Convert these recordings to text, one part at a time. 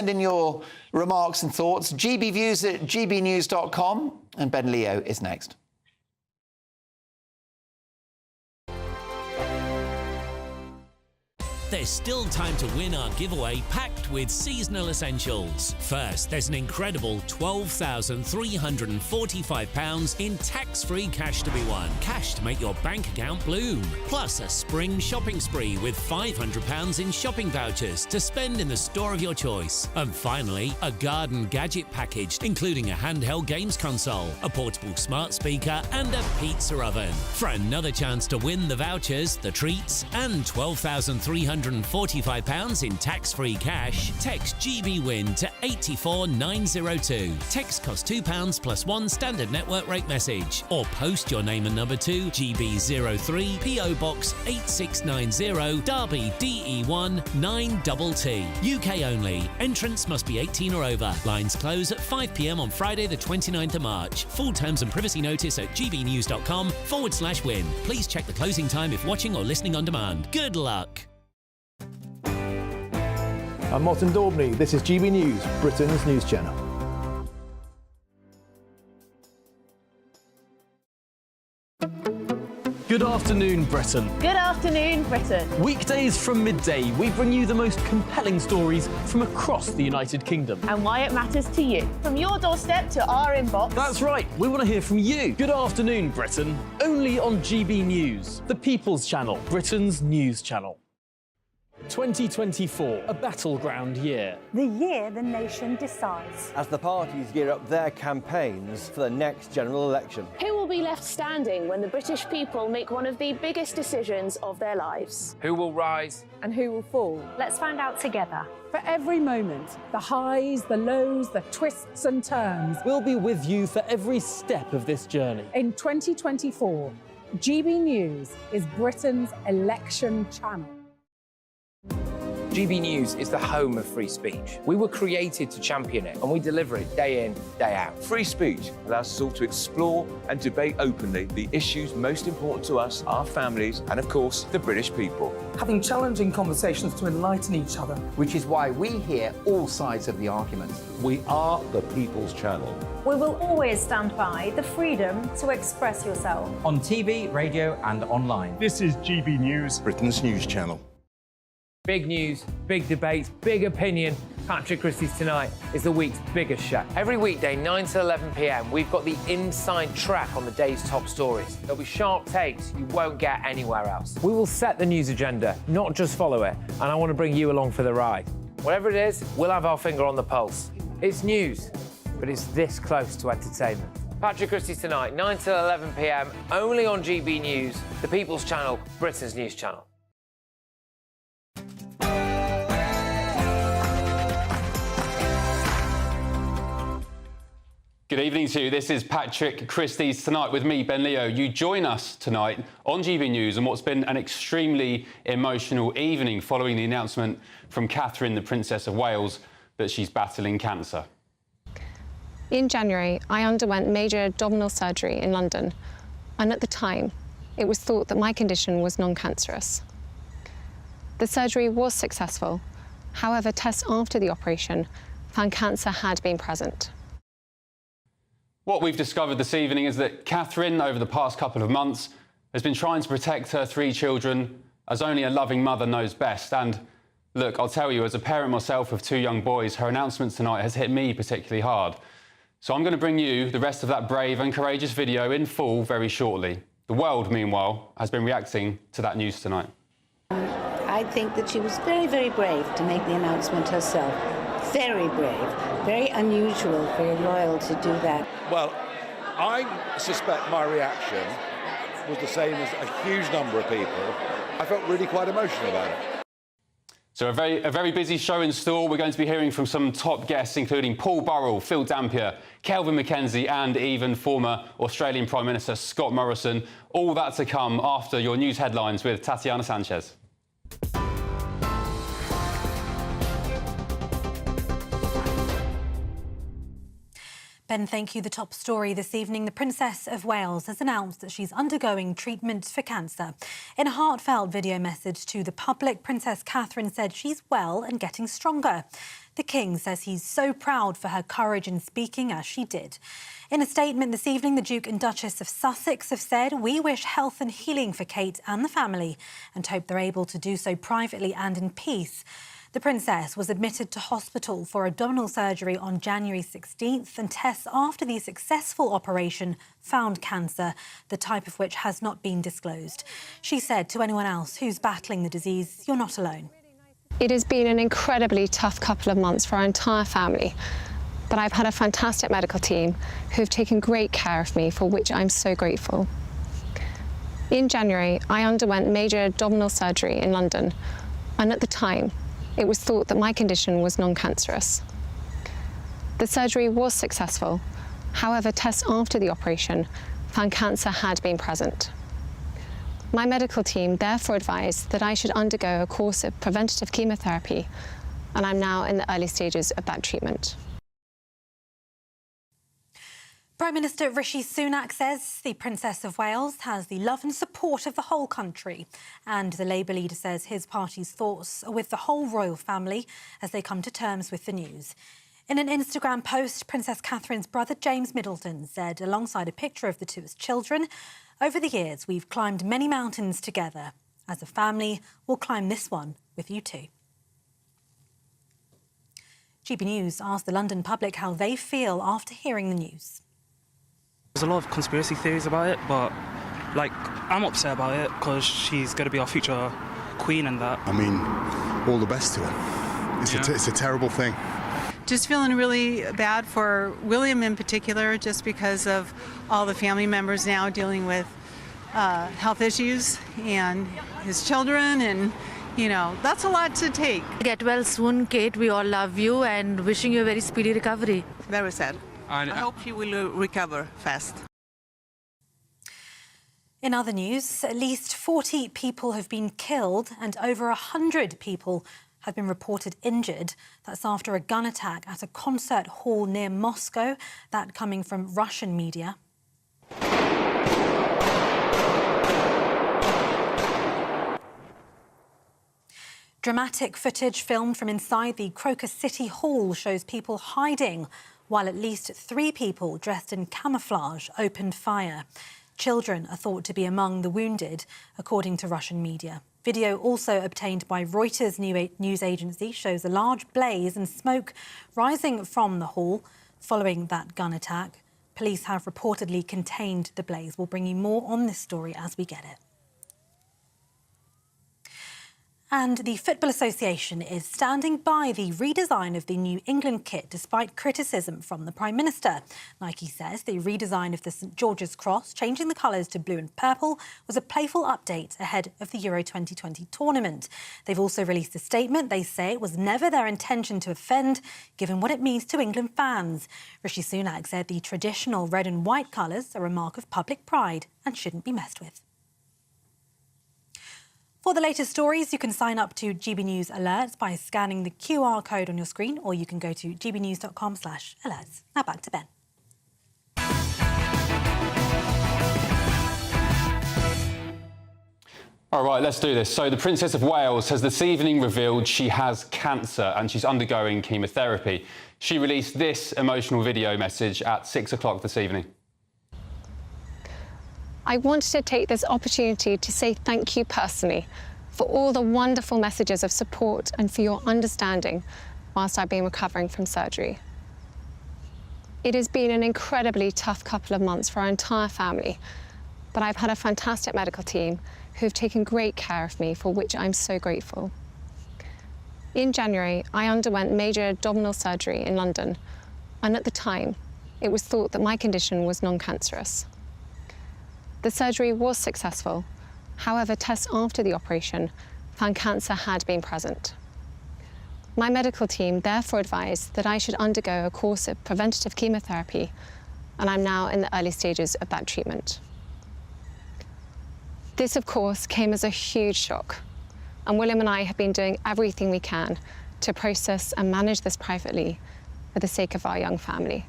Send in your remarks and thoughts. GBviews at gbnews.com. And Ben Leo is next. There's still time to win our giveaway packed with seasonal essentials. First, there's an incredible £12,345 in tax-free cash to be won. Cash to make your bank account bloom. Plus a spring shopping spree with £500 in shopping vouchers to spend in the store of your choice. And finally, a garden gadget package, including a handheld games console, a portable smart speaker and a pizza oven. For another chance to win the vouchers, the treats and £12,345 in tax-free cash, text GBWIN to 84902. Text costs £2 plus one standard network rate message, or post your name and number to GB03 PO Box 8690 Derby DE1 9TT. UK only. Entrance must be 18 or over. Lines close at 5 p.m. on Friday the 29th of March. Full terms and privacy notice at gbnews.com/win. Please check the closing time if watching or listening on demand. Good luck. I'm Martin Daubney. This is GB News, Britain's news channel. Good afternoon, Britain. Good afternoon, Britain. Weekdays from midday, we bring you the most compelling stories from across the United Kingdom. And why it matters to you. From your doorstep to our inbox. That's right, we want to hear from you. Good afternoon, Britain. Only on GB News, the People's Channel, Britain's news channel. 2024, a battleground year. The year the nation decides. As the parties gear up their campaigns for the next general election. Who will be left standing when the British people make one of the biggest decisions of their lives? Who will rise? And who will fall? Let's find out together. For every moment, the highs, the lows, the twists and turns. We'll be with you for every step of this journey. In 2024, GB News is Britain's election channel. GB News is the home of free speech. We were created to champion it, and we deliver it day in, day out. Free speech allows us all to explore and debate openly the issues most important to us, our families, and of course, the British people. Having challenging conversations to enlighten each other. Which is why we hear all sides of the argument. We are the People's Channel. We will always stand by the freedom to express yourself. On TV, radio and online. This is GB News, Britain's news channel. Big news, big debates, big opinion. Patrick Christys Tonight is the week's biggest show. Every weekday, 9 to 11 p.m, we've got the inside track on the day's top stories. There'll be sharp takes you won't get anywhere else. We will set the news agenda, not just follow it, and I want to bring you along for the ride. Whatever it is, we'll have our finger on the pulse. It's news, but it's this close to entertainment. Patrick Christys Tonight, 9 to 11 p.m, only on GB News, the People's Channel, Britain's news channel. Good evening to you. This is Patrick Christys Tonight with me, Ben Leo. You join us tonight on GB News on what's been an extremely emotional evening following the announcement from Catherine, the Princess of Wales, that she's battling cancer. In January, I underwent major abdominal surgery in London, and at the time, it was thought that my condition was non-cancerous. The surgery was successful. However, tests after the operation found cancer had been present. What we've discovered this evening is that Catherine, over the past couple of months, has been trying to protect her 3 children as only a loving mother knows best. And look, I'll tell you, as a parent myself of 2 young boys, her announcement tonight has hit me particularly hard. So I'm going to bring you the rest of that brave and courageous video in full very shortly. The world, meanwhile, has been reacting to that news tonight. I think that she was very, very brave to make the announcement herself. Very brave, very unusual for a royal to do that. Well, I suspect my reaction was the same as a huge number of people. I felt really quite emotional about it. So a very busy show in store. We're going to be hearing from some top guests, including Paul Burrell, Phil Dampier, Kelvin MacKenzie, and even former Australian Prime Minister Scott Morrison. All that to come after your news headlines with Tatiana Sanchez. Ben, thank you. The top story this evening, the Princess of Wales has announced that she's undergoing treatment for cancer. In a heartfelt video message to the public, Princess Catherine said she's well and getting stronger. The King says he's so proud for her courage in speaking as she did. In a statement this evening, the Duke and Duchess of Sussex have said, "We wish health and healing for Kate and the family and hope they're able to do so privately and in peace." The Princess was admitted to hospital for abdominal surgery on January 16th, and tests after the successful operation found cancer, the type of which has not been disclosed. She said to anyone else who's battling the disease, "You're not alone." It has been an incredibly tough couple of months for our entire family, but I've had a fantastic medical team who've taken great care of me, for which I'm so grateful. In January, I underwent major abdominal surgery in London, and at the time, it was thought that my condition was non-cancerous. The surgery was successful. However, tests after the operation found cancer had been present. My medical team therefore advised that I should undergo a course of preventative chemotherapy, and I'm now in the early stages of that treatment. Prime Minister Rishi Sunak says the Princess of Wales has the love and support of the whole country. And the Labour leader says his party's thoughts are with the whole royal family as they come to terms with the news. In an Instagram post, Princess Catherine's brother James Middleton said, alongside a picture of the two as children, "Over the years, we've climbed many mountains together. As a family, we'll climb this one with you too." GB News asked the London public how they feel after hearing the news. There's a lot of conspiracy theories about it, but, I'm upset about it because she's going to be our future queen and that. I mean, all the best to her. It's a terrible thing. Just feeling really bad for William in particular, just because of all the family members now dealing with health issues and his children, and, that's a lot to take. Get well soon, Kate. We all love you and wishing you a very speedy recovery. Very sad. I hope she will recover fast. In other news, at least 40 people have been killed and over 100 people have been reported injured. That's after a gun attack at a concert hall near Moscow, that coming from Russian media. Dramatic footage filmed from inside the Crocus City Hall shows people hiding while at least 3 people dressed in camouflage opened fire. Children are thought to be among the wounded, according to Russian media. Video also obtained by Reuters news agency shows a large blaze and smoke rising from the hall following that gun attack. Police have reportedly contained the blaze. We'll bring you more on this story as we get it. And the Football Association is standing by the redesign of the New England kit despite criticism from the Prime Minister. Nike says the redesign of the St George's Cross, changing the colours to blue and purple, was a playful update ahead of the Euro 2020 tournament. They've also released a statement. They say it was never their intention to offend, given what it means to England fans. Rishi Sunak said the traditional red and white colours are a mark of public pride and shouldn't be messed with. For the latest stories, you can sign up to GB News Alerts by scanning the QR code on your screen, or you can go to gbnews.com/alerts. Now back to Ben. All right, let's do this. So the Princess of Wales has this evening revealed she has cancer and she's undergoing chemotherapy. She released this emotional video message at 6 o'clock this evening. I wanted to take this opportunity to say thank you personally for all the wonderful messages of support and for your understanding whilst I've been recovering from surgery. It has been an incredibly tough couple of months for our entire family, but I've had a fantastic medical team who've taken great care of me, for which I'm so grateful. In January, I underwent major abdominal surgery in London, and at the time, it was thought that my condition was non-cancerous. The surgery was successful. However, tests after the operation found cancer had been present. My medical team therefore advised that I should undergo a course of preventative chemotherapy, and I'm now in the early stages of that treatment. This, of course, came as a huge shock, and William and I have been doing everything we can to process and manage this privately for the sake of our young family.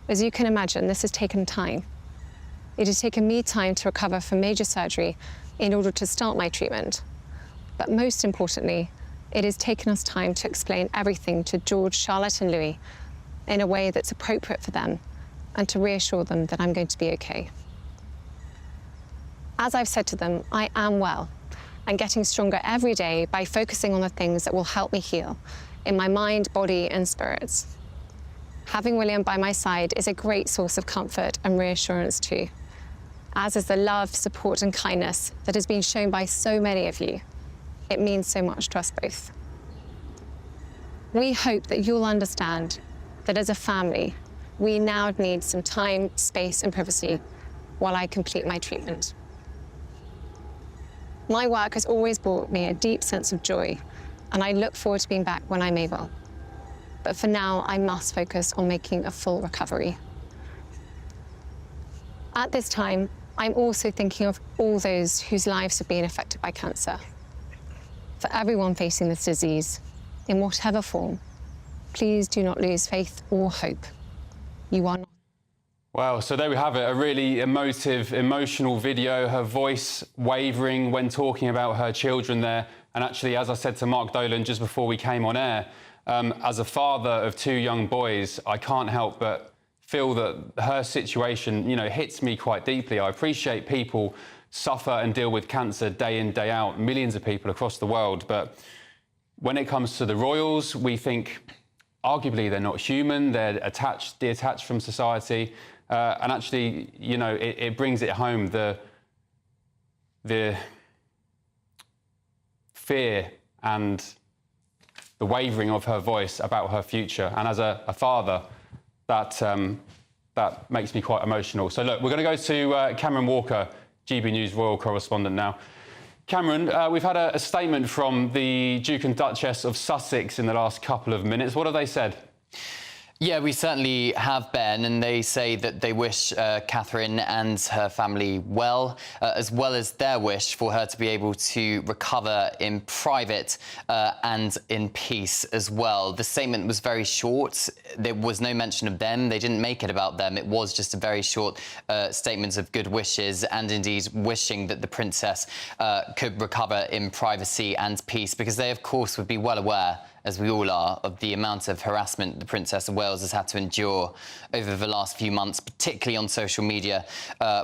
As you can imagine, this has taken time. It has taken me time to recover from major surgery in order to start my treatment. But most importantly, it has taken us time to explain everything to George, Charlotte and Louis in a way that's appropriate for them and to reassure them that I'm going to be okay. As I've said to them, I am well and getting stronger every day by focusing on the things that will help me heal in my mind, body and spirits. Having William by my side is a great source of comfort and reassurance too, as is the love, support and kindness that has been shown by so many of you. It means so much to us both. We hope that you'll understand that as a family, we now need some time, space and privacy while I complete my treatment. My work has always brought me a deep sense of joy, and I look forward to being back when I'm able. But for now, I must focus on making a full recovery. At this time, I'm also thinking of all those whose lives have been affected by cancer. For everyone facing this disease, in whatever form, please do not lose faith or hope. You are not. Well, so there we have it, a really emotional video, her voice wavering when talking about her children there. And actually, as I said to Mark Dolan just before we came on air, as a father of two young boys, I can't help but feel that her situation, you know, hits me quite deeply. I appreciate people suffer and deal with cancer day in, day out, millions of people across the world. But when it comes to the royals, we think arguably they're not human, they're detached from society. And actually, you know, it brings it home, the fear and the wavering of her voice about her future. And as a father, that makes me quite emotional. So look, we're going to go to Cameron Walker, GB News royal correspondent now. Cameron, we've had a statement from the Duke and Duchess of Sussex in the last couple of minutes. What have they said? Yeah, we certainly have, Ben, and they say that they wish Catherine and her family well as their wish for her to be able to recover in private and in peace as well. The statement was very short. There was no mention of them. They didn't make it about them. It was just a very short statement of good wishes and indeed wishing that the princess could recover in privacy and peace, because they, of course, would be well aware, as we all are, of the amount of harassment the Princess of Wales has had to endure over the last few months, particularly on social media,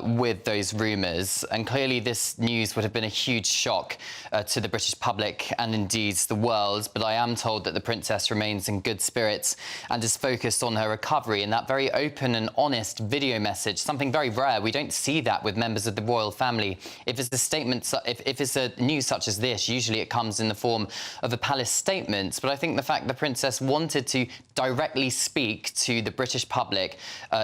with those rumours. And clearly this news would have been a huge shock to the British public and indeed the world. But I am told that the Princess remains in good spirits and is focused on her recovery. And that very open and honest video message, something very rare. We don't see that with members of the royal family. If it's a statement, if it's a news such as this, usually it comes in the form of a palace statement. But I think the fact the Princess wanted to directly speak to the British public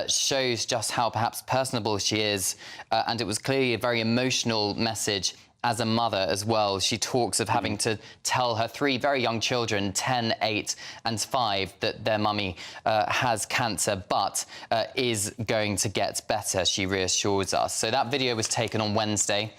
shows just how perhaps personable she is. And it was clearly a very emotional message as a mother as well. She talks of having to tell her three very young children, 10, 8 and 5, that their mummy has cancer but is going to get better, she reassures us. So that video was taken on Wednesday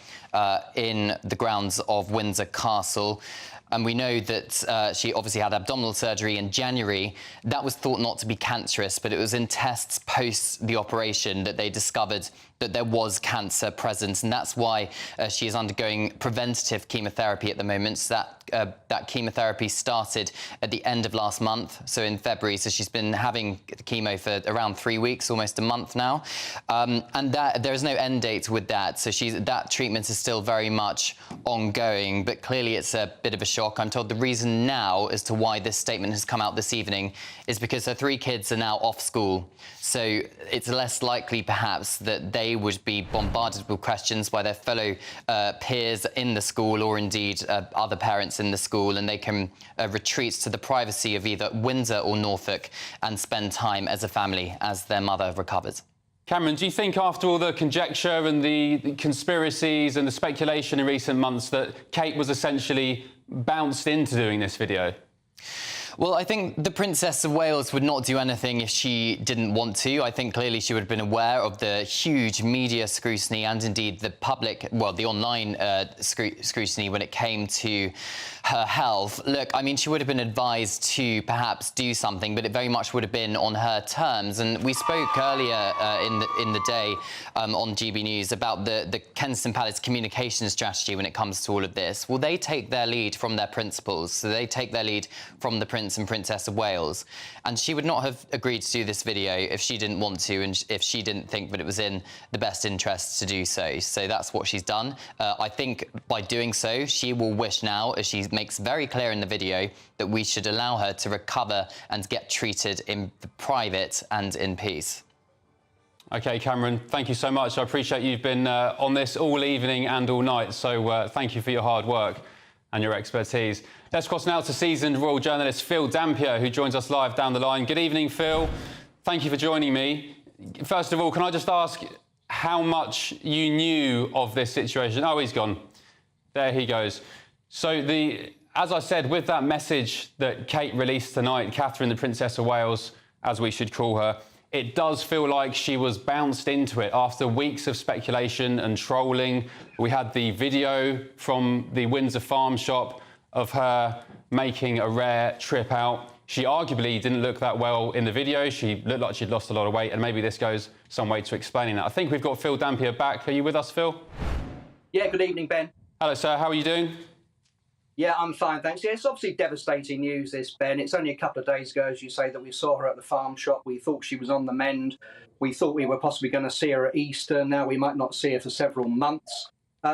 in the grounds of Windsor Castle. And we know that she obviously had abdominal surgery in January. That was thought not to be cancerous, but it was in tests post the operation that they discovered that there was cancer present. And that's why she is undergoing preventative chemotherapy at the moment. So that chemotherapy started at the end of last month, so in February. So she's been having chemo for around 3 weeks, almost a month now. And there is no end date with that. So that treatment is still very much ongoing, but clearly it's a bit of a shock. I'm told the reason now as to why this statement has come out this evening is because her 3 kids are now off school. So it's less likely, perhaps, that they would be bombarded with questions by their fellow peers in the school or indeed other parents in the school, and they can retreat to the privacy of either Windsor or Norfolk and spend time as a family as their mother recovers. Cameron, do you think after all the conjecture and the conspiracies and the speculation in recent months that Kate was essentially bounced into doing this video? Well, I think the Princess of Wales would not do anything if she didn't want to. I think clearly she would have been aware of the huge media scrutiny and indeed the public, well, the online scrutiny when it came to her health. Look, I mean, she would have been advised to perhaps do something, but it very much would have been on her terms. And we spoke earlier in the day on GB News about the Kensington Palace communication strategy when it comes to all of this. Well, they take their lead from their principals, so they take their lead from the Prince and Princess of Wales. And she would not have agreed to do this video if she didn't want to and if she didn't think that it was in the best interests to do so. So that's what she's done. I think by doing so, she will wish now, as she makes very clear in the video, that we should allow her to recover and get treated in private and in peace. OK, Cameron, thank you so much. I appreciate you've been on this all evening and all night, so thank you for your hard work and your expertise. Let's cross now to seasoned royal journalist Phil Dampier, who joins us live down the line. Good evening, Phil. Thank you for joining me. First of all, can I just ask how much you knew of this situation? Oh, he's gone. There he goes. So, as I said, with that message that Kate released tonight, Catherine, the Princess of Wales, as we should call her, it does feel like she was bounced into it after weeks of speculation and trolling. We had the video from the Windsor farm shop of her making a rare trip out. She arguably didn't look that well in the video. She looked like she'd lost a lot of weight, and maybe this goes some way to explaining that. I think we've got Phil Dampier back. Are you with us, Phil? Yeah, good evening, Ben. Hello, sir. How are you doing? Yeah, I'm fine, thanks. Yeah, it's obviously devastating news, this, Ben. It's only a couple of days ago, as you say, that we saw her at the farm shop. We thought she was on the mend. We thought we were possibly going to see her at Easter. Now we might not see her for several months.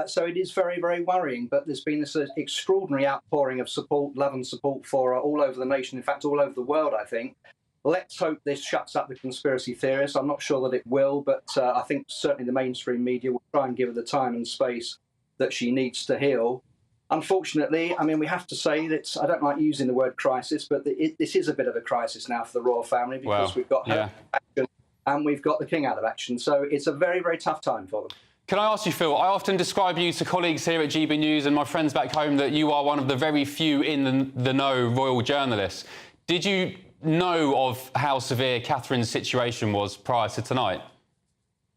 So it is very, very worrying. But there's been this extraordinary outpouring of support, love and support for her all over the nation, in fact, all over the world, I think. Let's hope this shuts up the conspiracy theorists. I'm not sure that it will, but I think certainly the mainstream media will try and give her the time and space that she needs to heal. Unfortunately, I mean, we have to say that I don't like using the word crisis, but this is a bit of a crisis now for the royal family because we've got her out of action and we've got the king out of action. So it's a very, very tough time for them. Can I ask you, Phil, I often describe you to colleagues here at GB News and my friends back home that you are one of the very few in the know royal journalists. Did you know of how severe Catherine's situation was prior to tonight?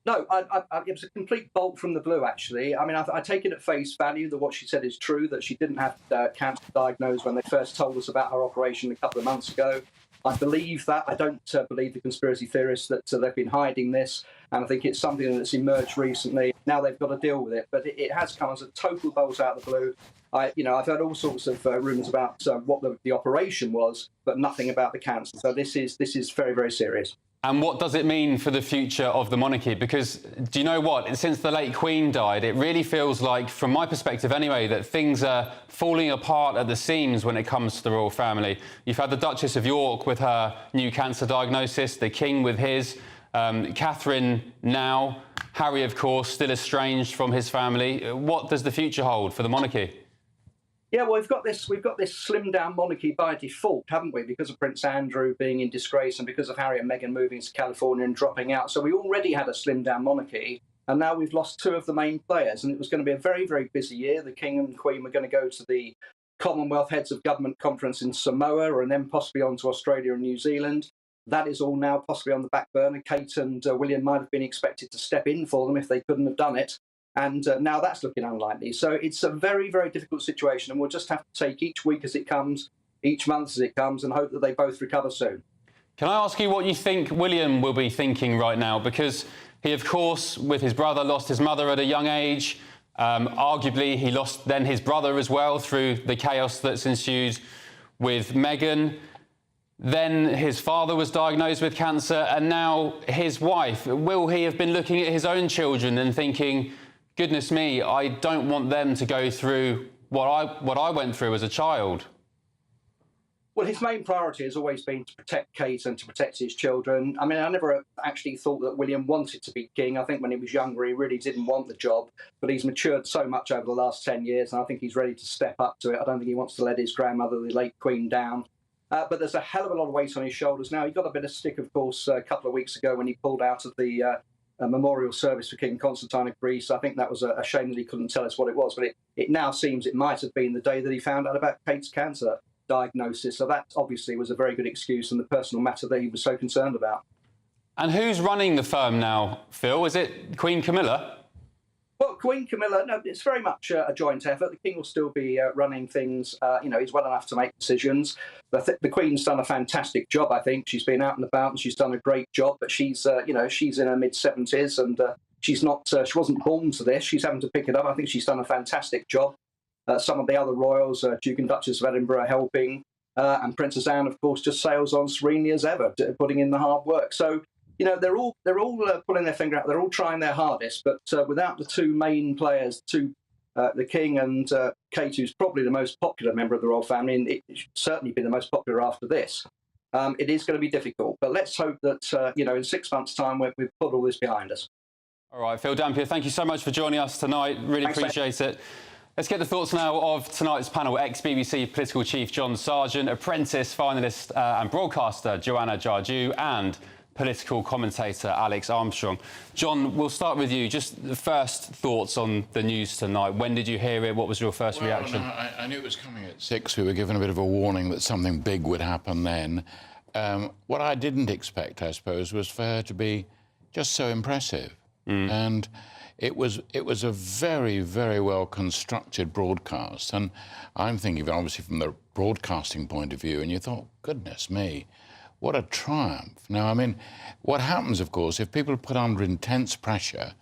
No, it was a complete bolt from the blue, actually. I mean, I take it at face value that what she said is true, that she didn't have cancer diagnosed when they first told us about her operation a couple of months ago. I believe that. I don't believe the conspiracy theorists that they've been hiding this, and I think it's something that's emerged recently. Now they've got to deal with it, but it has come as a total bolt out of the blue. I've heard all sorts of rumours about what the operation was, but nothing about the cancer. So this is very, very serious. And what does it mean for the future of the monarchy? Because, do you know what? Since the late Queen died, it really feels like, from my perspective anyway, that things are falling apart at the seams when it comes to the royal family. You've had the Duchess of York with her new cancer diagnosis, the King with his, Catherine now, Harry, of course, still estranged from his family. What does the future hold for the monarchy? Yeah, well, we've got this slimmed down monarchy by default, haven't we? Because of Prince Andrew being in disgrace and because of Harry and Meghan moving to California and dropping out. So we already had a slimmed down monarchy, and now we've lost two of the main players. And it was going to be a very, very busy year. The King and Queen were going to go to the Commonwealth Heads of Government Conference in Samoa and then possibly on to Australia and New Zealand. That is all now possibly on the back burner. Kate and William might have been expected to step in for them if they couldn't have done it. And now that's looking unlikely. So it's a very, very difficult situation, and we'll just have to take each week as it comes, each month as it comes, and hope that they both recover soon. Can I ask you what you think William will be thinking right now? Because he, of course, with his brother, lost his mother at a young age. Arguably, he lost then his brother as well through the chaos that's ensued with Meghan. Then his father was diagnosed with cancer, and now his wife. Will he have been looking at his own children and thinking, goodness me, I don't want them to go through what I went through as a child? Well, his main priority has always been to protect Kate and to protect his children. I mean, I never actually thought that William wanted to be king. I think when he was younger, he really didn't want the job. But he's matured so much over the last 10 years, and I think he's ready to step up to it. I don't think he wants to let his grandmother, the late Queen, down. But there's a hell of a lot of weight on his shoulders now. He got a bit of stick, of course, a couple of weeks ago when he pulled out of the memorial service for King Constantine of Greece. I think that was a shame that he couldn't tell us what it was. But it now seems it might have been the day that he found out about Kate's cancer. diagnosis. So that obviously was a very good excuse and the personal matter that he was so concerned about. And who's running the firm now, Phil? Is it Queen Camilla? Well, Queen Camilla, no, it's very much a joint effort. The King will still be running things. He's well enough to make decisions. The Queen's done a fantastic job, I think. She's been out and about and she's done a great job. But she's, she's in her mid-70s and she's not. She wasn't born to this. She's having to pick it up. I think she's done a fantastic job. Some of the other royals, Duke and Duchess of Edinburgh, are helping, and Princess Anne, of course, just sails on serenely as ever, putting in the hard work. So. They're all pulling their finger out. They're all trying their hardest, but without the two main players, the King and Kate, who's probably the most popular member of the royal family, and it should certainly be the most popular after this, it is going to be difficult. But let's hope that in 6 months' time we've put all this behind us. All right, Phil Dampier, thank you so much for joining us tonight. Really appreciate it. Let's get the thoughts now of tonight's panel. Ex-BBC political chief John Sargent, Apprentice finalist and broadcaster Joanna Jarju, and political commentator Alex Armstrong. John, we'll start with you. Just the first thoughts on the news tonight. When did you hear it? What was your first reaction? No, I knew it was coming at 6. We were given a bit of a warning that something big would happen then. What I didn't expect, I suppose, was for her to be just so impressive. And it was a very, very well constructed broadcast. And I'm thinking, obviously, from the broadcasting point of view, and you thought, goodness me, what a triumph. Now, I mean, what happens, of course, if people are put under intense pressure,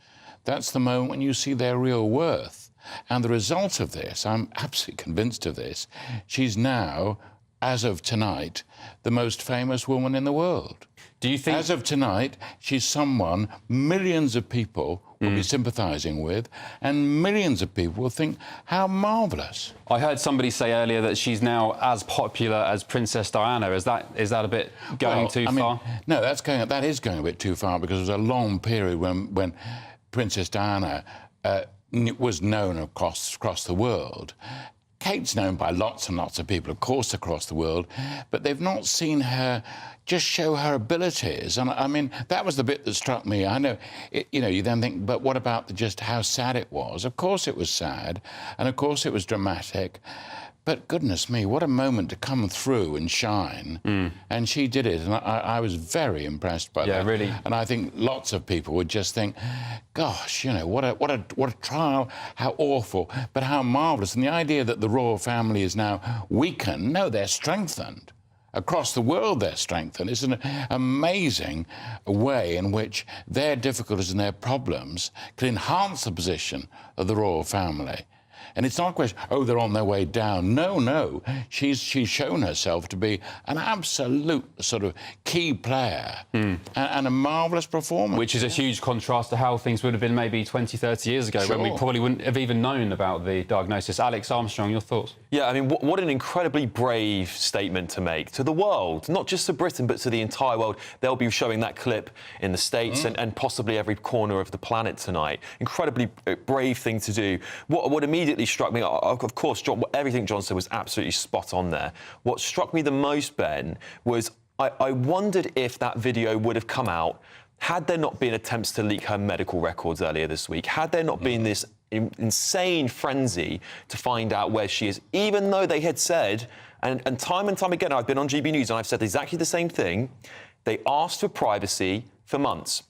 that's the moment when you see their real worth. And the result of this, I'm absolutely convinced of this, she's now, as of tonight, the most famous woman in the world. Do you think... As of tonight, she's someone millions of people will be sympathising with, and millions of people will think, how marvellous. I heard somebody say earlier that she's now as popular as Princess Diana. Is that a bit going too far? No, that is going a bit too far, because there was a long period when Princess Diana was known across the world. Kate's known by lots and lots of people, of course, across the world, but they've not seen her just show her abilities. And I mean, that was the bit that struck me. I know, you then think, but what about just how sad it was? Of course it was sad, and of course it was dramatic. But goodness me, what a moment to come through and shine. And she did it, and I was very impressed by that. Yeah, really. And I think lots of people would just think, gosh, what a trial, how awful, but how marvellous. And the idea that the royal family is now weakened, no, they're strengthened. Across the world, they're strengthened. It's an amazing way in which their difficulties and their problems can enhance the position of the royal family. And it's not a question, oh, they're on their way down. No. She's shown herself to be an absolute sort of key player and a marvellous performance. Which is a huge contrast to how things would have been maybe 20, 30 years ago, when we probably wouldn't have even known about the diagnosis. Alex Armstrong, your thoughts? Yeah, I mean, what an incredibly brave statement to make to the world, not just to Britain, but to the entire world. They'll be showing that clip in the States and possibly every corner of the planet tonight. Incredibly brave thing to do. What immediately struck me, of course, everything John said was absolutely spot on there. What struck me the most, Ben, was I wondered if that video would have come out had there not been attempts to leak her medical records earlier this week, had there not been this insane frenzy to find out where she is, even though they had said, and time again, I've been on GB News and I've said exactly the same thing, they asked for privacy for months.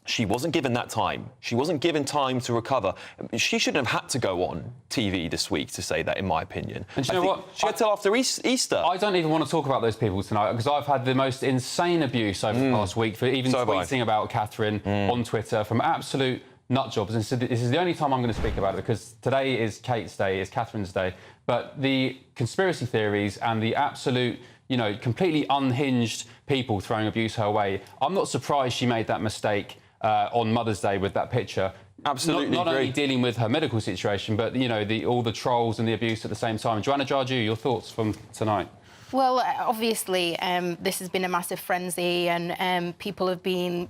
She wasn't given that time. She wasn't given time to recover. She shouldn't have had to go on TV this week to say that, in my opinion. And you know what? She had till after Easter. I don't even want to talk about those people tonight, because I've had the most insane abuse over the past week for even tweeting about Catherine on Twitter from absolute nutjobs. And so this is the only time I'm going to speak about it, because today is Kate's day, is Catherine's day. But the conspiracy theories and the absolute, completely unhinged people throwing abuse her way, I'm not surprised she made that mistake on Mother's Day with that picture. Absolutely not only dealing with her medical situation, but all the trolls and the abuse at the same time. Joanna Jarju, your thoughts from tonight? Well, obviously, this has been a massive frenzy, and people have been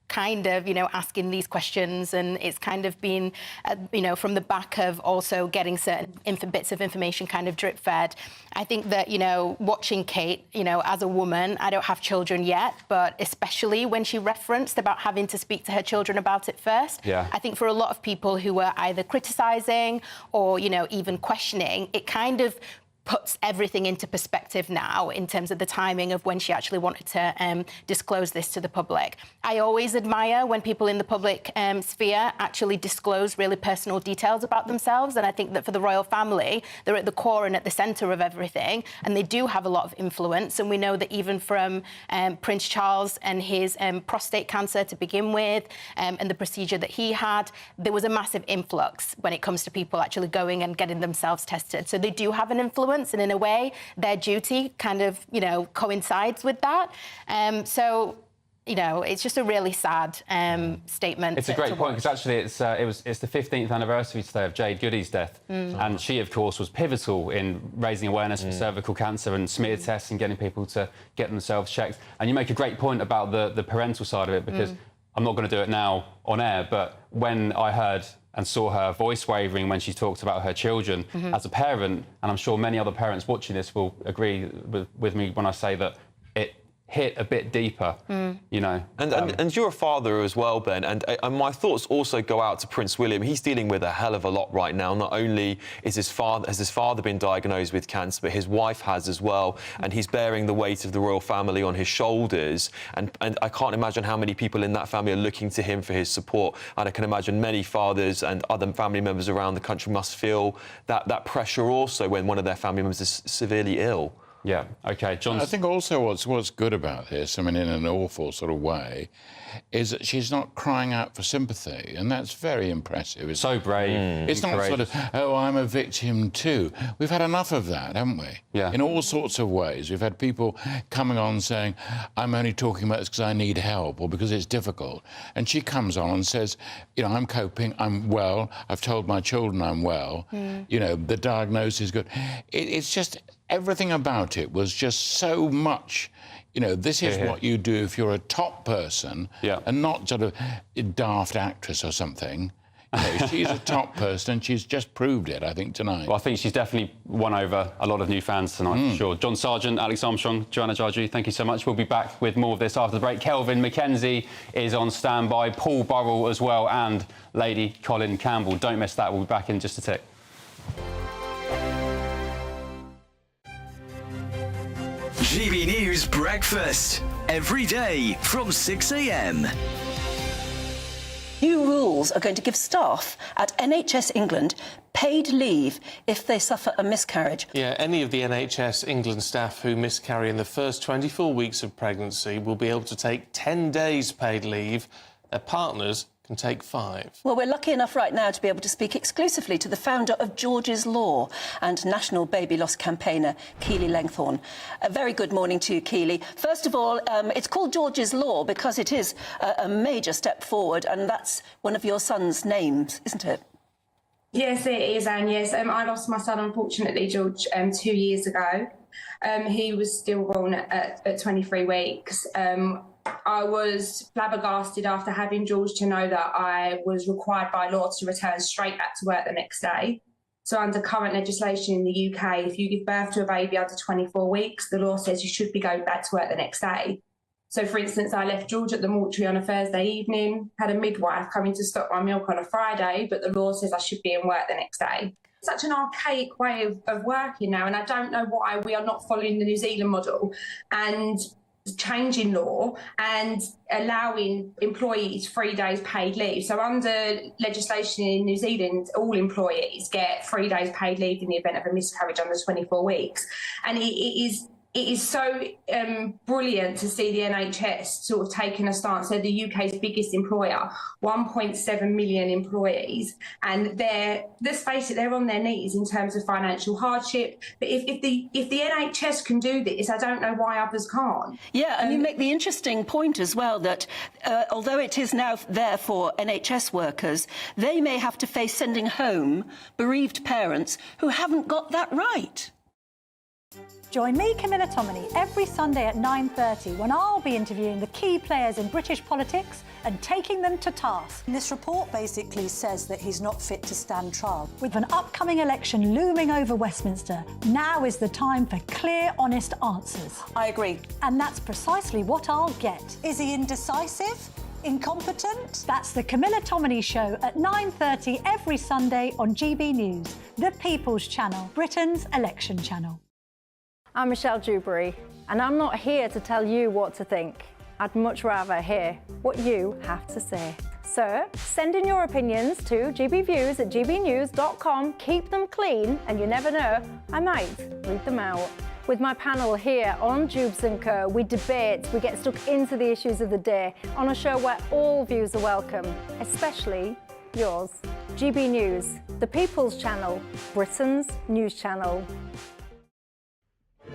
kind of, asking these questions, and it's kind of been, from the back of also getting certain bits of information kind of drip-fed. I think that, watching Kate, as a woman, I don't have children yet, but especially when she referenced about having to speak to her children about it first, I think for a lot of people who were either criticising or, even questioning, it kind of puts everything into perspective now in terms of the timing of when she actually wanted to disclose this to the public. I always admire when people in the public sphere actually disclose really personal details about themselves, and I think that for the royal family, they're at the core and at the centre of everything, and they do have a lot of influence. And we know that even from Prince Charles and his prostate cancer to begin with, and the procedure that he had, there was a massive influx when it comes to people actually going and getting themselves tested. So they do have an influence, and in a way, their duty kind of, you know, coincides with that. So, you know, it's just a really sad statement. It's a great point, because actually it's the 15th anniversary today of Jade Goody's death, and she, of course, was pivotal in raising awareness for cervical cancer and smear tests and getting people to get themselves checked. And you make a great point about the parental side of it, because I'm not going to do it now on air, but when I heard and saw her voice wavering when she talked about her children as a parent, and I'm sure many other parents watching this will agree with me when I say that it hit a bit deeper, you know. And you're a father as well, Ben, and my thoughts also go out to Prince William. He's dealing with a hell of a lot right now. Not only has his father been diagnosed with cancer, but his wife has as well, and he's bearing the weight of the royal family on his shoulders. And I can't imagine how many people in that family are looking to him for his support. And I can imagine many fathers and other family members around the country must feel that pressure also when one of their family members is severely ill. Yeah, OK, John. I think also what's good about this, I mean, in an awful sort of way, is that she's not crying out for sympathy, and that's very impressive. It's so brave. It's not sort of, oh, I'm a victim too. We've had enough of that, haven't we? Yeah. In all sorts of ways. We've had people coming on saying, I'm only talking about this because I need help or because it's difficult. And she comes on and says, you know, I'm coping, I'm well, I've told my children I'm well, you know, the diagnosis is good. It's just... Everything about it was just so much, you know, this is what you do if you're a top person and not sort of a daft actress or something. You know, she's a top person and she's just proved it, I think, tonight. Well, I think she's definitely won over a lot of new fans tonight, for sure. John Sargent, Alex Armstrong, Joanna Jarju, thank you so much. We'll be back with more of this after the break. Kelvin McKenzie is on standby, Paul Burrell as well, and Lady Colin Campbell. Don't miss that. We'll be back in just a tick. GB News Breakfast, every day from 6 a.m. New rules are going to give staff at NHS England paid leave if they suffer a miscarriage. Yeah, any of the NHS England staff who miscarry in the first 24 weeks of pregnancy will be able to take 10 days paid leave. Their partners can take 5. Well, we're lucky enough right now to be able to speak exclusively to the founder of George's Law and national baby loss campaigner, Keely Langthorne. A very good morning to you, Keely. First of all, it's called George's Law because it is a major step forward, and that's one of your son's names, isn't it? Yes, it is, Anne. Yes, I lost my son, unfortunately, George, 2 years ago. He was stillborn at 23 weeks. I was flabbergasted after having George to know that I was required by law to return straight back to work the next day. So under current legislation in the UK, if you give birth to a baby under 24 weeks, the law says you should be going back to work the next day. So, for instance, I left George at the mortuary on a Thursday evening, had a midwife coming to stop my milk on a Friday, but the law says I should be in work the next day. Such an archaic way of working now, and I don't know why we are not following the New Zealand model and changing law and allowing employees 3 days paid leave. So under legislation in New Zealand, all employees get 3 days paid leave in the event of a miscarriage under 24 weeks. And it is so brilliant to see the NHS sort of taking a stance. They're the UK's biggest employer, 1.7 million employees, and let's face it, they're on their knees in terms of financial hardship. But if the NHS can do this, I don't know why others can't. Yeah, and you make the interesting point as well that although it is now there for NHS workers, they may have to face sending home bereaved parents who haven't got that right. Join me, Camilla Tominey, every Sunday at 9:30 when I'll be interviewing the key players in British politics and taking them to task. This report basically says that he's not fit to stand trial. With an upcoming election looming over Westminster, now is the time for clear, honest answers. I agree. And that's precisely what I'll get. Is he indecisive? Incompetent? That's the Camilla Tominey Show at 9:30 every Sunday on GB News, the People's Channel, Britain's election channel. I'm Michelle Dewberry, and I'm not here to tell you what to think. I'd much rather hear what you have to say. So, send in your opinions to gbviews@gbnews.com. Keep them clean, and you never know, I might read them out. With my panel here on Jubes & Co, we debate, we get stuck into the issues of the day on a show where all views are welcome, especially yours. GB News, the People's Channel, Britain's news channel.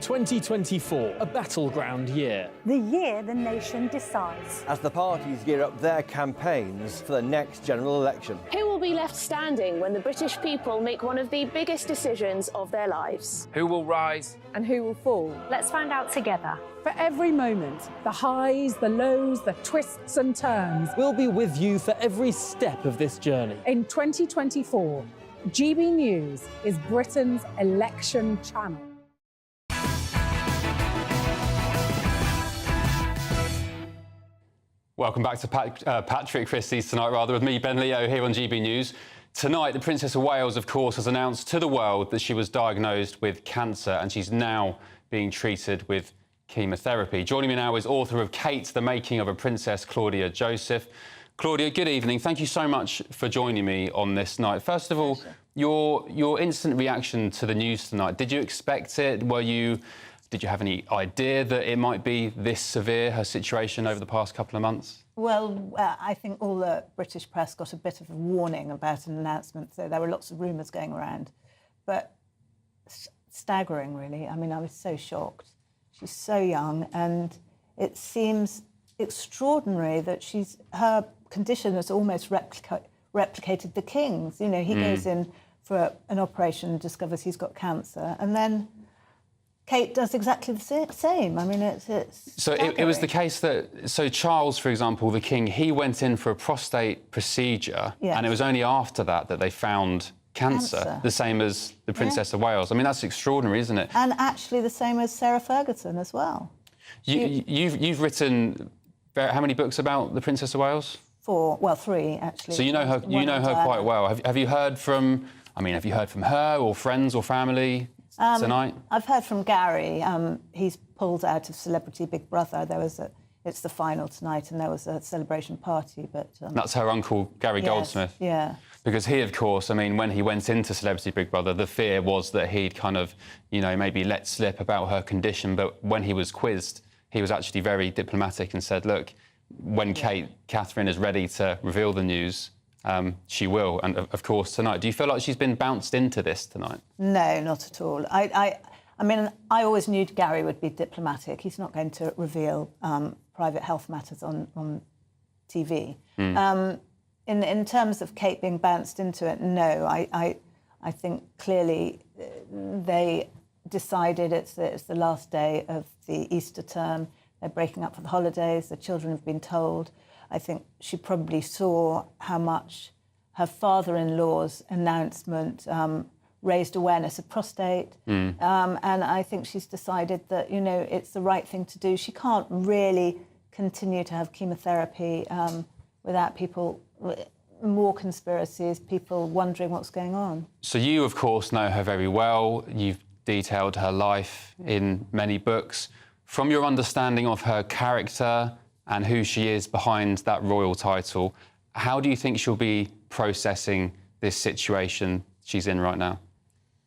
2024, a battleground year. The year the nation decides. As the parties gear up their campaigns for the next general election. Who will be left standing when the British people make one of the biggest decisions of their lives? Who will rise? And who will fall? Let's find out together. For every moment, the highs, the lows, the twists and turns. We'll be with you for every step of this journey. In 2024, GB News is Britain's election channel. Welcome back to Patrick Christys tonight, with me, Ben Leo, here on GB News. Tonight, the Princess of Wales, of course, has announced to the world that she was diagnosed with cancer and she's now being treated with chemotherapy. Joining me now is author of Kate, The Making of a Princess, Claudia Joseph. Claudia, good evening. Thank you so much for joining me on this night. First of all, your instant reaction to the news tonight, did you expect it? Did you have any idea that it might be this severe, her situation over the past couple of months? Well, I think all the British press got a bit of a warning about an announcement, so there were lots of rumours going around. But staggering, really. I mean, I was so shocked. She's so young, and it seems extraordinary that her condition has almost replicated the King's. You know, he goes in for an operation and discovers he's got cancer, and then Kate does exactly the same. I mean, it's so it was the case that Charles, for example, the King, he went in for a prostate procedure, and it was only after that they found cancer, the same as the Princess of Wales. I mean, that's extraordinary, isn't it? And actually the same as Sarah Ferguson as well. You've written how many books about the Princess of Wales? 3 actually. So you know her quite well. Have you heard from? I mean, have you heard from her or friends or family? Tonight? I've heard from Gary. He's pulled out of Celebrity Big Brother. It's the final tonight, and there was a celebration party. But that's her uncle, Gary Goldsmith. Yeah. Because he, of course, I mean, when he went into Celebrity Big Brother, the fear was that he'd kind of, maybe let slip about her condition. But when he was quizzed, he was actually very diplomatic and said, look, when Catherine is ready to reveal the news, she will. And, of course, tonight. Do you feel like she's been bounced into this tonight? No, not at all. I mean, I always knew Gary would be diplomatic. He's not going to reveal private health matters on TV. In terms of Kate being bounced into it, no. I think clearly they decided it's the last day of the Easter term. They're breaking up for the holidays. The children have been told. I think she probably saw how much her father-in-law's announcement raised awareness of prostate. And I think she's decided that, it's the right thing to do. She can't really continue to have chemotherapy without more conspiracies, people wondering what's going on. So you, of course, know her very well. You've detailed her life in many books. From your understanding of her character and who she is behind that royal title, how do you think she'll be processing this situation she's in right now?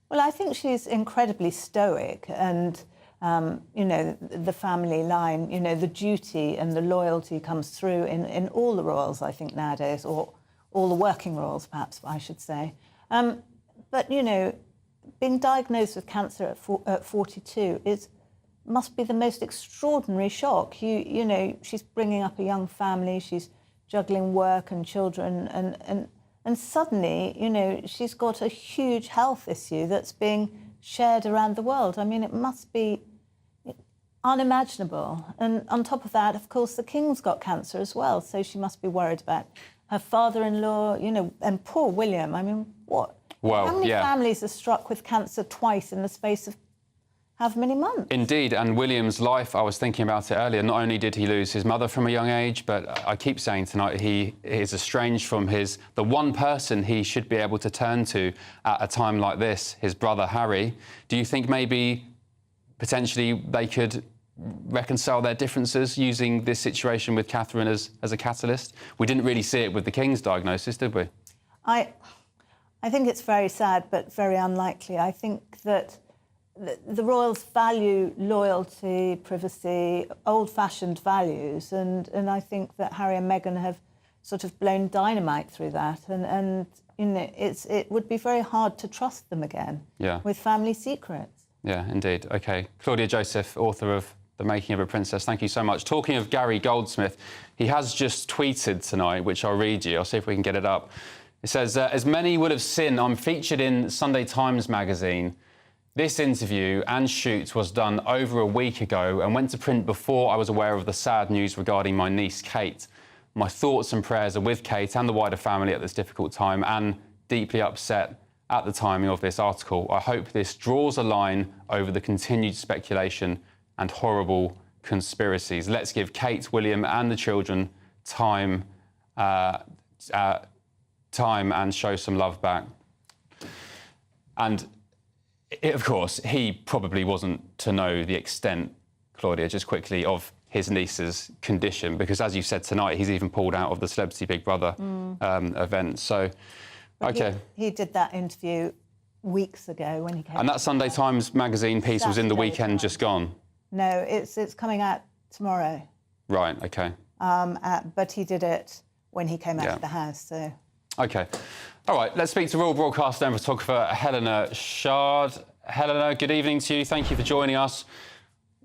Well, I think she's incredibly stoic and, the family line, the duty and the loyalty comes through in all the royals, I think, nowadays, or all the working royals, perhaps, I should say. But, being diagnosed with cancer at 42 must be the most extraordinary shock. She's bringing up a young family, she's juggling work and children, and suddenly, she's got a huge health issue that's being shared around the world. I mean, it must be unimaginable. And on top of that, of course, the King's got cancer as well, so she must be worried about her father-in-law, and poor William. I mean, what? Well, how many families are struck with cancer twice in the space of have many months. Indeed, and William's life, I was thinking about it earlier, not only did he lose his mother from a young age, but I keep saying tonight he is estranged from the one person he should be able to turn to at a time like this, his brother Harry. Do you think maybe potentially they could reconcile their differences using this situation with Catherine as a catalyst? We didn't really see it with the King's diagnosis, did we? I think it's very sad, but very unlikely. I think that the royals value loyalty, privacy, old-fashioned values, and I think that Harry and Meghan have sort of blown dynamite through that, and you know, it would be very hard to trust them again with family secrets. Yeah, indeed. OK. Claudia Joseph, author of The Making of a Princess, thank you so much. Talking of Gary Goldsmith, he has just tweeted tonight, which I'll read you. I'll see if we can get it up. It says, as many would have seen, I'm featured in Sunday Times magazine. This interview and shoot was done over a week ago and went to print before I was aware of the sad news regarding my niece, Kate. My thoughts and prayers are with Kate and the wider family at this difficult time, and deeply upset at the timing of this article. I hope this draws a line over the continued speculation and horrible conspiracies. Let's give Kate, William and the children time and show some love back. And of course, he probably wasn't to know the extent, Claudia, just quickly, of his niece's condition, because as you said tonight, he's even pulled out of the Celebrity Big Brother event. So, OK. He did that interview weeks ago when he came. And that Sunday Times magazine piece was in the weekend just gone? No, it's coming out tomorrow. Right, OK. But he did it when he came out of the house, so... OK. All right, let's speak to royal broadcaster and photographer Helena Shard. Helena, good evening to you. Thank you for joining us.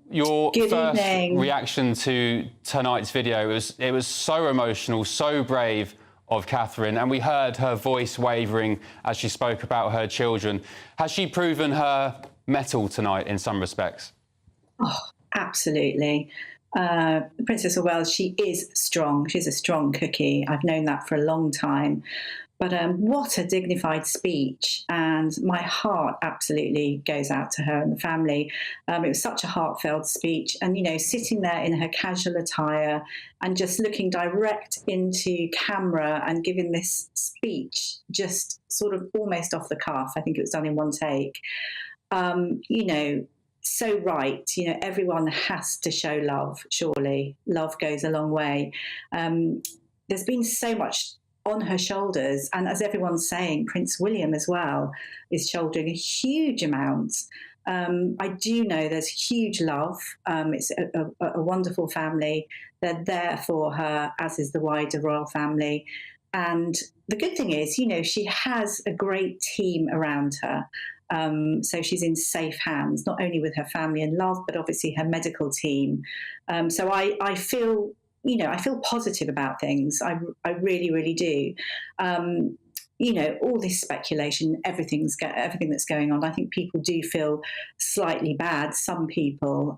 Your first reaction to tonight's video, it was so emotional, so brave of Catherine, and we heard her voice wavering as she spoke about her children. Has she proven her mettle tonight in some respects? Oh, absolutely. Princess of Wales, she is strong. She's a strong cookie. I've known that for a long time. But what a dignified speech. And my heart absolutely goes out to her and the family. It was such a heartfelt speech. And, you know, sitting there in her casual attire and just looking direct into camera and giving this speech just sort of almost off the cuff. I think it was done in one take. You know, so right. You know, everyone has to show love, surely. Love goes a long way. There's been so much on her shoulders, and as everyone's saying, Prince William as well is shouldering a huge amount. I do know there's huge love. It's a wonderful family. They're there for her, as is the wider royal family. And the good thing is, you know, she has a great team around her. So she's in safe hands, not only with her family and love, but obviously her medical team. So I feel, you know, I feel positive about things. I really, really do. You know, all this speculation, everything that's going on, I think people do feel slightly bad, some people.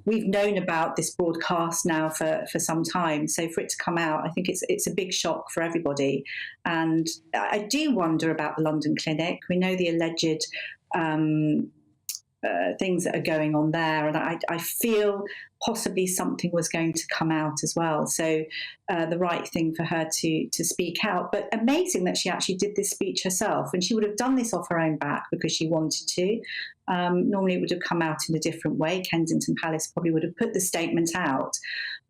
We've known about this broadcast now for some time, so for it to come out, I think it's a big shock for everybody. And I do wonder about the London clinic. We know the alleged things that are going on there, and I feel possibly something was going to come out as well. So the right thing for her to speak out. But amazing that she actually did this speech herself, and she would have done this off her own back because she wanted to. Normally it would have come out in a different way. Kensington Palace probably would have put the statement out.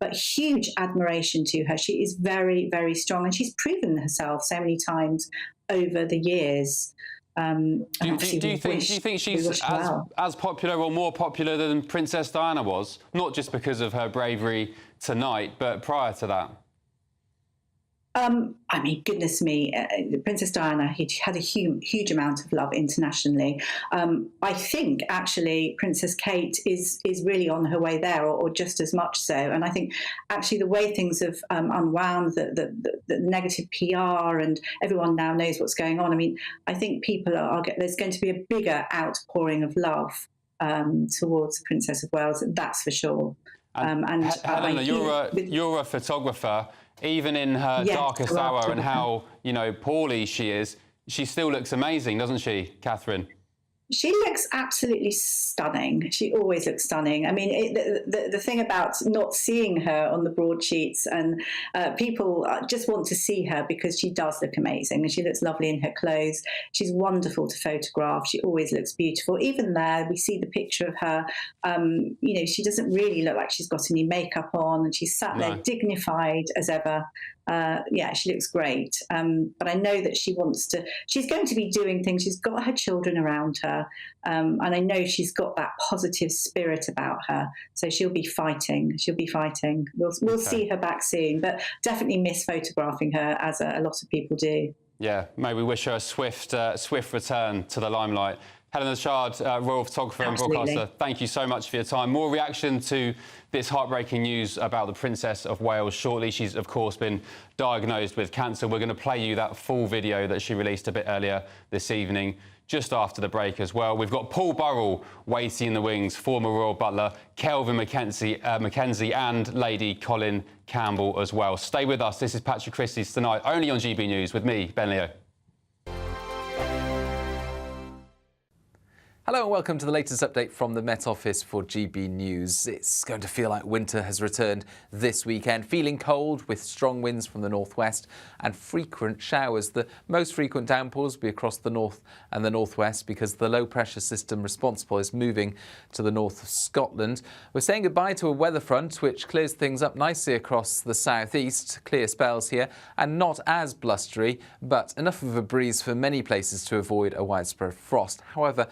But huge admiration to her. She is very, very strong, and she's proven herself so many times over the years. Do you think she's as popular or more popular than Princess Diana was? Not just because of her bravery tonight, but prior to that? I mean, goodness me, Princess Diana, he had a huge amount of love internationally. I think, actually, Princess Kate is really on her way there, or just as much so. And I think, actually, the way things have unwound, the negative PR, and everyone now knows what's going on. I mean, I think there's going to be a bigger outpouring of love towards the Princess of Wales, that's for sure. Helena, you're a photographer. Even in her darkest hour and how, you know, poorly she is, she still looks amazing, doesn't she, Catherine? She looks absolutely stunning. She always looks stunning. I mean, the thing about not seeing her on the broadsheets, and people just want to see her because she does look amazing and she looks lovely in her clothes. She's wonderful to photograph. She always looks beautiful. Even there, we see the picture of her. You know, she doesn't really look like she's got any makeup on, and she's sat there dignified as ever. Yeah, she looks great. But I know that she's going to be doing things. She's got her children around her. And I know she's got that positive spirit about her. So she'll be fighting. We'll see her back soon, but definitely miss photographing her, as a lot of people do. Yeah, may we wish her a swift return to the limelight. Helen Ashard, royal photographer and broadcaster, thank you so much for your time. More reaction to this heartbreaking news about the Princess of Wales shortly. She's, of course, been diagnosed with cancer. We're going to play you that full video that she released a bit earlier this evening, just after the break as well. We've got Paul Burrell waiting in the wings, former royal butler, Kelvin Mackenzie and Lady Colin Campbell as well. Stay with us. This is Patrick Christys tonight, only on GB News with me, Ben Leo. Hello and welcome to the latest update from the Met Office for GB News. It's going to feel like winter has returned this weekend. Feeling cold with strong winds from the northwest and frequent showers. The most frequent downpours will be across the north and the northwest because the low pressure system responsible is moving to the north of Scotland. We're saying goodbye to a weather front which clears things up nicely across the southeast. Clear spells here and not as blustery, but enough of a breeze for many places to avoid a widespread frost. However,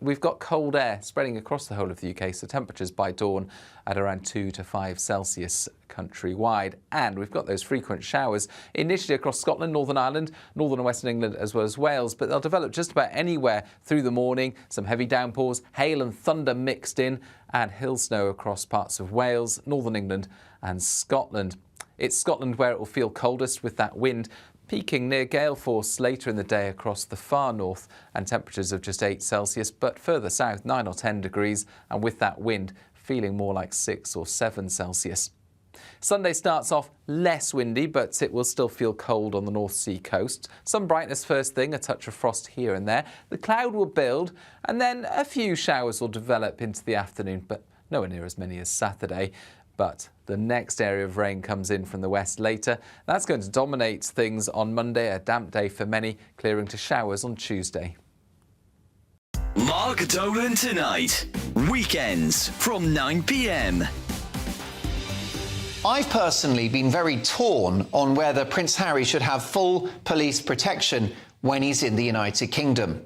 we've got cold air spreading across the whole of the UK, so temperatures by dawn at around 2 to 5 Celsius countrywide. And we've got those frequent showers initially across Scotland, Northern Ireland, Northern and Western England, as well as Wales, but they'll develop just about anywhere through the morning. Some heavy downpours, hail and thunder mixed in, and hill snow across parts of Wales, Northern England and Scotland. It's Scotland where it will feel coldest with that wind, peaking near gale force later in the day across the far north, and temperatures of just 8 Celsius, but further south 9 or 10 degrees, and with that wind feeling more like 6 or 7 Celsius. Sunday starts off less windy, but it will still feel cold on the North Sea coast. Some brightness first thing, a touch of frost here and there. The cloud will build, and then a few showers will develop into the afternoon, but nowhere near as many as Saturday. But the next area of rain comes in from the west later. That's going to dominate things on Monday, a damp day for many, clearing to showers on Tuesday. Mark Dolan tonight. Weekends from 9 p.m. I've personally been very torn on whether Prince Harry should have full police protection when he's in the United Kingdom.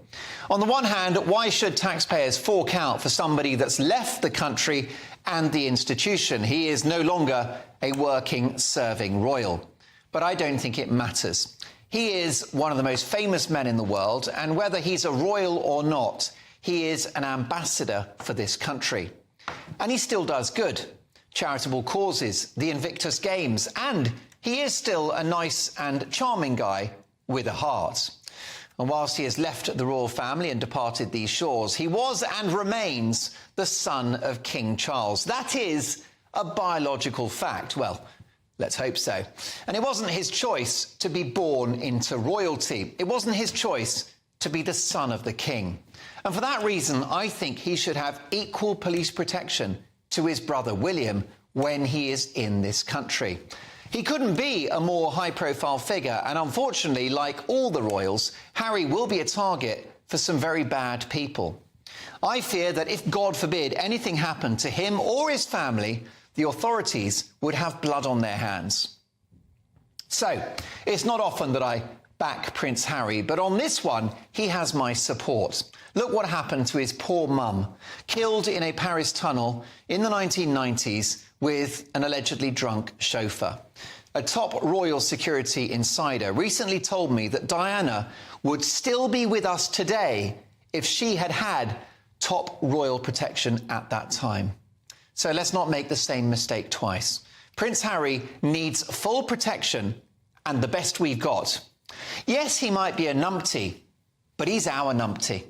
On the one hand, why should taxpayers fork out for somebody that's left the country and the institution? He is no longer a working, serving royal. But I don't think it matters. He is one of the most famous men in the world, and whether he's a royal or not, he is an ambassador for this country. And he still does good. Charitable causes, the Invictus Games, and he is still a nice and charming guy with a heart. And whilst he has left the royal family and departed these shores, he was and remains the son of King Charles. That is a biological fact. Well, let's hope so. And it wasn't his choice to be born into royalty. It wasn't his choice to be the son of the king. And for that reason, I think he should have equal police protection to his brother William when he is in this country. He couldn't be a more high-profile figure, and unfortunately, like all the royals, Harry will be a target for some very bad people. I fear that if, God forbid, anything happened to him or his family, the authorities would have blood on their hands. So, it's not often that I back Prince Harry, but on this one, he has my support. Look what happened to his poor mum, killed in a Paris tunnel in the 1990s with an allegedly drunk chauffeur. A top royal security insider recently told me that Diana would still be with us today if she had had top royal protection at that time. So let's not make the same mistake twice. Prince Harry needs full protection and the best we've got. Yes, he might be a numpty, but he's our numpty.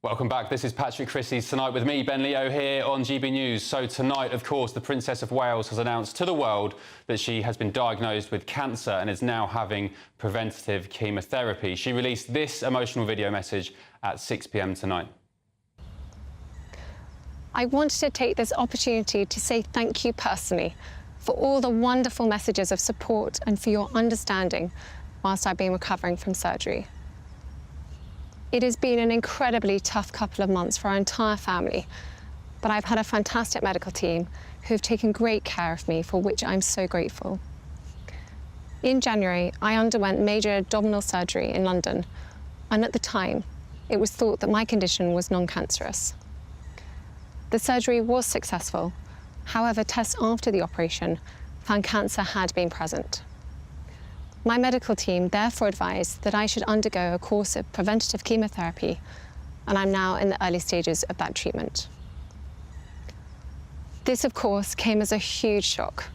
Welcome back. This is Patrick Christys tonight with me, Ben Leo, here on GB News. So tonight, of course, the Princess of Wales has announced to the world that she has been diagnosed with cancer and is now having preventative chemotherapy. She released this emotional video message at 6 p.m. tonight. I wanted to take this opportunity to say thank you personally for all the wonderful messages of support and for your understanding whilst I've been recovering from surgery. It has been an incredibly tough couple of months for our entire family, but I've had a fantastic medical team who have taken great care of me, for which I'm so grateful. In January, I underwent major abdominal surgery in London, and at the time, it was thought that my condition was non-cancerous. The surgery was successful. However, tests after the operation found cancer had been present. My medical team therefore advised that I should undergo a course of preventative chemotherapy, and I'm now in the early stages of that treatment. This, of course, came as a huge shock,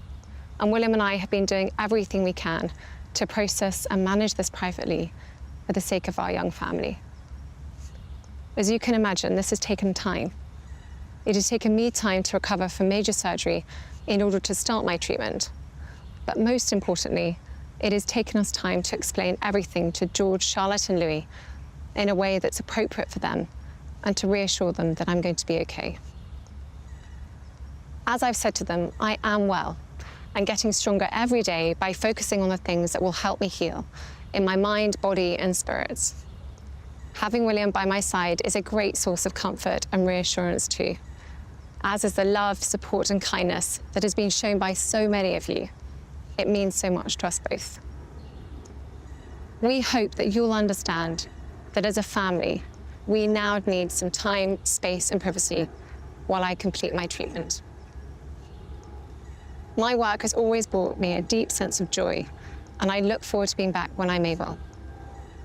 and William and I have been doing everything we can to process and manage this privately for the sake of our young family. As you can imagine, this has taken time. It has taken me time to recover from major surgery in order to start my treatment, but most importantly, it has taken us time to explain everything to George, Charlotte and Louis in a way that's appropriate for them and to reassure them that I'm going to be okay. As I've said to them, I am well and getting stronger every day by focusing on the things that will help me heal in my mind, body and spirits. Having William by my side is a great source of comfort and reassurance too, as is the love, support and kindness that has been shown by so many of you. It means so much to us both. We hope that you'll understand that as a family, we now need some time, space and privacy while I complete my treatment. My work has always brought me a deep sense of joy, and I look forward to being back when I'm able.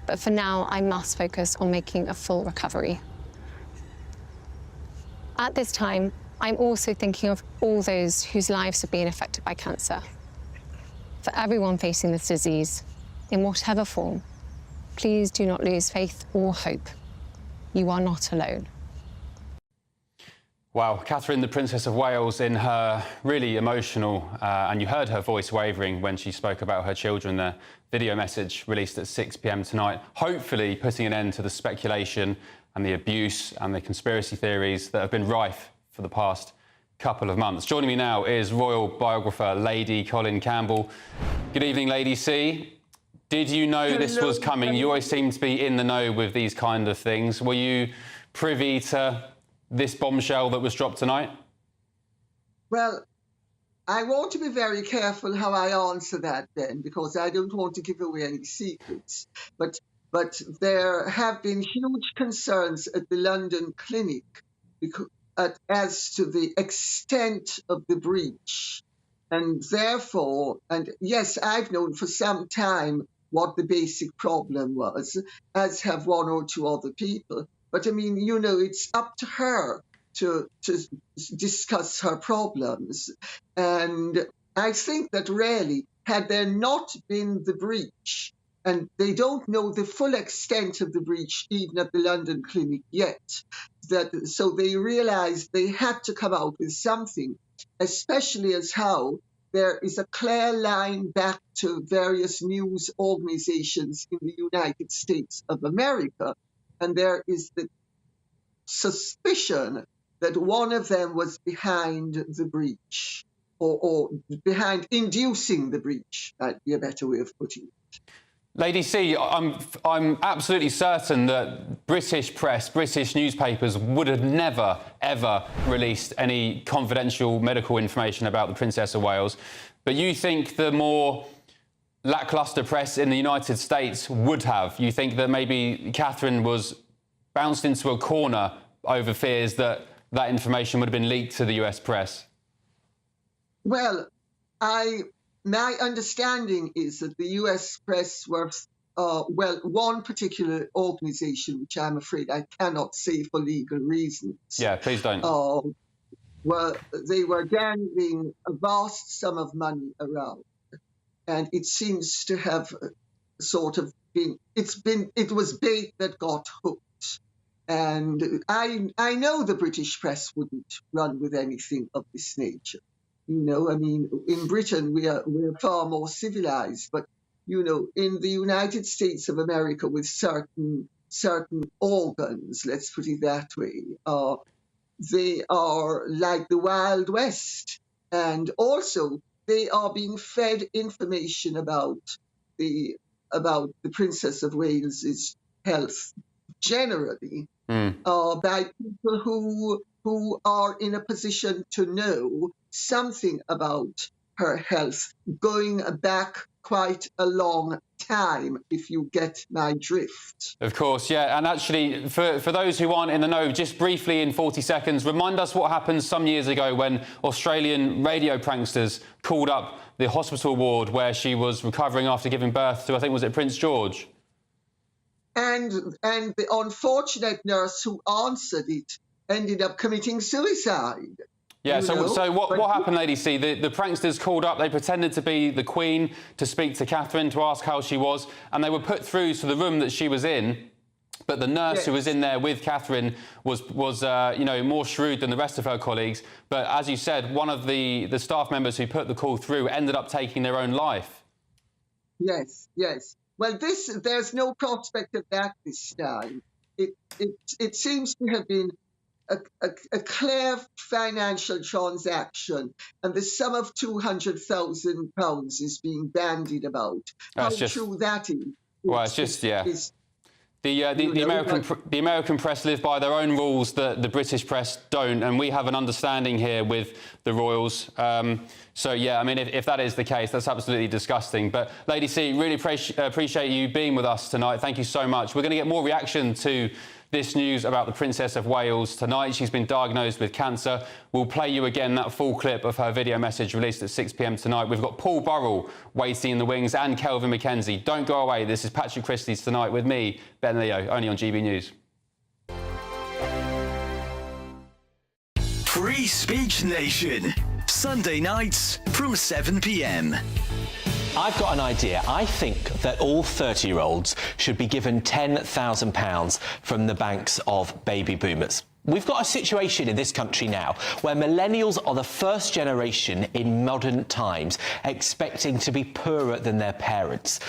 But for now, I must focus on making a full recovery. At this time, I'm also thinking of all those whose lives have been affected by cancer. For everyone facing this disease, in whatever form, please do not lose faith or hope. You are not alone. Wow, Catherine, the Princess of Wales, in her really emotional, and you heard her voice wavering when she spoke about her children. The video message released at 6 p.m. tonight, hopefully putting an end to the speculation and the abuse and the conspiracy theories that have been rife for the past couple of months. Joining me now is royal biographer Lady Colin Campbell. Good evening, Lady C. Did you know this was coming? You always seem to be in the know with these kind of things. Were you privy to this bombshell that was dropped tonight? Well, I want to be very careful how I answer that, Ben, because I don't want to give away any secrets. But there have been huge concerns at the London clinic because as to the extent of the breach. And therefore, and yes, I've known for some time what the basic problem was, as have one or two other people. But I mean, you know, it's up to her to discuss her problems. And I think that really, had there not been the breach, and they don't know the full extent of the breach even at the London clinic yet, so they realized they had to come out with something, especially as how there is a clear line back to various news organizations in the United States of America. And there is the suspicion that one of them was behind the breach, or behind inducing the breach, that'd be a better way of putting it. Lady C, I'm absolutely certain that British press, British newspapers would have never, ever released any confidential medical information about the Princess of Wales. But you think the more lacklustre press in the United States would have? You think that maybe Catherine was bounced into a corner over fears that that information would have been leaked to the US press? Well, my understanding is that the US press were, one particular organization, which I'm afraid I cannot say for legal reasons. Yeah, please don't. They were gambling a vast sum of money around. And it seems to have sort of been, it was bait that got hooked. And I know the British press wouldn't run with anything of this nature. You know, I mean, in Britain, we're far more civilized, but, you know, in the United States of America, with certain organs, let's put it that way, they are like the Wild West. And also, they are being fed information about the Princess of Wales's health generally by people who are in a position to know something about her health going back quite a long time, if you get my drift. Of course, yeah. And actually, for those who aren't in the know, just briefly in 40 seconds, remind us what happened some years ago when Australian radio pranksters called up the hospital ward where she was recovering after giving birth to, I think, was it Prince George? And the unfortunate nurse who answered it ended up committing suicide. Yeah, so what happened, Lady C? The pranksters called up, they pretended to be the Queen to speak to Catherine, to ask how she was, and they were put through to the room that she was in. But the nurse who was in there with Catherine was you know, more shrewd than the rest of her colleagues. But as you said, one of the staff members who put the call through ended up taking their own life. Yes, yes. Well, there's no prospect of that this time. It seems to have been a clear financial transaction, and the sum of £200,000 is being bandied about. How true that is? Well, it's just, yeah. The American press live by their own rules that the British press don't, and we have an understanding here with the royals. So, yeah, I mean, if that is the case, that's absolutely disgusting. But, Lady C, really appreciate you being with us tonight. Thank you so much. We're going to get more reaction to this news about the Princess of Wales tonight. She's been diagnosed with cancer. We'll play you again that full clip of her video message released at 6 p.m. tonight. We've got Paul Burrell waiting in the wings and Kelvin McKenzie. Don't go away. This is Patrick Christys tonight with me, Ben Leo, only on GB News. Free Speech Nation, Sunday nights from 7 p.m. I've got an idea. I think that all 30-year-olds should be given £10,000 from the banks of baby boomers. We've got a situation in this country now where millennials are the first generation in modern times expecting to be poorer than their parents.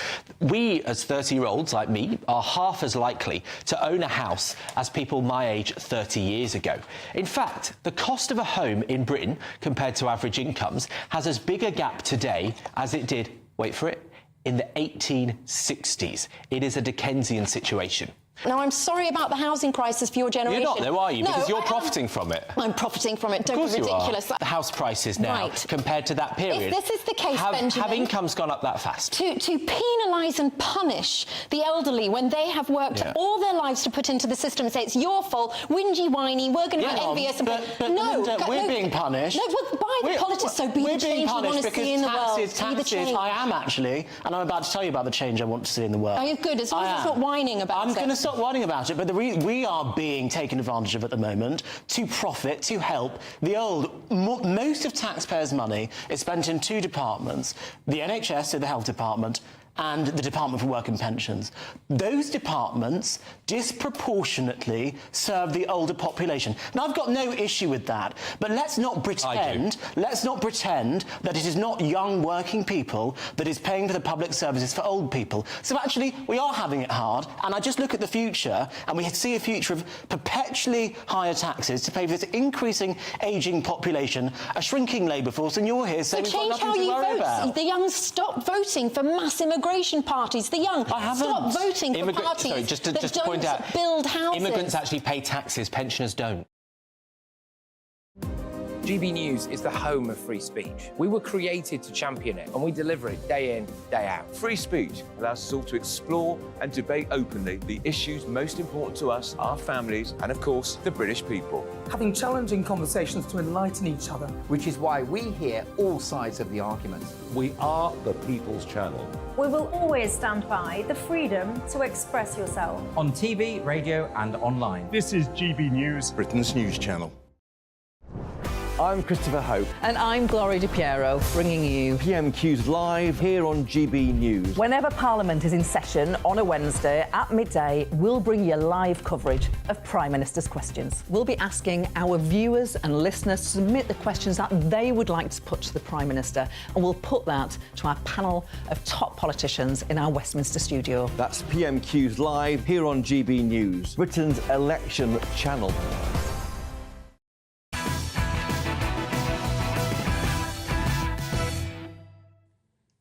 We, as 30-year-olds like me, are half as likely to own a house as people my age 30 years ago. In fact, the cost of a home in Britain, compared to average incomes, has as big a gap today as it did, wait for it, in the 1860s. It is a Dickensian situation. Now, I'm sorry about the housing crisis for your generation. You're not, though, are you? No, because you're profiting from it. I'm profiting from it. Don't be ridiculous. The house prices now, compared to that period. If this is the case, Benjamin... Have incomes gone up that fast? To penalise and punish the elderly when they have worked all their lives to put into the system and say it's your fault, whingy, whiny, we're going to be envious... But no, Linda, we're being punished. No, well, by the politics, so be the change you want to see in the world. Be the change. I am, actually, and I'm about to tell you about the change I want to see in the world. Are you good? As long as you stop whining about it. I'm going to stop whining about it, but we are being taken advantage of at the moment to profit, to help the old. Most of taxpayers' money is spent in two departments, the NHS, so the health department, and the Department for Work and Pensions. Those departments disproportionately serve the older population. Now, I've got no issue with that, but let's not pretend that it is not young working people that is paying for the public services for old people. So actually, we are having it hard, and I just look at the future, and we see a future of perpetually higher taxes to pay for this increasing ageing population, a shrinking labour force, and you're here saying we've got nothing to worry about. The young stop voting for mass immigration parties. The young stop voting for parties that don't build houses. Immigrants actually pay taxes, pensioners don't. GB News is the home of free speech. We were created to champion it, and we deliver it day in, day out. Free speech allows us all to explore and debate openly the issues most important to us, our families, and of course, the British people. Having challenging conversations to enlighten each other. Which is why we hear all sides of the argument. We are the People's Channel. We will always stand by the freedom to express yourself. On TV, radio and online. This is GB News, Britain's news channel. I'm Christopher Hope. And I'm Gloria Di Piero, bringing you PMQ's Live here on GB News. Whenever Parliament is in session on a Wednesday at midday, we'll bring you live coverage of Prime Minister's questions. We'll be asking our viewers and listeners to submit the questions that they would like to put to the Prime Minister, and we'll put that to our panel of top politicians in our Westminster studio. That's PMQ's Live here on GB News, Britain's election channel.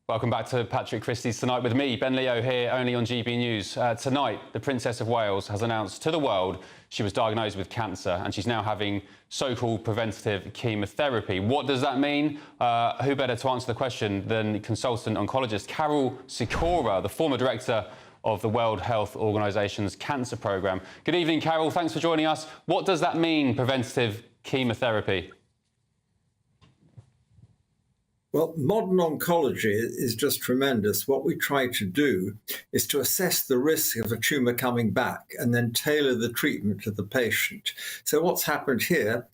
Welcome back to Patrick Christys Tonight with me, Ben Leo, here only on GB News. Tonight, the Princess of Wales has announced to the world she was diagnosed with cancer and she's now having so-called preventative chemotherapy. What does that mean? Who better to answer the question than consultant oncologist Carol Sikora, the former director of the World Health Organization's cancer programme. Good evening, Carol. Thanks for joining us. What does that mean, preventative chemotherapy? Well, modern oncology is just tremendous. What we try to do is to assess the risk of a tumour coming back and then tailor the treatment to the patient. So what's happened here,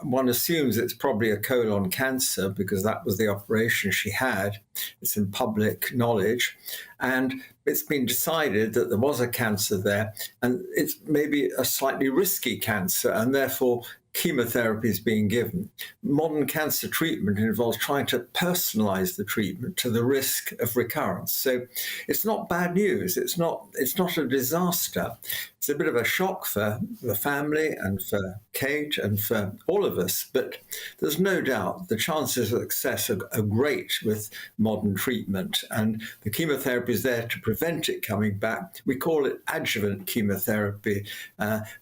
one assumes it's probably a colon cancer because that was the operation she had. It's in public knowledge. And it's been decided that there was a cancer there and it's maybe a slightly risky cancer and therefore chemotherapy is being given. Modern cancer treatment involves trying to personalize the treatment to the risk of recurrence. So it's not bad news. It's not a disaster. It's a bit of a shock for the family and for Kate and for all of us, but there's no doubt the chances of success are great with modern treatment, and the chemotherapy is there to prevent it coming back. We call it adjuvant chemotherapy,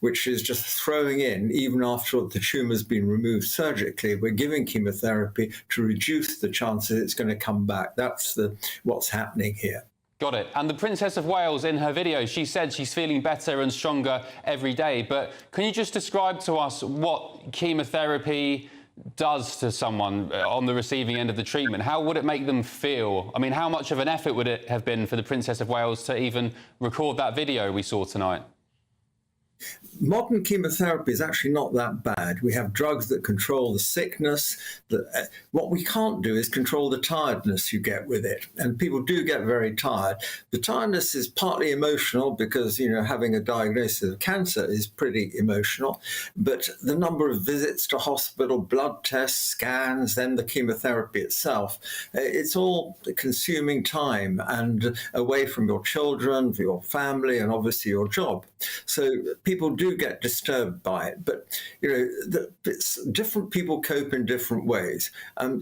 which is just throwing in, even after the tumour's been removed surgically, we're giving chemotherapy to reduce the chances it's going to come back. That's what's happening here. Got it. And the Princess of Wales, in her video, she said she's feeling better and stronger every day. But can you just describe to us what chemotherapy does to someone on the receiving end of the treatment? How would it make them feel? I mean, how much of an effort would it have been for the Princess of Wales to even record that video we saw tonight? Modern chemotherapy is actually not that bad. We have drugs that control the sickness. What we can't do is control the tiredness you get with it. And people do get very tired. The tiredness is partly emotional because, having a diagnosis of cancer is pretty emotional. But the number of visits to hospital, blood tests, scans, then the chemotherapy itself, it's all consuming time and away from your children, your family, and obviously your job. So people do get disturbed by it, but different people cope in different ways.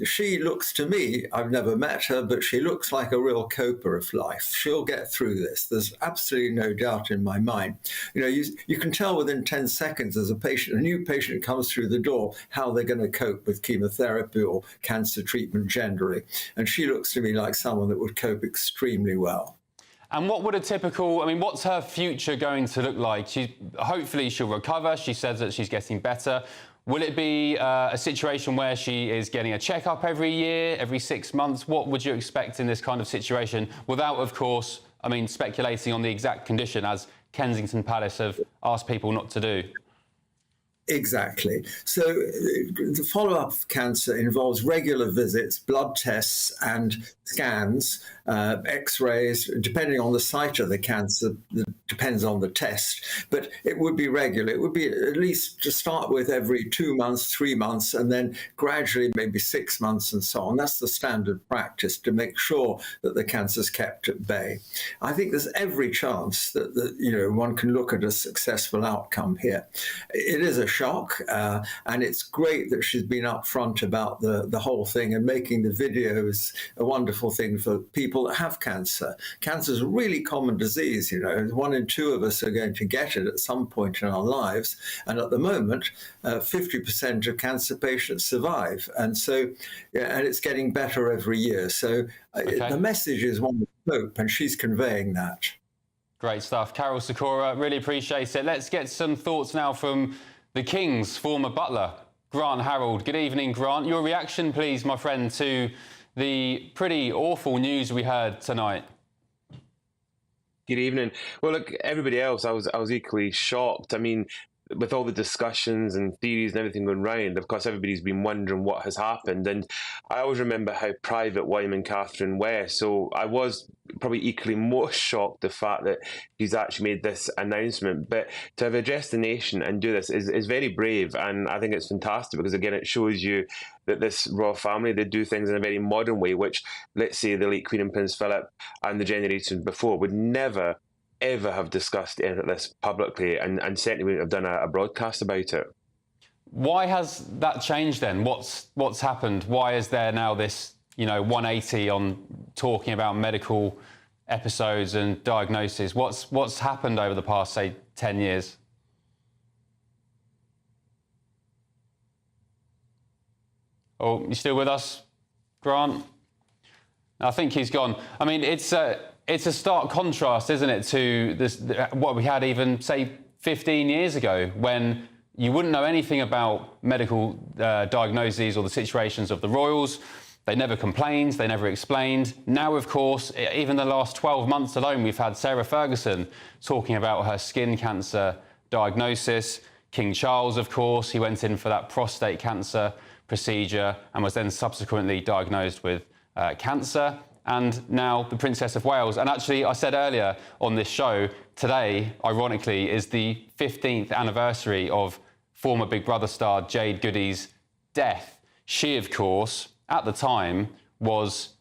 She looks to me, I've never met her, but she looks like a real coper of life. She'll get through this. There's absolutely no doubt in my mind. You can tell within 10 seconds as a new patient comes through the door, how they're going to cope with chemotherapy or cancer treatment generally. And she looks to me like someone that would cope extremely well. And what would what's her future going to look like? Hopefully she'll recover. She says that she's getting better. Will it be a situation where she is getting a checkup every year, every 6 months? What would you expect in this kind of situation without, of course, speculating on the exact condition, as Kensington Palace have asked people not to do? Exactly. So the follow-up of cancer involves regular visits, blood tests and scans, X-rays, depending on the site of the cancer, depends on the test, but it would be regular. It would be at least to start with every 2 months, 3 months, and then gradually maybe 6 months and so on. That's the standard practice to make sure that the cancer's kept at bay. I think there's every chance that one can look at a successful outcome here. It is a shock, and it's great that she's been upfront about the whole thing, and making the videos a wonderful thing for people that have cancer. Cancer is a really common disease. 1 in 2 of us are going to get it at some point in our lives, and at the moment 50% of cancer patients survive, and it's getting better every year. So the message is one of hope, and she's conveying that. Great stuff. Carol Sikora, really appreciate it. Let's get some thoughts now from the King's former butler, Grant Harold. Good evening, Grant. Your reaction, please, my friend, to the pretty awful news we heard tonight. Good evening. Well, look, everybody else, I was equally shocked. I mean, with all the discussions and theories and everything going round, of course, everybody's been wondering what has happened. And I always remember how private William and Catherine were. So I was probably equally more shocked the fact that he's actually made this announcement. But to have addressed the nation and do this is very brave. And I think it's fantastic because, again, it shows you that this royal family, they do things in a very modern way, which, let's say, the late Queen and Prince Philip and the generations before would never ever have discussed anything like this publicly, and certainly wouldn't have done a broadcast about it. Why has that changed then? What's happened? Why is there now this 180 on talking about medical episodes and diagnoses? What's happened over the past, say, 10 years? Oh, you still with us, Grant? I think he's gone. I mean, it's a stark contrast, isn't it, to this, what we had even, say, 15 years ago, when you wouldn't know anything about medical diagnoses or the situations of the royals. They never complained, they never explained. Now, of course, even the last 12 months alone, we've had Sarah Ferguson talking about her skin cancer diagnosis. King Charles, of course, he went in for that prostate cancer procedure and was then subsequently diagnosed with cancer. And now the Princess of Wales. And actually, I said earlier on this show, today, ironically, is the 15th anniversary of former Big Brother star Jade Goody's death. She, of course, at the time was,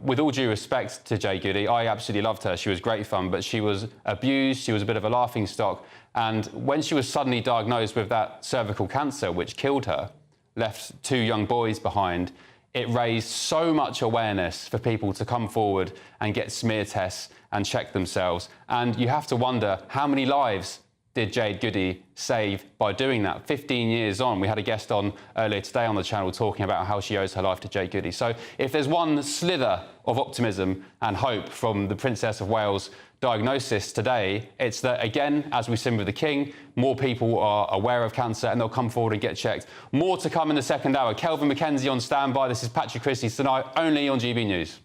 with all due respect to Jade Goody, I absolutely loved her. She was great fun, but she was abused. She was a bit of a laughingstock. And when she was suddenly diagnosed with that cervical cancer, which killed her, left 2 young boys behind, it raised so much awareness for people to come forward and get smear tests and check themselves. And you have to wonder, how many lives did Jade Goody save by doing that? 15 years on, we had a guest on earlier today on the channel talking about how she owes her life to Jade Goody. So if there's one slither of optimism and hope from the Princess of Wales diagnosis today, it's that, again, as we've seen with the King, more people are aware of cancer and they'll come forward and get checked. More to come in the second hour. Kelvin McKenzie on standby. This is Patrick Christys tonight, only on GB News.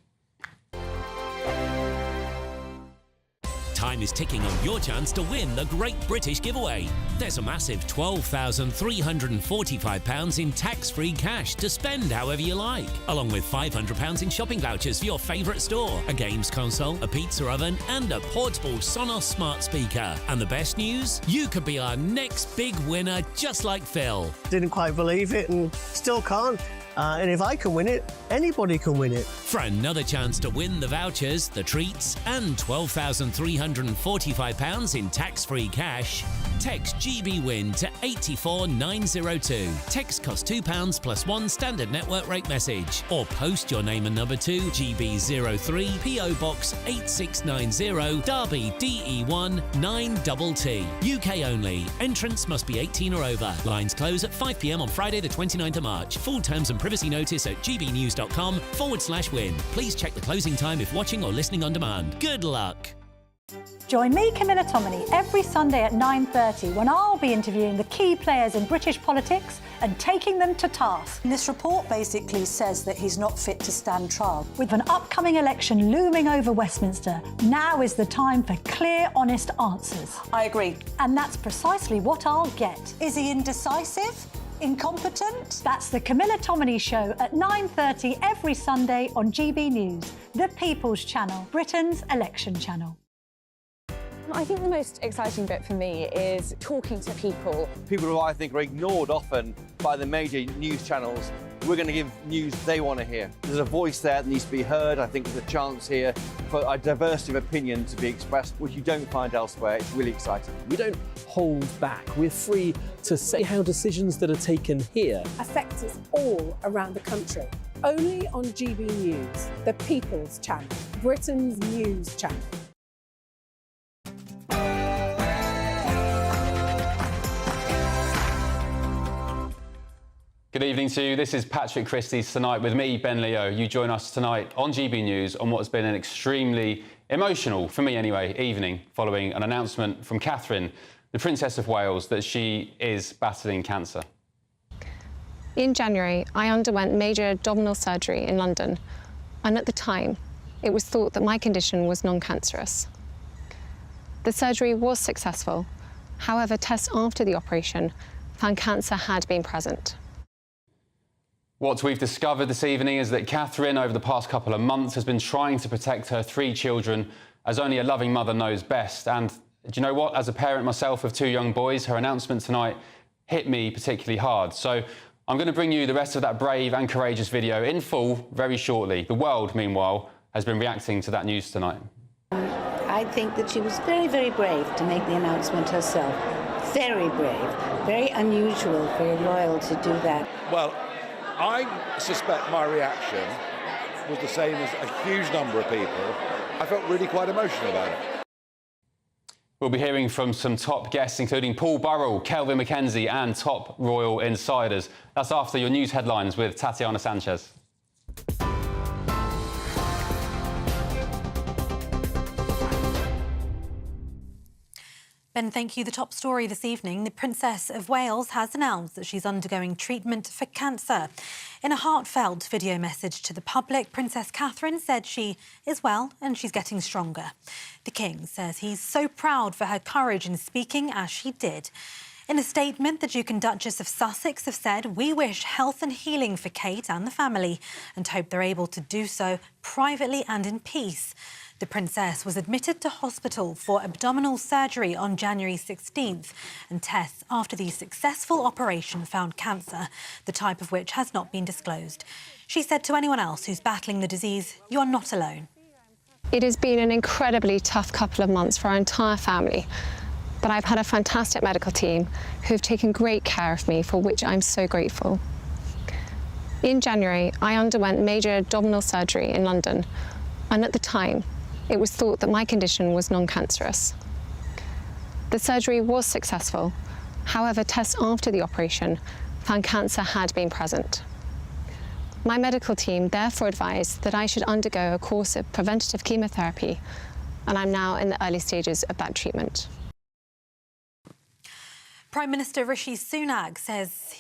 Time is ticking on your chance to win the Great British Giveaway. There's a massive £12,345 in tax-free cash to spend however you like, along with £500 in shopping vouchers for your favourite store, a games console, a pizza oven and a portable Sonos smart speaker. And the best news? You could be our next big winner, just like Phil. Didn't quite believe it and still can't. And if I can win it, anybody can win it. For another chance to win the vouchers, the treats, and £12,345 in tax-free cash, text GBWIN to 84902. Text costs £2 plus 1 standard network rate message. Or post your name and number to GB03 PO Box 8690 Derby DE1 9TT. UK only. Entrance must be 18 or over. Lines close at 5 p.m. on Friday the 29th of March. Full terms and privacy notice at gbnews.com/win. Please check the closing time if watching or listening on demand. Good luck. Join me, Camilla Tominey, every Sunday at 9:30 when I'll be interviewing the key players in British politics and taking them to task. This report basically says that he's not fit to stand trial. With an upcoming election looming over Westminster, now is the time for clear, honest answers. I agree. And that's precisely what I'll get. Is he indecisive? Incompetent? That's the Camilla Tominey Show at 9:30 every Sunday on GB News, the People's Channel, Britain's election channel. I think the most exciting bit for me is talking to people. People who I think are ignored often by the major news channels. We're going to give news they want to hear. There's a voice there that needs to be heard. I think there's a chance here for a diversity of opinion to be expressed, which you don't find elsewhere. It's really exciting. We don't hold back. We're free to say how decisions that are taken here affect us all around the country. Only on GB News, the People's Channel, Britain's news channel. Good evening to you. This is Patrick Christys tonight with me, Ben Leo. You join us tonight on GB News on what's been an extremely emotional, for me anyway, evening following an announcement from Catherine, the Princess of Wales, that she is battling cancer. In January, I underwent major abdominal surgery in London, and at the time, it was thought that my condition was non-cancerous. The surgery was successful, However, tests after the operation found cancer had been present. What we've discovered this evening is that Catherine, over the past couple of months, has been trying to protect her 3 children as only a loving mother knows best. And do you know what? As a parent myself of 2 young boys, her announcement tonight hit me particularly hard. So I'm going to bring you the rest of that brave and courageous video in full very shortly. The world, meanwhile, has been reacting to that news tonight. I think that she was very, very brave to make the announcement herself. Very brave, very unusual, very loyal to do that. Well, I suspect my reaction was the same as a huge number of people. I felt really quite emotional about it. We'll be hearing from some top guests, including Paul Burrell, Kelvin McKenzie and top royal insiders. That's after your news headlines with Tatiana Sanchez. Ben, thank you. The top story this evening, the Princess of Wales has announced that she's undergoing treatment for cancer. In a heartfelt video message to the public, Princess Catherine said she is well and she's getting stronger. The King says he's so proud for her courage in speaking as she did. In a statement, the Duke and Duchess of Sussex have said, "We wish health and healing for Kate and the family and hope they're able to do so privately and in peace." The Princess was admitted to hospital for abdominal surgery on January 16th, and tests after the successful operation found cancer, the type of which has not been disclosed. She said to anyone else who's battling the disease, "You are not alone." It has been an incredibly tough couple of months for our entire family, but I've had a fantastic medical team who've taken great care of me, for which I'm so grateful. In January, I underwent major abdominal surgery in London, and at the time, it was thought that my condition was non-cancerous. The surgery was successful. However, tests after the operation found cancer had been present. My medical team therefore advised that I should undergo a course of preventative chemotherapy, and I'm now in the early stages of that treatment. Prime Minister Rishi Sunak says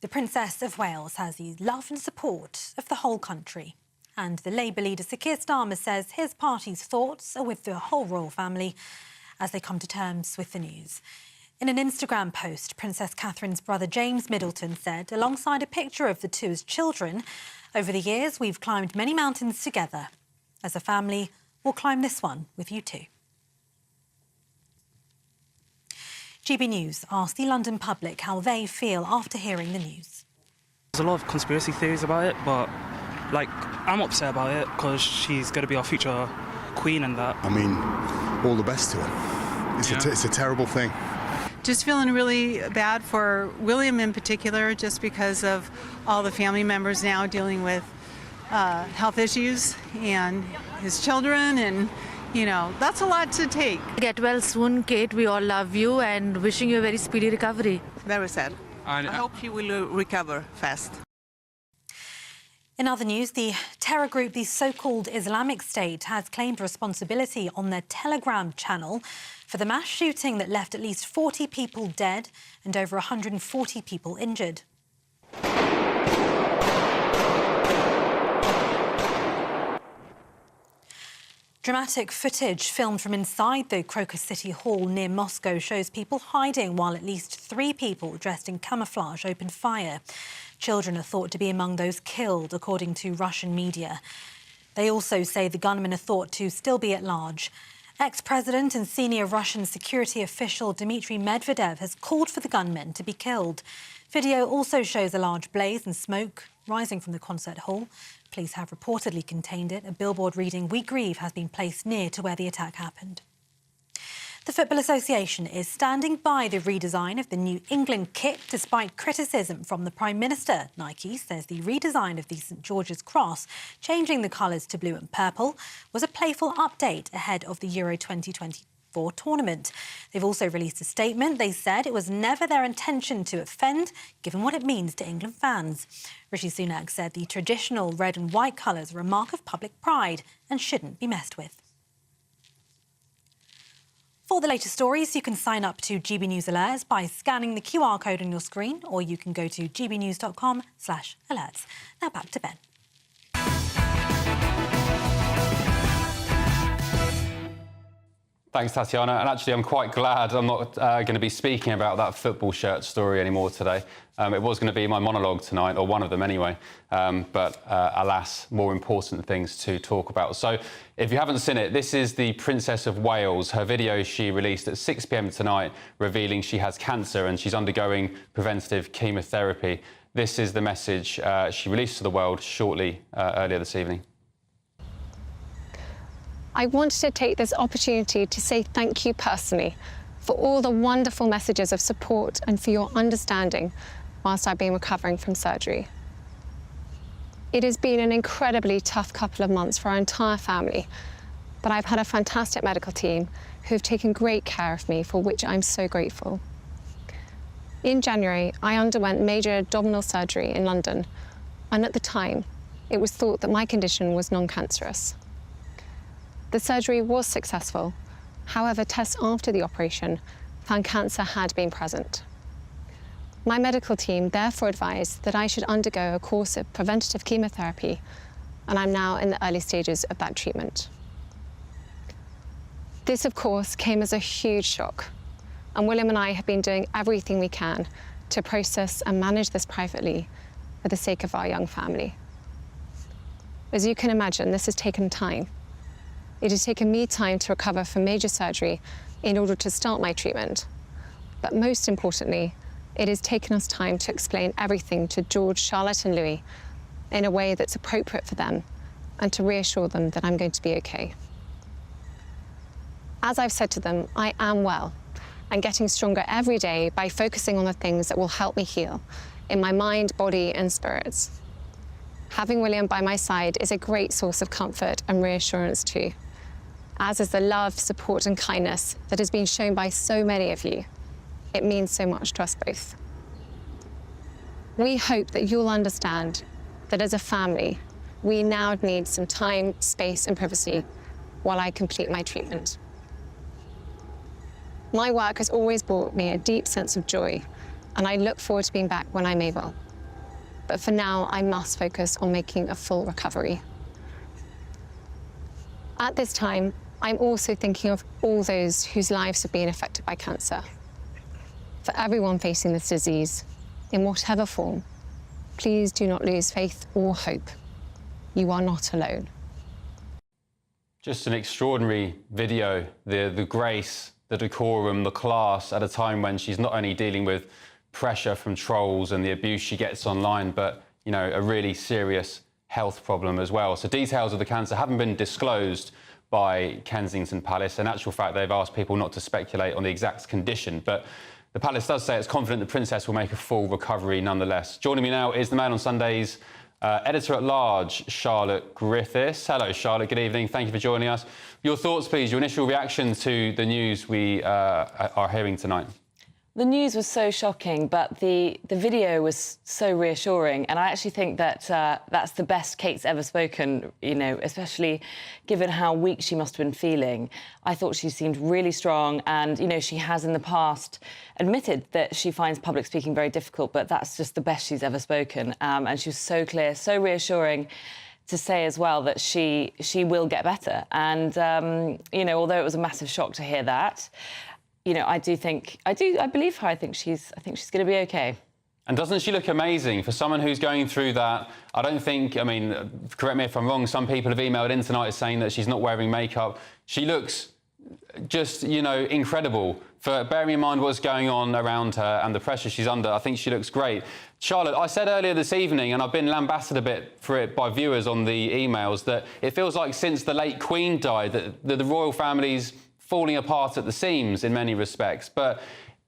the Princess of Wales has the love and support of the whole country. And the Labour leader Sir Keir Starmer says his party's thoughts are with the whole royal family as they come to terms with the news. In an Instagram post, Princess Catherine's brother James Middleton said, alongside a picture of the two as children, "Over the years, we've climbed many mountains together. As a family, we'll climb this one with you too." GB News asked the London public how they feel after hearing the news. There's a lot of conspiracy theories about it, but I'm upset about it because she's going to be our future queen and that. I mean, all the best to her. It's a terrible thing. Just feeling really bad for William in particular, just because of all the family members now dealing with health issues and his children, and, you know, that's a lot to take. Get well soon, Kate. We all love you and wishing you a very speedy recovery. Very sad. I hope she will recover fast. In other news, the terror group, the so-called Islamic State, has claimed responsibility on their Telegram channel for the mass shooting that left at least 40 people dead and over 140 people injured. Dramatic footage filmed from inside the Crocus City Hall near Moscow shows people hiding while at least 3 people dressed in camouflage opened fire. Children are thought to be among those killed, according to Russian media. They also say the gunmen are thought to still be at large. Ex-president and senior Russian security official Dmitry Medvedev has called for the gunmen to be killed. Video also shows a large blaze and smoke rising from the concert hall. Police have reportedly contained it. A billboard reading "We Grieve" has been placed near to where the attack happened. The Football Association is standing by the redesign of the New England kit despite criticism from the Prime Minister. Nike says the redesign of the St George's Cross, changing the colours to blue and purple, was a playful update ahead of the Euro 2024 tournament. They've also released a statement. They said it was never their intention to offend, given what it means to England fans. Rishi Sunak said the traditional red and white colours are a mark of public pride and shouldn't be messed with. For the latest stories, you can sign up to GB News Alerts by scanning the QR code on your screen, or you can go to gbnews.com/alerts. Now back to Ben. Thanks, Tatiana. And actually, I'm quite glad I'm not going to be speaking about that football shirt story anymore today. It was going to be my monologue tonight, or one of them anyway. But alas, more important things to talk about. So if you haven't seen it, this is the Princess of Wales. Her video she released at 6 p.m. tonight, revealing she has cancer and she's undergoing preventative chemotherapy. This is the message she released to the world shortly earlier this evening. I wanted to take this opportunity to say thank you personally for all the wonderful messages of support and for your understanding whilst I've been recovering from surgery. It has been an incredibly tough couple of months for our entire family, but I've had a fantastic medical team who have taken great care of me, for which I'm so grateful. In January, I underwent major abdominal surgery in London, and at the time, it was thought that my condition was non-cancerous. The surgery was successful. However, tests after the operation found cancer had been present. My medical team therefore advised that I should undergo a course of preventative chemotherapy, and I'm now in the early stages of that treatment. This, of course, came as a huge shock, and William and I have been doing everything we can to process and manage this privately for the sake of our young family. As you can imagine, this has taken time. It has taken me time to recover from major surgery in order to start my treatment. But most importantly, it has taken us time to explain everything to George, Charlotte and Louis in a way that's appropriate for them and to reassure them that I'm going to be okay. As I've said to them, I am well and getting stronger every day by focusing on the things that will help me heal in my mind, body and spirits. Having William by my side is a great source of comfort and reassurance too, as is the love, support and kindness that has been shown by so many of you. It means so much to us both. We hope that you'll understand that as a family, we now need some time, space and privacy while I complete my treatment. My work has always brought me a deep sense of joy, and I look forward to being back when I'm able. But for now, I must focus on making a full recovery. At this time, I'm also thinking of all those whose lives have been affected by cancer. For everyone facing this disease, in whatever form, please do not lose faith or hope. You are not alone. Just an extraordinary video, the grace, the decorum, the class at a time when she's not only dealing with pressure from trolls and the abuse she gets online, but, you know, a really serious health problem as well. So details of the cancer haven't been disclosed by Kensington Palace. In actual fact, they've asked people not to speculate on the exact condition, but the Palace does say it's confident the Princess will make a full recovery nonetheless. Joining me now is the Mail on Sunday's editor-at-large, Charlotte Griffiths. Hello, Charlotte. Good evening. Thank you for joining us. Your thoughts, please, your initial reaction to the news we are hearing tonight. The news was so shocking, but the video was so reassuring. And I actually think that that's the best Kate's ever spoken, you know, especially given how weak she must have been feeling. I thought she seemed really strong. And, you know, she has in the past admitted that she finds public speaking very difficult, but that's just the best she's ever spoken. And she was so clear, so reassuring to say as well that she will get better. And, you know, although it was a massive shock to hear that, you know, I believe her. I think she's going to be okay. And doesn't she look amazing for someone who's going through that? I don't think, I mean, correct me if I'm wrong, some people have emailed in tonight saying that she's not wearing makeup. She looks just, you know, incredible. For bearing in mind what's going on around her and the pressure she's under, I think she looks great. Charlotte, I said earlier this evening, and I've been lambasted a bit for it by viewers on the emails, that it feels like since the late Queen died that the royal family's falling apart at the seams in many respects. But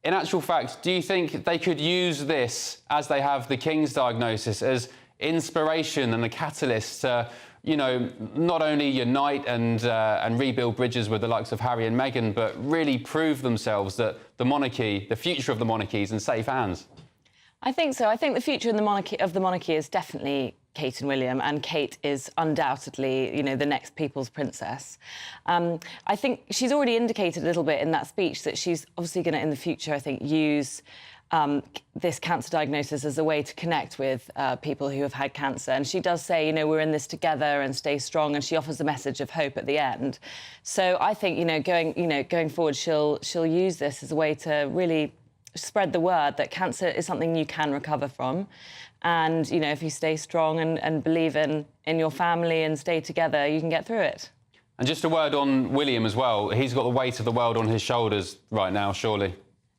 in actual fact, do you think they could use this, as they have the King's diagnosis, as inspiration and a catalyst to, you know, not only unite and rebuild bridges with the likes of Harry and Meghan, but really prove themselves that the monarchy, the future of the monarchy, is in safe hands? I think so. I think the future of the monarchy is definitely Kate and William, and Kate is undoubtedly, you know, the next people's princess. I think she's already indicated a little bit in that speech that she's obviously going to, in the future, I think, use this cancer diagnosis as a way to connect with people who have had cancer. And she does say, you know, we're in this together and stay strong. And she offers a message of hope at the end. So I think, going forward, she'll use this as a way to really spread the word that cancer is something you can recover from. And, you know, if you stay strong and believe in your family and stay together, you can get through it. And just a word on William as well. He's got the weight of the world on his shoulders right now, surely.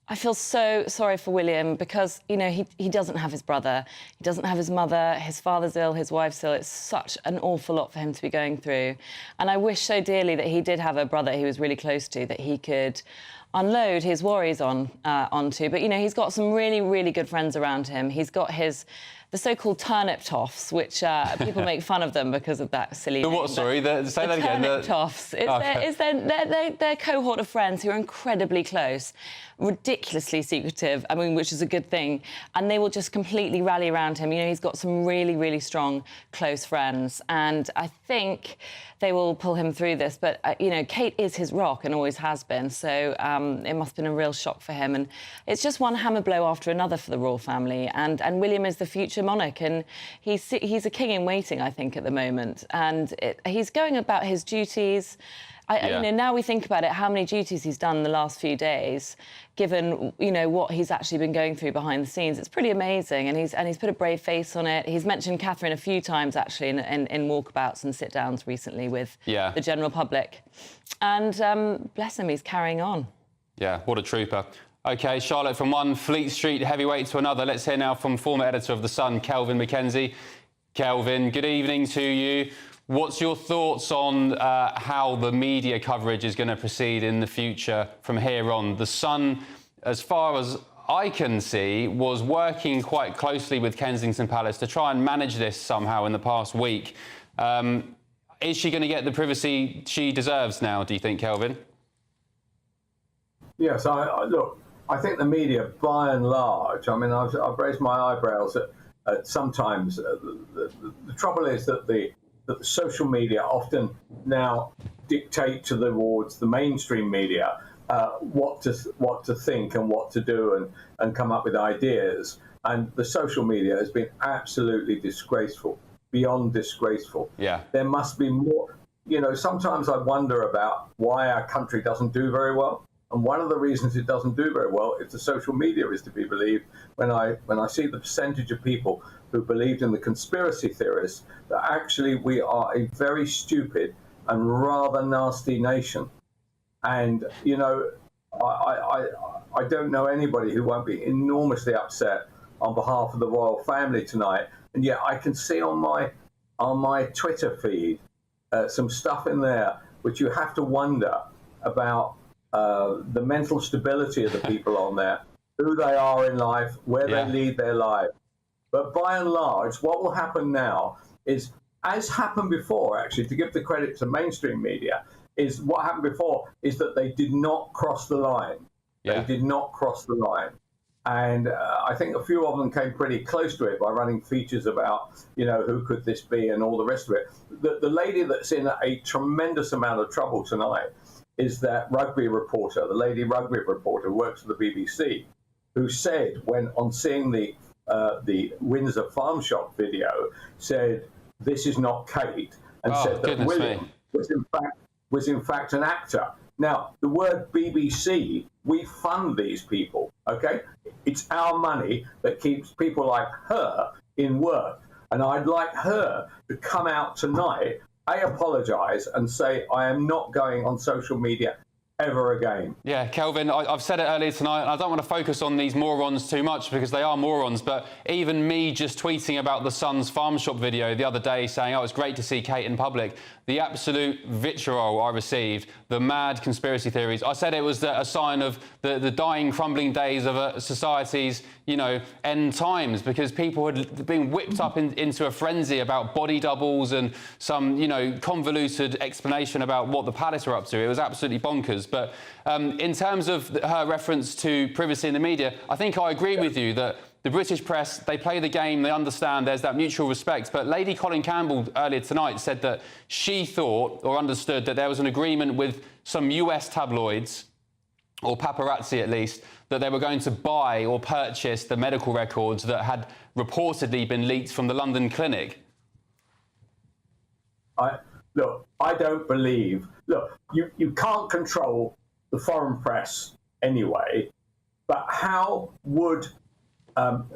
I feel so sorry for William because, you know, he doesn't have his brother, he doesn't have his mother, his father's ill, his wife's ill. It's such an awful lot for him to be going through. And I wish so dearly that he did have a brother he was really close to that he could unload his worries onto. But, you know, he's got some really, really good friends around him. He's got the so-called turnip toffs, which people make fun of them because of that silly The name. what, sorry? Say that again. Turnip toffs. It's their cohort of friends who are incredibly close, ridiculously secretive, I mean, which is a good thing. And they will just completely rally around him. You know, he's got some really, really strong, close friends. And I think they will pull him through this. But, you know, Kate is his rock and always has been. So it must have been a real shock for him. And it's just one hammer blow after another for the royal family. And William is the future monarch. And he's a king in waiting, I think, at the moment. And he's going about his duties. You know, now we think about it, how many duties he's done in the last few days, given, you know, what he's actually been going through behind the scenes. It's pretty amazing, and he's put a brave face on it. He's mentioned Catherine a few times, actually, in walkabouts and sit-downs recently with the general public. And bless him, he's carrying on. Yeah, what a trooper. OK, Charlotte, from one Fleet Street heavyweight to another, let's hear now from former editor of The Sun, Kelvin McKenzie. Kelvin, good evening to you. What's your thoughts on how the media coverage is going to proceed in the future from here on? The Sun, as far as I can see, was working quite closely with Kensington Palace to try and manage this somehow in the past week. Is she going to get the privacy she deserves now, do you think, Kelvin? Yes, look, I think the media, by and large, I mean, I've raised my eyebrows at sometimes. The trouble is that the social media often now dictate towards the mainstream media what to think and what to do and come up with ideas. And the social media has been absolutely disgraceful, beyond disgraceful. Yeah. There must be more. You know, sometimes I wonder about why our country doesn't do very well. And one of the reasons it doesn't do very well, if the social media is to be believed, when I see the percentage of people who believed in the conspiracy theorists, that actually we are a very stupid and rather nasty nation. And, you know, I don't know anybody who won't be enormously upset on behalf of the royal family tonight. And yet I can see on my Twitter feed some stuff in there which you have to wonder about the mental stability of the people on there, who they are in life, where they lead their life. But by and large, what will happen now is, as happened before, actually, to give the credit to mainstream media, is what happened before is that they did not cross the line. They did not cross the line. And I think a few of them came pretty close to it by running features about, you know, who could this be and all the rest of it. The lady that's in a tremendous amount of trouble tonight is that rugby reporter, the lady rugby reporter who works for the BBC, who said, when on seeing the Windsor Farm Shop video, said, "This is not Kate," and said that William was in fact an actor. Now, the word BBC, we fund these people, okay? It's our money that keeps people like her in work. And I'd like her to come out tonight, apologise and say, I am not going on social media ever again. Yeah, Kelvin, I've said it earlier tonight, and I don't want to focus on these morons too much because they are morons, but even me just tweeting about the Sun's Farm Shop video the other day saying, oh, it's great to see Kate in public, the absolute vitriol I received, the mad conspiracy theories. I said it was a sign of the dying, crumbling days of a society's, you know, end times, because people had been whipped up into a frenzy about body doubles and some, you know, convoluted explanation about what the palace were up to. It was absolutely bonkers. But in terms of her reference to privacy in the media, I think I agree with you that the British press, they play the game, they understand there's that mutual respect. But Lady Colin Campbell earlier tonight said that she thought or understood that there was an agreement with some US tabloids or paparazzi at least, that they were going to buy or purchase the medical records that had reportedly been leaked from the London clinic? Look, I don't believe... Look, you can't control the foreign press anyway, but how would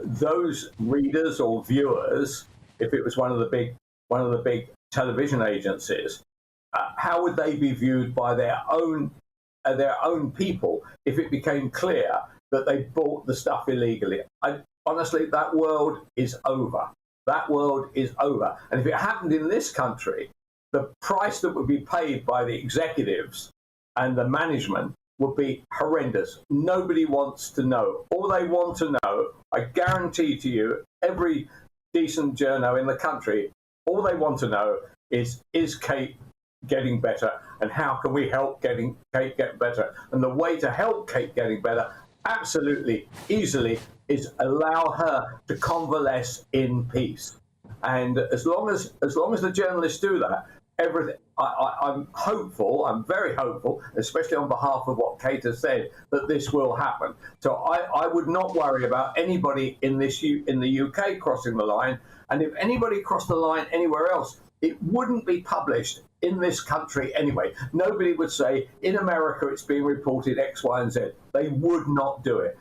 those readers or viewers, if it was one of the big television agencies, how would they be viewed by their own people if it became clear that they bought the stuff illegally? Honestly, that world is over. That world is over. And if it happened in this country, the price that would be paid by the executives and the management would be horrendous. Nobody wants to know. All they want to know, I guarantee to you, every decent journo in the country, all they want to know is Kate getting better, and how can we help Kate get better? And the way to help Kate getting better, absolutely, easily, is allow her to convalesce in peace. And as long as the journalists do that, everything. I'm hopeful. I'm very hopeful, especially on behalf of what Kate has said, that this will happen. So I would not worry about anybody in the UK crossing the line. And if anybody crossed the line anywhere else, it wouldn't be published in this country anyway. Nobody would say, in America it's being reported X, Y, and Z. They would not do it.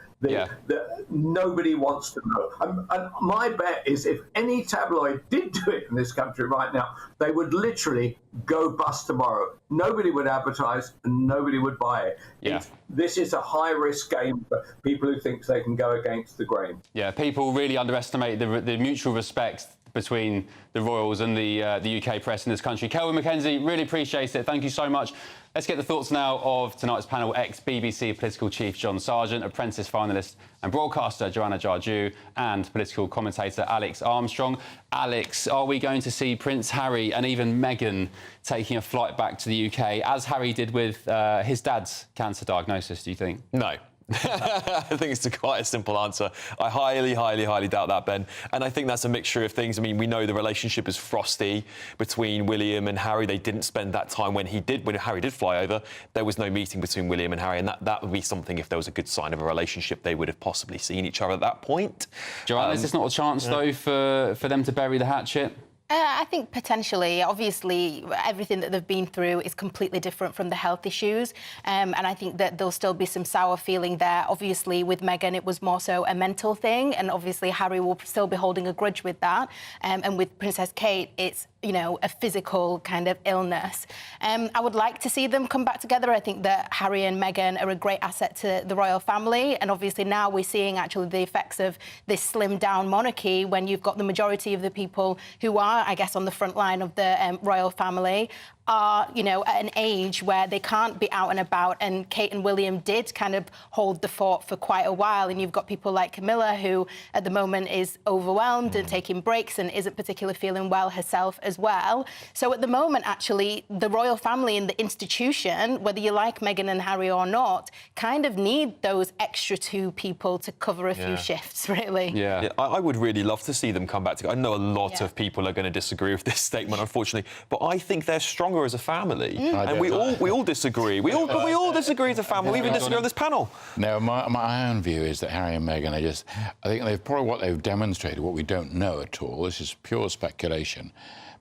Nobody wants to know. And my bet is if any tabloid did do it in this country right now, they would literally go bust tomorrow. Nobody would advertise and nobody would buy it. This is a high-risk game for people who think they can go against the grain. Yeah, people really underestimate the mutual respect between the royals and the UK press in this country. Kelvin McKenzie, really appreciate it. Thank you so much. Let's get the thoughts now of tonight's panel, ex-BBC political chief John Sargent, Apprentice finalist and broadcaster Joanna Jarju, and political commentator Alex Armstrong. Alex, are we going to see Prince Harry and even Meghan taking a flight back to the UK, as Harry did with his dad's cancer diagnosis, do you think? No. I think it's quite a simple answer. I highly, highly, highly doubt that, Ben. And I think that's a mixture of things. I mean, we know the relationship is frosty between William and Harry. They didn't spend that time when Harry did fly over. There was no meeting between William and Harry, and that would be something, if there was a good sign of a relationship, they would have possibly seen each other at that point. Joanna, is this not a chance, though, for them to bury the hatchet? I think potentially. Obviously, everything that they've been through is completely different from the health issues. And I think that there'll still be some sour feeling there. Obviously, with Meghan, it was more so a mental thing. And obviously, Harry will still be holding a grudge with that. And with Princess Kate, it's, you know, a physical kind of illness. I would like to see them come back together. I think that Harry and Meghan are a great asset to the royal family. And obviously, now we're seeing actually the effects of this slimmed-down monarchy when you've got the majority of the people who are, I guess, on the front line of the royal family are, you know, at an age where they can't be out and about, and Kate and William did kind of hold the fort for quite a while, and you've got people like Camilla, who at the moment is overwhelmed and taking breaks and isn't particularly feeling well herself as well. So at the moment, actually, the royal family and the institution, whether you like Meghan and Harry or not, kind of need those extra two people to cover a few shifts, really. Yeah, I would really love to see them come back together. I know a lot of people are going to disagree with this statement, unfortunately, but I think they're stronger as a family, and we all disagree. We all disagree as a family. We even disagree on this panel. No, my own view is that Harry and Meghan are just... I think what they've demonstrated, what we don't know at all, this is pure speculation,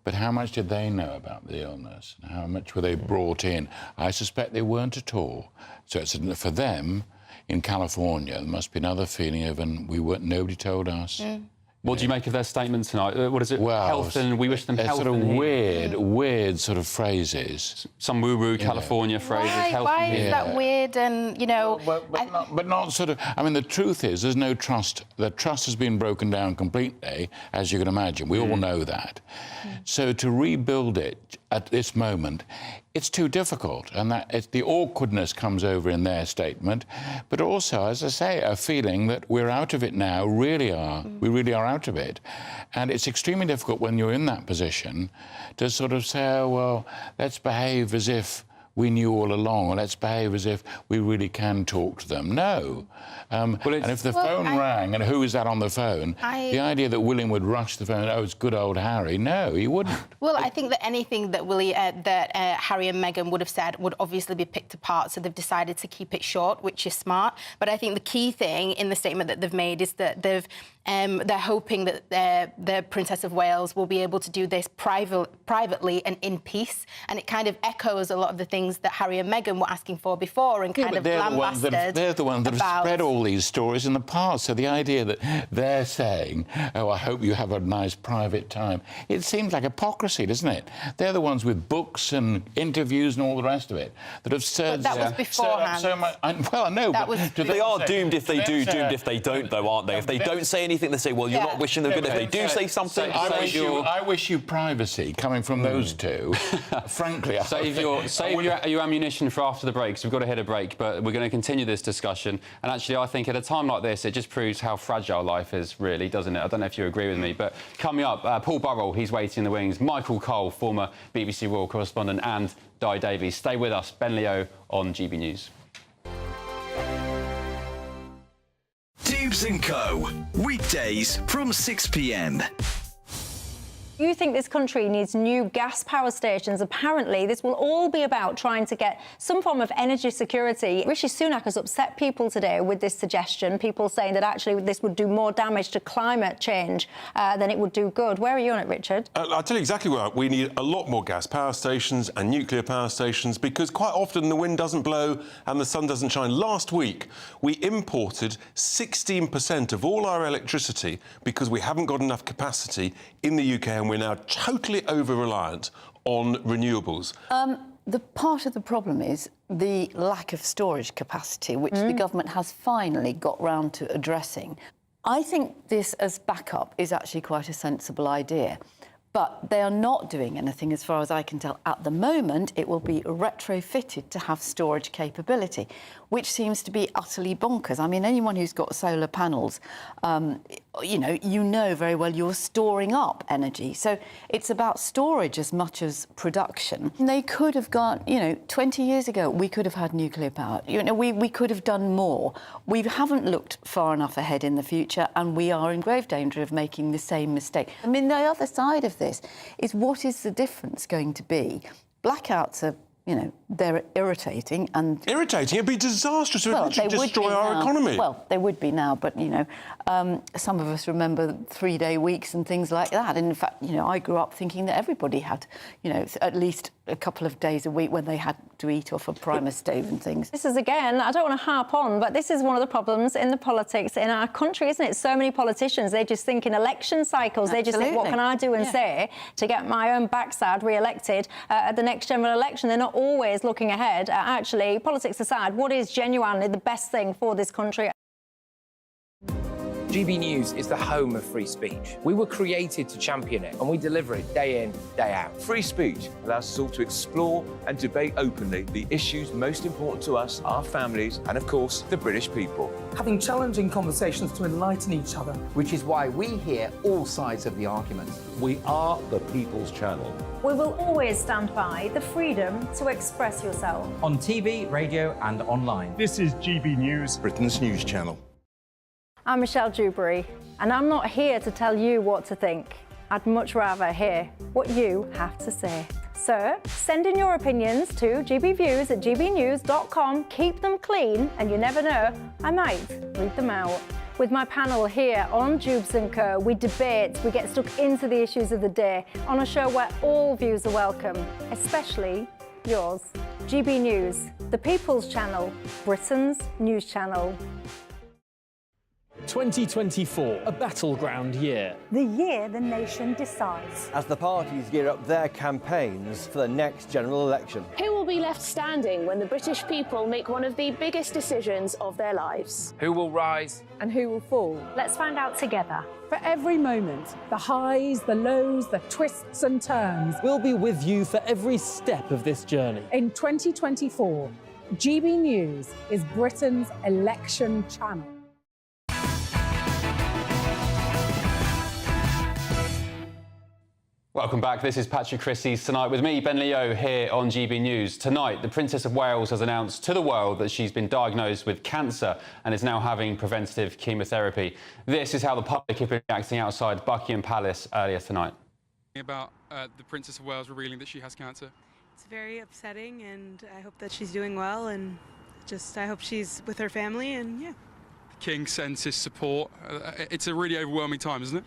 but how much did they know about the illness? How much were they brought in? I suspect they weren't at all. So it's for them, in California, there must be another feeling of, and nobody told us. What do you make of their statement tonight? What is it? Well, health, and we wish them health. Sort of weird sort of phrases. Some woo-woo California phrases. Why is that weird? And you know, but not sort of. I mean, the truth is, there's no trust. The trust has been broken down completely, as you can imagine. We all know that. So to rebuild it at this moment, it's too difficult, and the awkwardness comes over in their statement, but also, as I say, a feeling that we're out of it now, we really are out of it. And it's extremely difficult when you're in that position to sort of say, oh, well, let's behave as if we knew all along, or let's behave as if we really can talk to them. No. And if the phone rang, and who was that on the phone? The idea that William would rush the phone, oh, it's good old Harry. No, he wouldn't. Well, I think that anything that Harry and Meghan would have said would obviously be picked apart, so they've decided to keep it short, which is smart. But I think the key thing in the statement that they've made is that they're hoping that the Princess of Wales will be able to do this privately and in peace. And it kind of echoes a lot of the things that Harry and Meghan were asking for before and kind of lambasted. They're the ones that have spread all these stories in the past. So the idea that they're saying, oh, I hope you have a nice private time, it seems like hypocrisy, doesn't it? They're the ones with books and interviews and all the rest of it that have stirred... But that was beforehand. So much, well, I know, but... They are doomed if they do, doomed if they don't, though, aren't they? If they don't say anything, they say, well, you're not wishing them good. If they do say something... I wish you privacy coming from those two. Frankly, Save your ammunition for after the break, because we've got to hit a break, but we're going to continue this discussion. And actually, I think at a time like this, it just proves how fragile life is, really, doesn't it? I don't know if you agree with me, but coming up, Paul Burrell, he's waiting in the wings, Michael Cole, former BBC Royal correspondent, and Di Davies. Stay with us. Ben Leo on GB News. Dubes & Co. Weekdays from 6 p.m. You think this country needs new gas power stations? Apparently, this will all be about trying to get some form of energy security. Rishi Sunak has upset people today with this suggestion, people saying that actually this would do more damage to climate change than it would do good. Where are you on it, Richard? I'll tell you exactly where. We need a lot more gas power stations and nuclear power stations because quite often the wind doesn't blow and the sun doesn't shine. Last week, we imported 16% of all our electricity because we haven't got enough capacity in the UK, and we're now totally over-reliant on renewables. The part of the problem is the lack of storage capacity, which the government has finally got round to addressing. I think this as backup is actually quite a sensible idea. But they are not doing anything, as far as I can tell. At the moment, it will be retrofitted to have storage capability, which seems to be utterly bonkers. I mean, anyone who's got solar panels, you know very well you're storing up energy. So it's about storage as much as production. They could have gone, 20 years ago, we could have had nuclear power. We could have done more. We haven't looked far enough ahead in the future, and we are in grave danger of making the same mistake. I mean, the other side of this is what is the difference going to be? Blackouts are, they're irritating and... Irritating? It'd be disastrous. It would destroy our economy. Well, they would be now, but, some of us remember 3-day weeks and things like that. And in fact, I grew up thinking that everybody had, at least a couple of days a week when they had to eat off a primer stove and things. This is, again, I don't want to harp on, but this is one of the problems in the politics in our country, isn't it? So many politicians, they just think in election cycles. Absolutely. They just think, what can I do and say to get my own backside re-elected at the next general election? They're not always looking ahead at actually, politics aside, what is genuinely the best thing for this country. GB News is the home of free speech. We were created to champion it, and we deliver it day in, day out. Free speech allows us all to explore and debate openly the issues most important to us, our families, and of course, the British people. Having challenging conversations to enlighten each other. Which is why we hear all sides of the argument. We are the People's Channel. We will always stand by the freedom to express yourself. On TV, radio and online. This is GB News, Britain's news channel. I'm Michelle Dewberry, and I'm not here to tell you what to think. I'd much rather hear what you have to say. So, send in your opinions to gbviews@gbnews.com. Keep them clean, and you never know, I might read them out. With my panel here on Dubes & Co, we debate, we get stuck into the issues of the day on a show where all views are welcome, especially yours. GB News, the People's Channel, Britain's news channel. 2024, a battleground year. The year the nation decides. As the parties gear up their campaigns for the next general election. Who will be left standing when the British people make one of the biggest decisions of their lives? Who will rise? And who will fall? Let's find out together. For every moment, the highs, the lows, the twists and turns. We'll be with you for every step of this journey. In 2024, GB News is Britain's election channel. Welcome back. This is Patrick Christys tonight with me, Ben Leo, here on GB News. Tonight, the Princess of Wales has announced to the world that she's been diagnosed with cancer and is now having preventative chemotherapy. This is how the public have been reacting outside Buckingham Palace earlier tonight. About the Princess of Wales revealing that she has cancer. It's very upsetting, and I hope that she's doing well, and I hope she's with her family, and yeah. The King sends his support. It's a really overwhelming time, isn't it?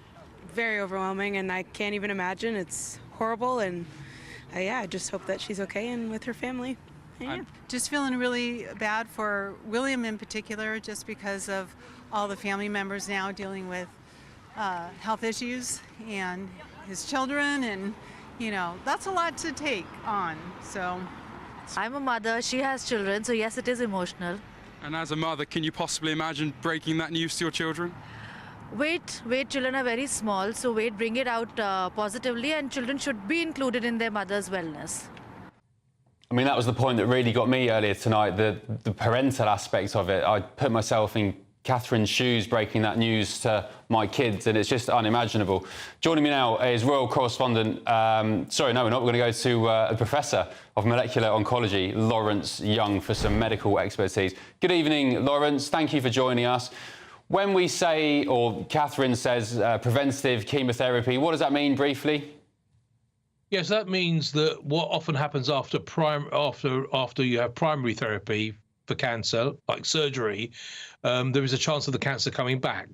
Very overwhelming, and I can't even imagine. It's horrible, and I just hope that she's okay and with her family. And, yeah. Just feeling really bad for William in particular, just because of all the family members now dealing with health issues and his children, and that's a lot to take on. So I'm a mother, she has children, so yes, it is emotional. And as a mother, can you possibly imagine breaking that news to your children? Wait, children are very small, so bring it out positively, and children should be included in their mother's wellness. I mean, that was the point that really got me earlier tonight, the parental aspect of it. I put myself in Catherine's shoes breaking that news to my kids, and it's just unimaginable. Joining me now is royal correspondent, sorry, no, we're not. We're going to go to a professor of molecular oncology, Lawrence Young, for some medical expertise. Good evening, Lawrence. Thank you for joining us. When we say, or Catherine says, preventative chemotherapy, what does that mean briefly? Yes, that means that what often happens after you have primary therapy for cancer, like surgery, there is a chance of the cancer coming back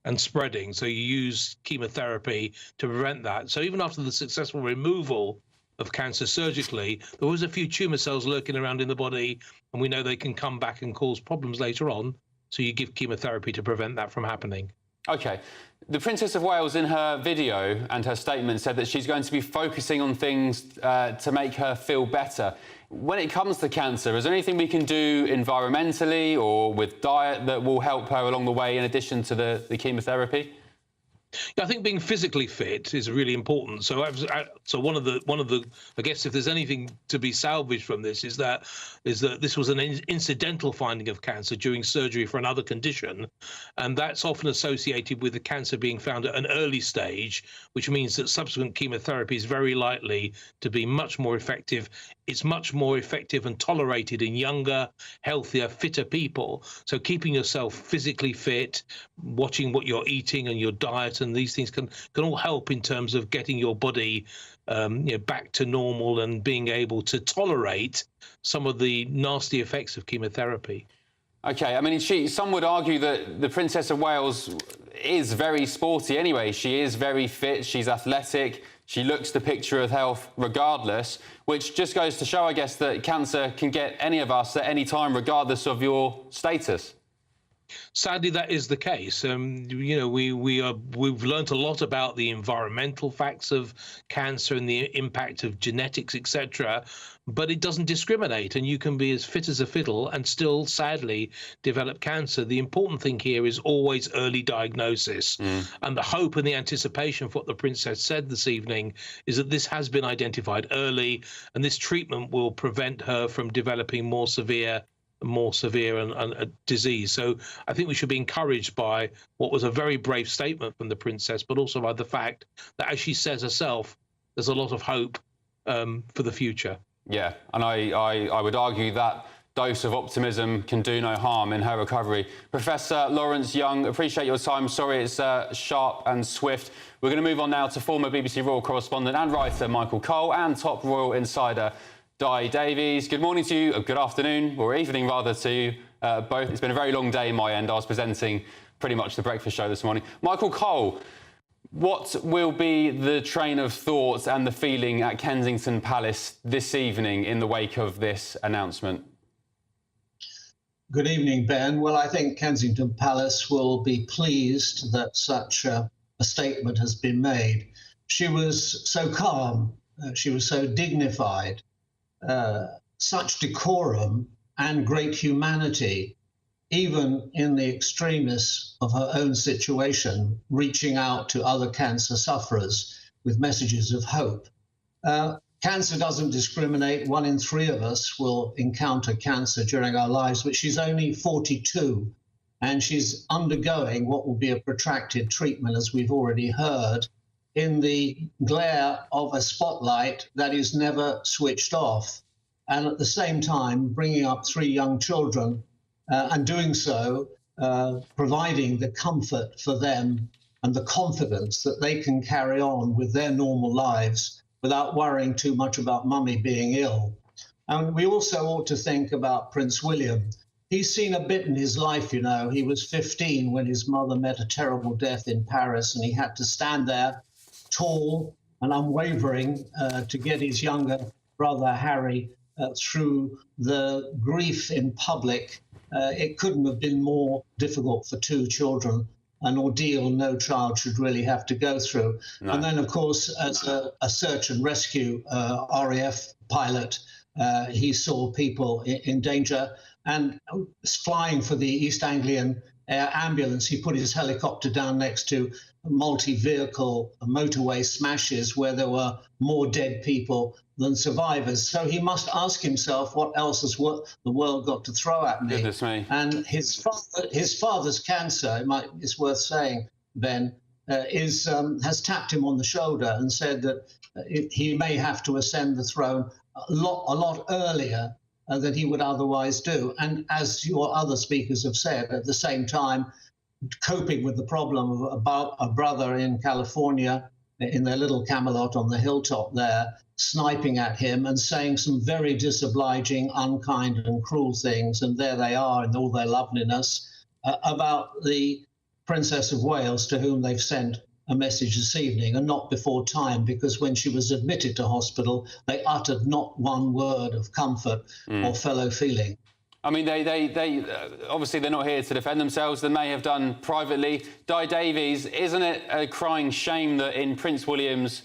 and spreading. So you use chemotherapy to prevent that. So even after the successful removal of cancer surgically, there was a few tumour cells lurking around in the body, and we know they can come back and cause problems later on. So you give chemotherapy to prevent that from happening. OK. The Princess of Wales, in her video and her statement, said that she's going to be focusing on things to make her feel better. When it comes to cancer, is there anything we can do environmentally or with diet that will help her along the way in addition to the chemotherapy? Yeah, I think being physically fit is really important. So one of the I guess if there's anything to be salvaged from this is that this was an incidental finding of cancer during surgery for another condition, and that's often associated with the cancer being found at an early stage, which means that subsequent chemotherapy is very likely to be much more effective. It's much more effective and tolerated in younger, healthier, fitter people. So keeping yourself physically fit, watching what you're eating and your diet, and these things can all help in terms of getting your body back to normal and being able to tolerate some of the nasty effects of chemotherapy. OK, I mean, some would argue that the Princess of Wales is very sporty anyway. She is very fit, she's athletic, she looks the picture of health regardless, which just goes to show, I guess, that cancer can get any of us at any time, regardless of your status. Sadly, that is the case. We've learned a lot about the environmental facts of cancer and the impact of genetics, etc. But it doesn't discriminate, and you can be as fit as a fiddle and still, sadly, develop cancer. The important thing here is always early diagnosis. And the hope and the anticipation for what the Princess said this evening is that this has been identified early, and this treatment will prevent her from developing more severe and disease. So I think we should be encouraged by what was a very brave statement from the Princess, but also by the fact that, as she says herself, there's a lot of hope for the future. Yeah, and I would argue that dose of optimism can do no harm in her recovery. Professor Lawrence Young, appreciate your time. Sorry it's sharp and swift. We're going to move on now to former BBC Royal correspondent and writer Michael Cole and top Royal insider Di Davies. Good morning to you, good afternoon, or evening rather, to you both. It's been a very long day in my end. I was presenting pretty much the breakfast show this morning. Michael Cole, what will be the train of thought and the feeling at Kensington Palace this evening in the wake of this announcement? Good evening, Ben. Well, I think Kensington Palace will be pleased that such a statement has been made. She was so calm, she was so dignified. Such decorum and great humanity, even in the extremis of her own situation, reaching out to other cancer sufferers with messages of hope. Cancer doesn't discriminate. 1 in 3 of us will encounter cancer during our lives, but she's only 42, and she's undergoing what will be a protracted treatment, as we've already heard. in the glare of a spotlight that is never switched off, and at the same time bringing up 3 young children and doing so, providing the comfort for them and the confidence that they can carry on with their normal lives without worrying too much about mummy being ill. And we also ought to think about Prince William. He's seen a bit in his life, you know. He was 15 when his mother met a terrible death in Paris, and he had to stand there tall and unwavering to get his younger brother Harry through the grief in public. It couldn't have been more difficult for 2 children, an ordeal no child should really have to go through. No. And then, of course, as a search and rescue RAF pilot, he saw people in danger, and flying for the East Anglian Air Ambulance, he put his helicopter down next to multi-vehicle motorway smashes where there were more dead people than survivors. So he must ask himself, what else has the world got to throw at me? Goodness me. And his father's cancer, it's worth saying, Ben, has tapped him on the shoulder and said that he may have to ascend the throne a lot earlier than he would otherwise do. And as your other speakers have said, at the same time, coping with the problem of about a brother in California, in their little Camelot on the hilltop there, sniping at him and saying some very disobliging, unkind and cruel things, and there they are in all their loveliness, about the Princess of Wales, to whom they've sent a message this evening, and not before time, because when she was admitted to hospital, they uttered not one word of comfort or fellow feeling. I mean, they obviously they're not here to defend themselves. They may have done privately. Di Davies, isn't it a crying shame that in Prince William's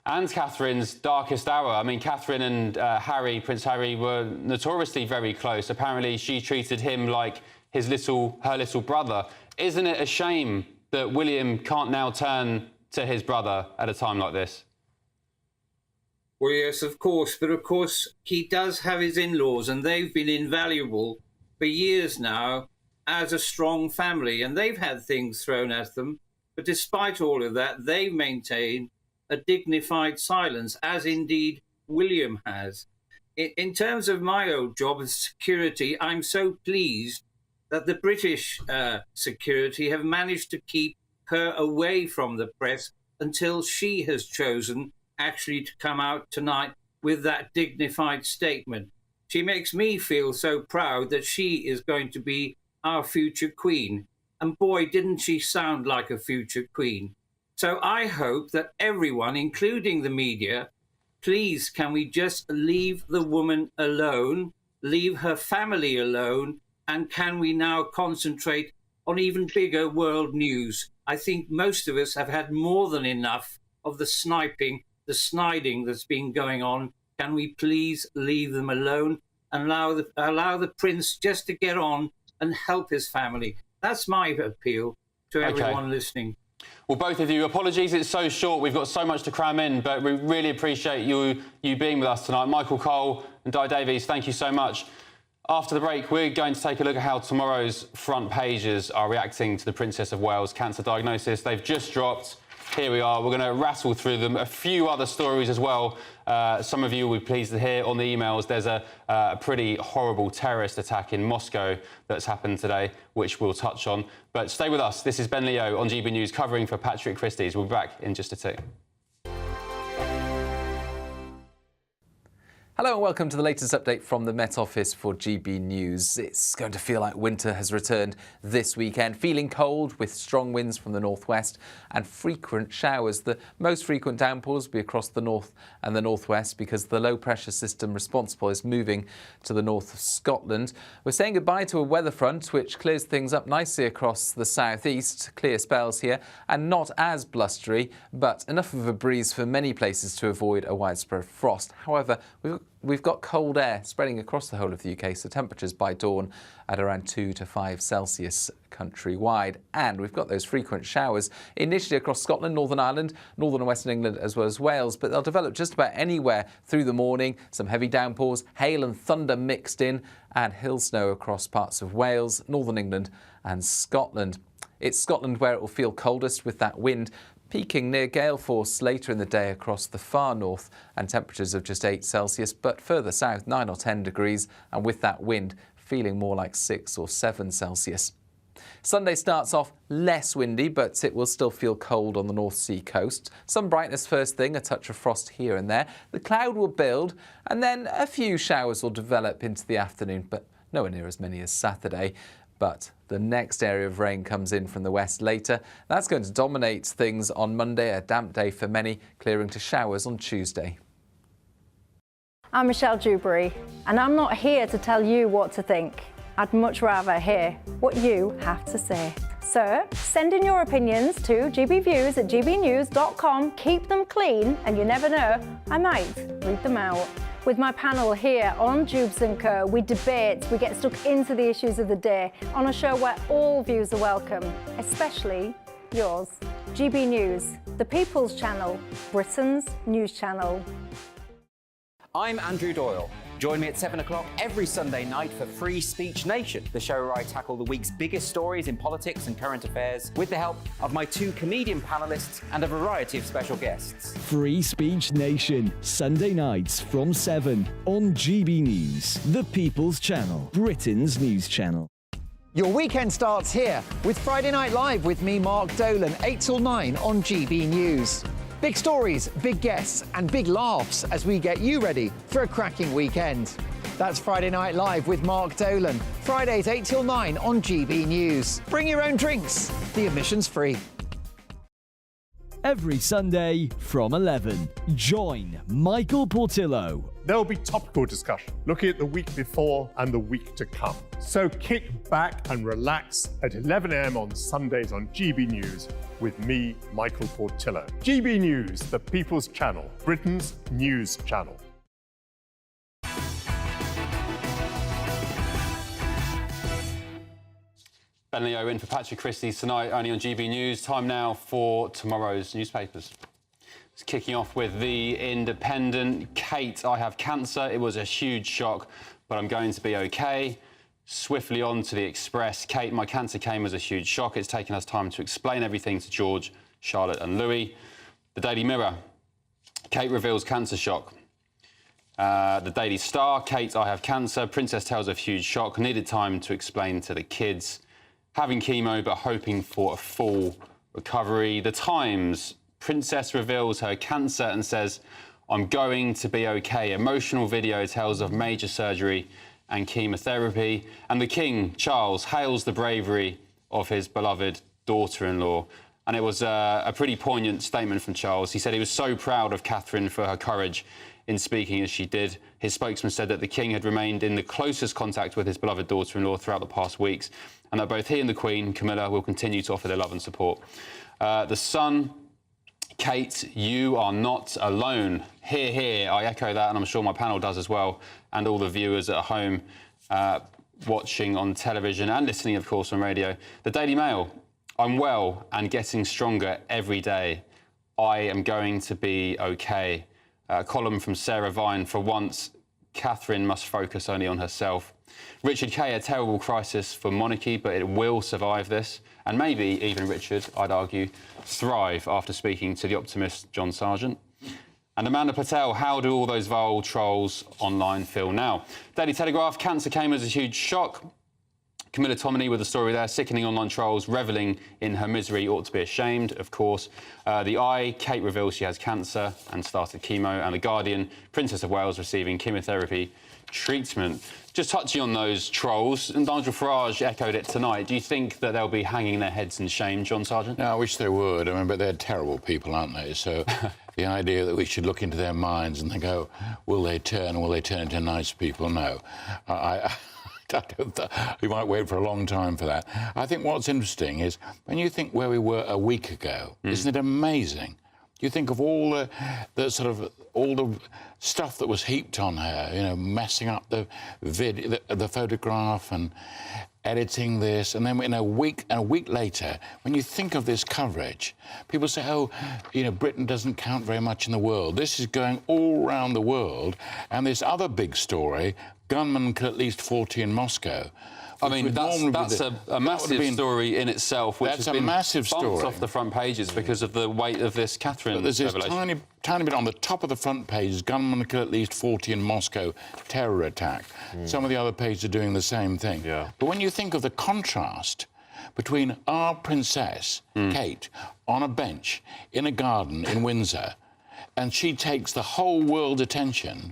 and Catherine's darkest hour, I mean, Catherine and Prince Harry, were notoriously very close. Apparently, she treated him like her little brother. Isn't it a shame that William can't now turn to his brother at a time like this? Well, yes, of course. But of course, he does have his in-laws, and they've been invaluable for years now as a strong family, and they've had things thrown at them. But despite all of that, they maintain a dignified silence, as indeed William has. In terms of my old job as security, I'm so pleased that the British security have managed to keep her away from the press until she has chosen actually to come out tonight with that dignified statement. She makes me feel so proud that she is going to be our future queen. And boy, didn't she sound like a future queen. So I hope that everyone, including the media, please, can we just leave the woman alone, leave her family alone, and can we now concentrate on even bigger world news? I think most of us have had more than enough of the sniping, the sniding that's been going on. Can we please leave them alone and allow the prince just to get on and help his family? That's my appeal to everyone listening. Well, both of you, apologies it's so short. We've got so much to cram in, but we really appreciate you being with us tonight. Michael Cole and Di Davies, thank you so much. After the break, we're going to take a look at how tomorrow's front pages are reacting to the Princess of Wales cancer diagnosis. They've just dropped. Here we are. We're going to rattle through them. A few other stories as well. Some of you will be pleased to hear on the emails there's a pretty horrible terrorist attack in Moscow that's happened today, which we'll touch on. But stay with us. This is Ben Leo on GB News covering for Patrick Christys. We'll be back in just a tick. Hello and welcome to the latest update from the Met Office for GB News. It's going to feel like winter has returned this weekend, feeling cold with strong winds from the northwest and frequent showers. The most frequent downpours will be across the north and the northwest because the low pressure system responsible is moving to the north of Scotland. We're saying goodbye to a weather front which clears things up nicely across the southeast. Clear spells here and not as blustery, but enough of a breeze for many places to avoid a widespread frost. However, we've got cold air spreading across the whole of the UK, so temperatures by dawn at around 2 to 5 Celsius countrywide. And we've got those frequent showers initially across Scotland, Northern Ireland, Northern and Western England, as well as Wales, but they'll develop just about anywhere through the morning. Some heavy downpours, hail and thunder mixed in, and hill snow across parts of Wales, Northern England and Scotland. It's Scotland where it will feel coldest with that wind Peaking near gale force later in the day across the far north, and temperatures of just 8 Celsius, but further south 9 or 10 degrees, and with that wind feeling more like 6 or 7 Celsius. Sunday starts off less windy, but it will still feel cold on the North Sea coast. Some brightness first thing, a touch of frost here and there. The cloud will build, and then a few showers will develop into the afternoon, but nowhere near as many as Saturday. But the next area of rain comes in from the west later. That's going to dominate things on Monday, a damp day for many, clearing to showers on Tuesday. I'm Michelle Dewberry, and I'm not here to tell you what to think. I'd much rather hear what you have to say. So send in your opinions to gbviews@gbnews.com. Keep them clean, and you never know, I might read them out. With my panel here on Jubes & Co, we debate, we get stuck into the issues of the day on a show where all views are welcome, especially yours. GB News, the People's Channel, Britain's news channel. I'm Andrew Doyle. Join me at 7 o'clock every Sunday night for Free Speech Nation, the show where I tackle the week's biggest stories in politics and current affairs with the help of my 2 comedian panellists and a variety of special guests. Free Speech Nation, Sunday nights from 7 on GB News, the People's Channel, Britain's news channel. Your weekend starts here with Friday Night Live with me, Mark Dolan, 8 till 9 on GB News. Big stories, big guests and big laughs as we get you ready for a cracking weekend. That's Friday Night Live with Mark Dolan. Fridays 8 till 9 on GB News. Bring your own drinks. The admission's free. Every Sunday from 11, join Michael Portillo. There'll be topical discussion, looking at the week before and the week to come. So kick back and relax at 11 a.m. on Sundays on GB News with me, Michael Portillo. GB News, the People's Channel, Britain's news channel. Ben Leo in for Patrick Christys tonight, only on GB News. Time now for tomorrow's newspapers. It's kicking off with The Independent. Kate, I have cancer. It was a huge shock, but I'm going to be okay. Swiftly on to The Express. Kate, my cancer came as a huge shock. It's taken us time to explain everything to George, Charlotte and Louis. The Daily Mirror. Kate reveals cancer shock. The Daily Star. Kate, I have cancer. Princess tells of huge shock. Needed time to explain to the kids. Having chemo but hoping for a full recovery. The Times. Princess reveals her cancer and says, I'm going to be okay. Emotional video tells of major surgery and chemotherapy. And the King, Charles, hails the bravery of his beloved daughter-in-law. And it was a pretty poignant statement from Charles. He said he was so proud of Catherine for her courage in speaking as she did. His spokesman said that the King had remained in the closest contact with his beloved daughter-in-law throughout the past weeks, and that both he and the Queen, Camilla, will continue to offer their love and support. The Sun. Kate, you are not alone. Hear, hear. I echo that, and I'm sure my panel does as well, and all the viewers at home watching on television and listening, of course, on radio. The Daily Mail. I'm well and getting stronger every day. I am going to be okay. A column from Sarah Vine. For once, Catherine must focus only on herself. Richard Kay, a terrible crisis for monarchy, but it will survive this. And maybe even Richard, I'd argue, thrive after speaking to the optimist John Sargent. And Amanda Patel, how do all those vile trolls online feel now? Daily Telegraph, cancer came as a huge shock. Camilla Tominey with a story there, sickening online trolls, revelling in her misery, ought to be ashamed, of course. The Eye, Kate reveals she has cancer and started chemo. And The Guardian, Princess of Wales receiving chemotherapy treatment. Just touching on those trolls, and Nigel Farage echoed it tonight. Do you think that they'll be hanging their heads in shame, John Sargent? No, I wish they would. I mean, but they're terrible people, aren't they? So the idea that we should look into their minds and think, oh, will they turn into nice people? No. We might wait for a long time for that. I think what's interesting is when you think where we were a week ago, isn't it amazing? You think of all the stuff that was heaped on her, you know, messing up the photograph, and editing this, and then in a week later, when you think of this coverage, people say, oh, you know, Britain doesn't count very much in the world. This is going all around the world, and this other big story, gunmen kill at least 40 in Moscow. I mean, that's a massive story in itself, which has been massive bumped off the front pages because of the weight of this Catherine But there's this revelation. tiny bit on the top of the front page, gunmen kill at least 40 in Moscow, terror attack. Some of the other pages are doing the same thing. But when you think of the contrast between our princess, Kate, on a bench in a garden in Windsor, and she takes the whole world's attention,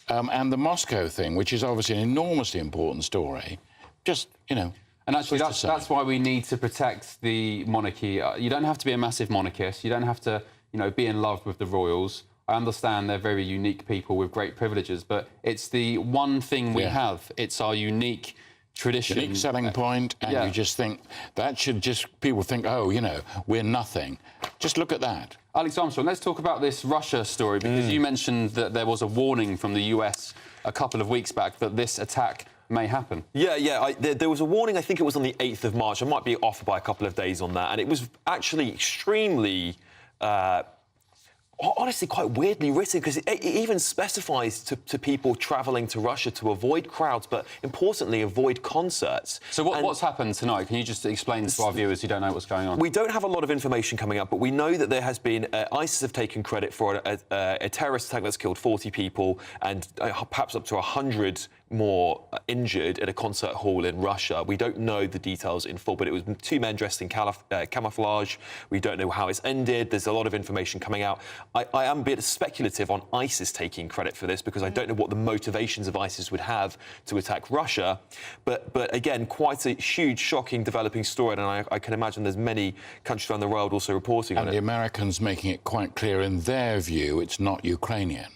and the Moscow thing, which is obviously an enormously important story, just, you know... And actually, that's why we need to protect the monarchy. You don't have to be a massive monarchist. You don't have to, you know, be in love with the royals. I understand they're very unique people with great privileges, but it's the one thing we have. It's our unique tradition. Unique selling point, and you just think, that should just... People think, oh, you know, we're nothing. Just look at that. Alex Armstrong, let's talk about this Russia story, because you mentioned that there was a warning from the US a couple of weeks back that this attack may happen. There was a warning, I think it was on the 8th of March. I might be off by a couple of days on that. And it was actually extremely, honestly, quite weirdly written, because it even specifies to people travelling to Russia to avoid crowds, but importantly, avoid concerts. So what's happened tonight? Can you just explain to our viewers who don't know what's going on? We don't have a lot of information coming up, but we know that there has been... ISIS have taken credit for a terrorist attack that's killed 40 people and perhaps up to 100 more injured at a concert hall in Russia. We don't know the details in full, but it was 2 men dressed in camouflage. We don't know how it's ended. There's a lot of information coming out. I am a bit speculative on ISIS taking credit for this, because I don't know what the motivations of ISIS would have to attack Russia. But again, quite a huge, shocking, developing story, and I can imagine there's many countries around the world also reporting on it. And the Americans making it quite clear, in their view, it's not Ukrainian.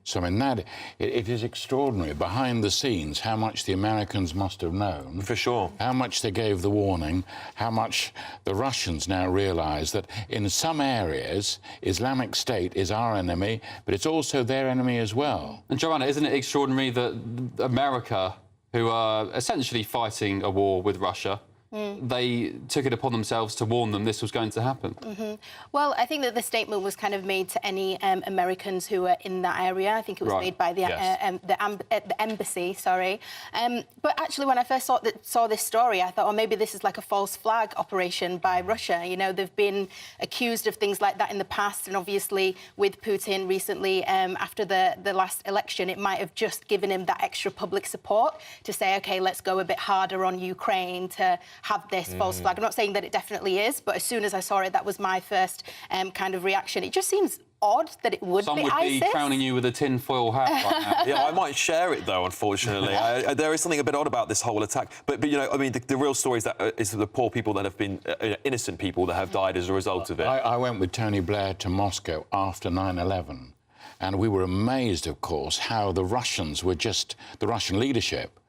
So, I mean, it is extraordinary, behind the scenes, how much the Americans must have known. For sure. How much they gave the warning, how much the Russians now realise that in some areas, Islamic State is our enemy, but it's also their enemy as well. And, Joanna, isn't it extraordinary that America, who are essentially fighting a war with Russia, they took it upon themselves to warn them this was going to happen? Well, I think that the statement was kind of made to any Americans who were in that area. I think it was made by the embassy, sorry. But actually, when I first saw this story, I thought, oh, maybe this is like a false flag operation by Russia. You know, they've been accused of things like that in the past, and obviously with Putin recently, after the last election, it might have just given him that extra public support to say, OK, let's go a bit harder on Ukraine to have this false flag. I'm not saying that it definitely is, but as soon as I saw it, that was my first kind of reaction. It just seems odd that it would Some be would ISIS. be crowning you with a tin-foil hat right now. Yeah, I might share it, though, unfortunately. There is something a bit odd about this whole attack. But you know, I mean, the real story is the poor people that have been... innocent people that have died as a result of it. I went with Tony Blair to Moscow after 9/11, and we were amazed, of course, how the Russians were just... The Russian leadership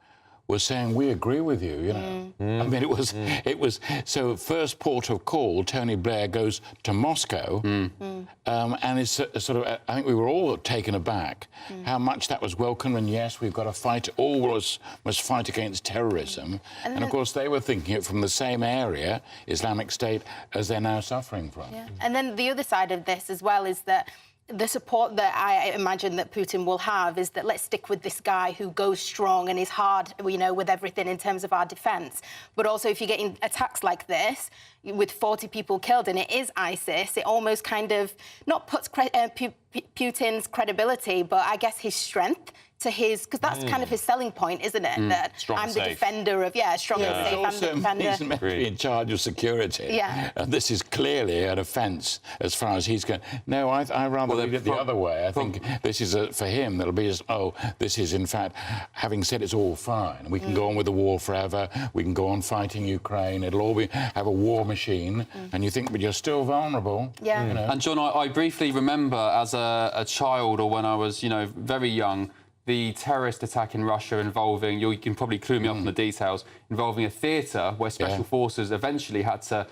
was saying, we agree with you, you know. I mean, it was... So, first port of call, Tony Blair goes to Moscow, and it's sort of... I think we were all taken aback how much that was welcome, and yes, we've got to fight... All of us must fight against terrorism. And of course, they were thinking it from the same area, Islamic State, as they're now suffering from. And then the other side of this as well is that the support that I imagine that Putin will have is that let's stick with this guy who goes strong and is hard, you know, with everything in terms of our defence. But also, if you're getting attacks like this, with 40 people killed, and it is ISIS, it almost kind of not puts Putin's credibility, but I guess his strength to his... Because that's kind of his selling point, isn't it? That strong I'm and the safe. defender of... Yeah, strong and safe, I'm the defender. He's meant to be in charge of security. Yeah. And this is clearly an offence as far as he's going. No, I rather read it the other way. I think this is, for him, that'll be as, oh, this is, in fact, having said it's all fine. We can go on with the war forever. We can go on fighting Ukraine. It'll all be... have a war machine. And you think, but you're still vulnerable. Yeah. You know? And, John, I briefly remember as a child, or when I was, you know, very young, the terrorist attack in Russia involving, you can probably clue me up on the details, involving a theatre where special forces eventually had to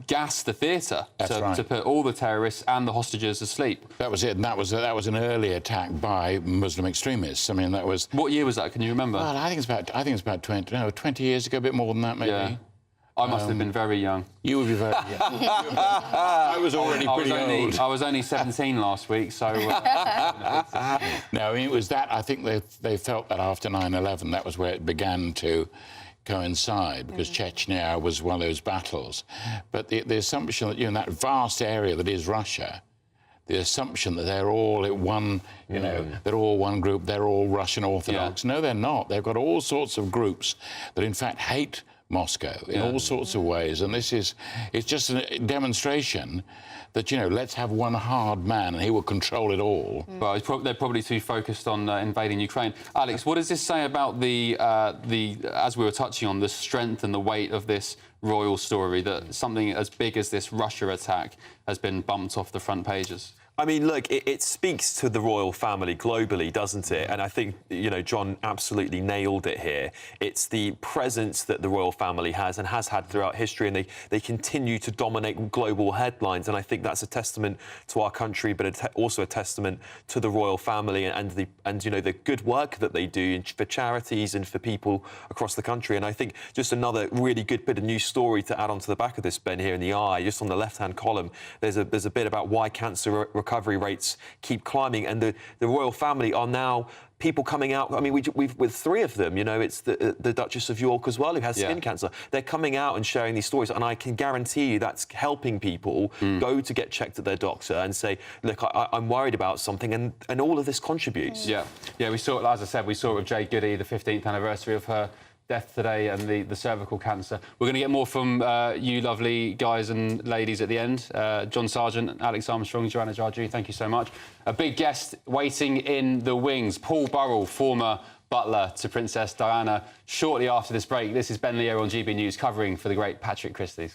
gas the theatre to put all the terrorists and the hostages asleep. That was it, and that was an early attack by Muslim extremists. I mean, that was... What year was that? Can you remember? Well, I think it's about 20 years ago, a bit more than that, maybe. Yeah. I must have been very young. You would be very young. I was already pretty old. I was only 17 last week, so... No, I mean, it was that... I think they felt that after 9/11, that was where it began to coincide, because Chechnya was one of those battles. But the assumption that, in that vast area that is Russia, the assumption that they're all at one, they're all one group, they're all Russian Orthodox. No, they're not. They've got all sorts of groups that, in fact, hate Moscow in all sorts of ways, and it's just a demonstration that, let's have one hard man and he will control it all. Well, they're probably too focused on invading Ukraine. Alex, what does this say about the as we were touching on, the strength and the weight of this royal story, that something as big as this Russia attack has been bumped off the front pages? I mean, look, it speaks to the royal family globally, doesn't it? And I think, John absolutely nailed it here. It's the presence that the royal family has and has had throughout history, and they continue to dominate global headlines. And I think that's a testament to our country, but also a testament to the royal family and the good work that they do for charities and for people across the country. And I think just another really good bit of news story to add on to the back of this, Ben, here in the Eye, just on the left-hand column, there's a bit about why cancer recovery rates keep climbing, and the royal family are now people coming out. I mean, we've with three of them. It's the Duchess of York as well, who has skin cancer. They're coming out and sharing these stories, and I can guarantee you that's helping people go to get checked at their doctor and say, look, I'm worried about something, and all of this contributes. Yeah, we saw it, as I said, we saw it with Jade Goody, the 15th anniversary of her death today, and the cervical cancer. We're going to get more from you lovely guys and ladies at the end. John Sargent, Alex Armstrong, Joanna Jarju, thank you so much. A big guest waiting in the wings, Paul Burrell, former butler to Princess Diana. Shortly after this break, this is Ben Leo on GB News, covering for the great Patrick Christys.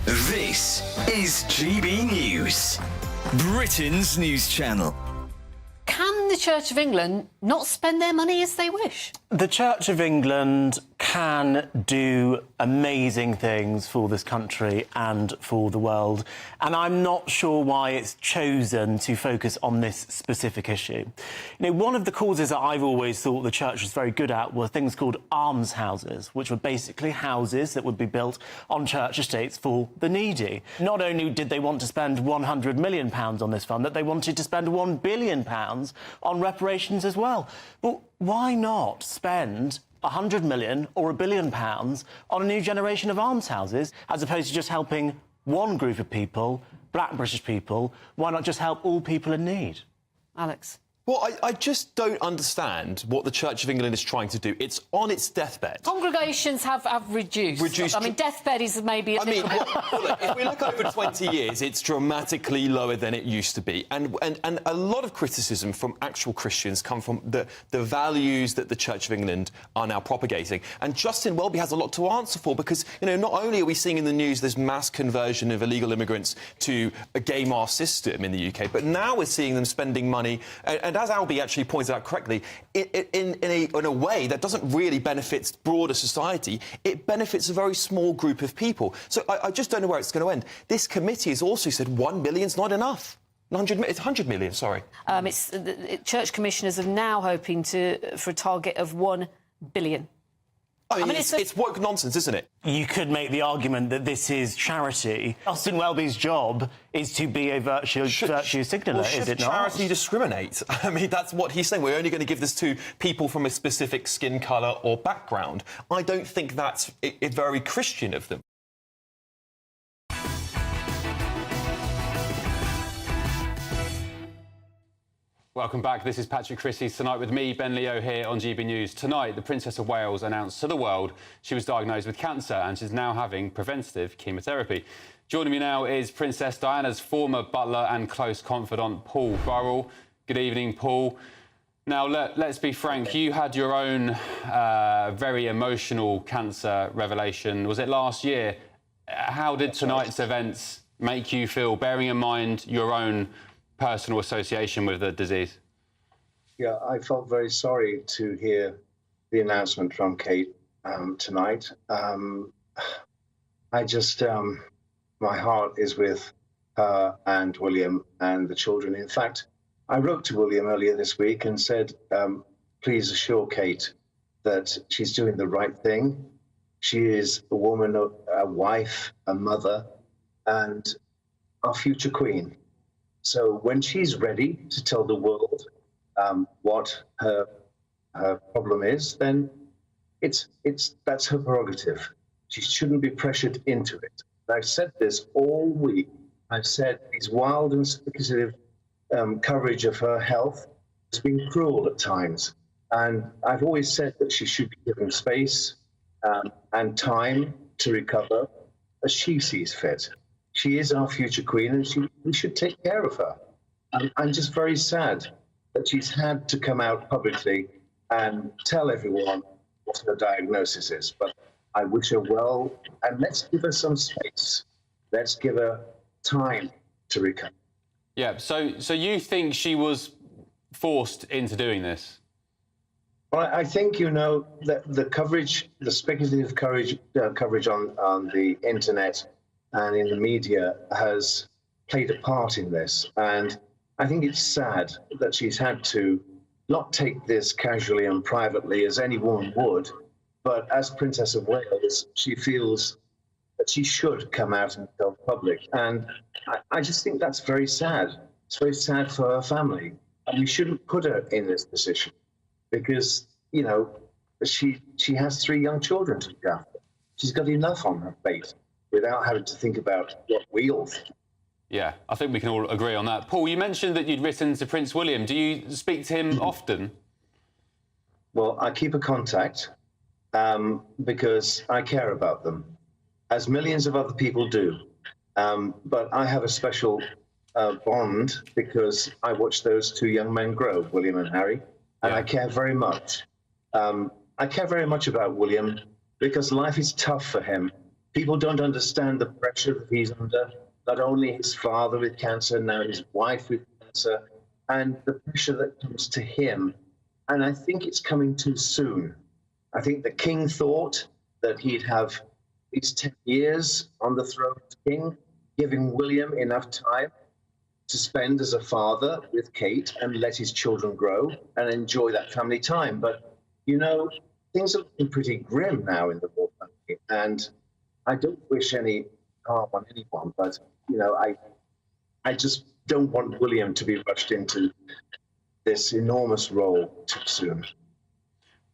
This is GB News, Britain's news channel. Can the Church of England not spend their money as they wish? The Church of England can do amazing things for this country and for the world, and I'm not sure why it's chosen to focus on this specific issue. One of the causes that I've always thought the Church was very good at were things called almshouses, which were basically houses that would be built on church estates for the needy. Not only did they want to spend £100 million on this fund, that they wanted to spend £1 billion on reparations as well. But why not spend £100 million or £1 billion on a new generation of almshouses, as opposed to just helping one group of people, black British people? Why not just help all people in need? Alex? Well, I just don't understand what the Church of England is trying to do. It's on its deathbed. Congregations have reduced. I mean, deathbed is maybe a little... Look, if we look over 20 years, it's dramatically lower than it used to be. And a lot of criticism from actual Christians come from the values that the Church of England are now propagating. And Justin Welby has a lot to answer for, because, not only are we seeing in the news this mass conversion of illegal immigrants to a gay mass system in the UK, but now we're seeing them spending money... And as Albie actually pointed out correctly, in a way that doesn't really benefit broader society, it benefits a very small group of people. So I just don't know where it's going to end. This committee has also said £1 billion's not enough. It's 100 million, sorry. Church commissioners are now hoping for a target of £1 billion. I mean, it's woke nonsense, isn't it? You could make the argument that this is charity. Justin Welby's job is to be a virtue signaller, is it not? Charity discriminate? I mean, that's what he's saying. We're only going to give this to people from a specific skin colour or background. I don't think that's very Christian of them. Welcome back. This is Patrick Christys tonight with me, Ben Leo, here on GB News. Tonight, the Princess of Wales announced to the world she was diagnosed with cancer and she's now having preventative chemotherapy. Joining me now is Princess Diana's former butler and close confidant, Paul Burrell. Good evening, Paul. Now, let's be frank, you had your own very emotional cancer revelation. Was it last year? How did tonight's events make you feel, bearing in mind your own personal association with the disease. Yeah, I felt very sorry to hear the announcement from Kate tonight. My heart is with her and William and the children. In fact, I wrote to William earlier this week and said, please assure Kate that she's doing the right thing. She is a woman, a wife, a mother, and our future queen. So when she's ready to tell the world what her problem is, then that's her prerogative. She shouldn't be pressured into it. I've said this all week. I've said these wild and speculative coverage of her health has been cruel at times. And I've always said that she should be given space and time to recover as she sees fit. She is our future queen, and we should take care of her. I'm just very sad that she's had to come out publicly and tell everyone what her diagnosis is. But I wish her well, and let's give her some space. Let's give her time to recover. Yeah, so you think she was forced into doing this? Well, I think, that the coverage, the speculative coverage on the internet and in the media has played a part in this. And I think it's sad that she's had to not take this casually and privately as any woman would, but as Princess of Wales, she feels that she should come out and tell the public. And I just think that's very sad. It's very sad for her family. And we shouldn't put her in this position because, she has 3 young children to look after. She's got enough on her plate without having to think about what we all think. Yeah, I think we can all agree on that. Paul, you mentioned that you'd written to Prince William. Do you speak to him often? Well, I keep a contact because I care about them, as millions of other people do. But I have a special bond because I watched those 2 young men grow, William and Harry, and I care very much. I care very much about William because life is tough for him. People don't understand the pressure that he's under. Not only his father with cancer, now his wife with cancer, and the pressure that comes to him. And I think it's coming too soon. I think the king thought that he'd have these 10 years on the throne as king, giving William enough time to spend as a father with Kate and let his children grow and enjoy that family time. But, things are looking pretty grim now in the royal family. And I don't wish any harm on anyone, but I just don't want William to be rushed into this enormous role too soon.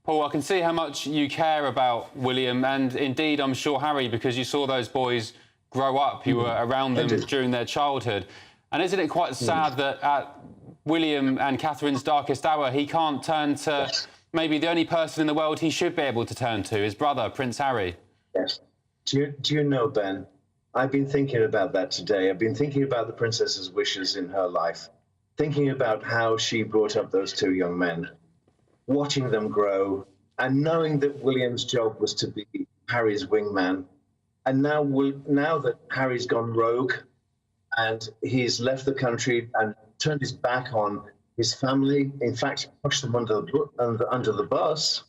Paul, I can see how much you care about William and indeed I'm sure Harry, because you saw those boys grow up, you were around them during their childhood. And isn't it quite sad that at William and Catherine's darkest hour, he can't turn to maybe the only person in the world he should be able to turn to, his brother, Prince Harry? Yes. Do you know, Ben, I've been thinking about that today. I've been thinking about the princess's wishes in her life, thinking about how she brought up those 2 young men, watching them grow, and knowing that William's job was to be Harry's wingman. And now that Harry's gone rogue and he's left the country and turned his back on his family, in fact, pushed them under the bus,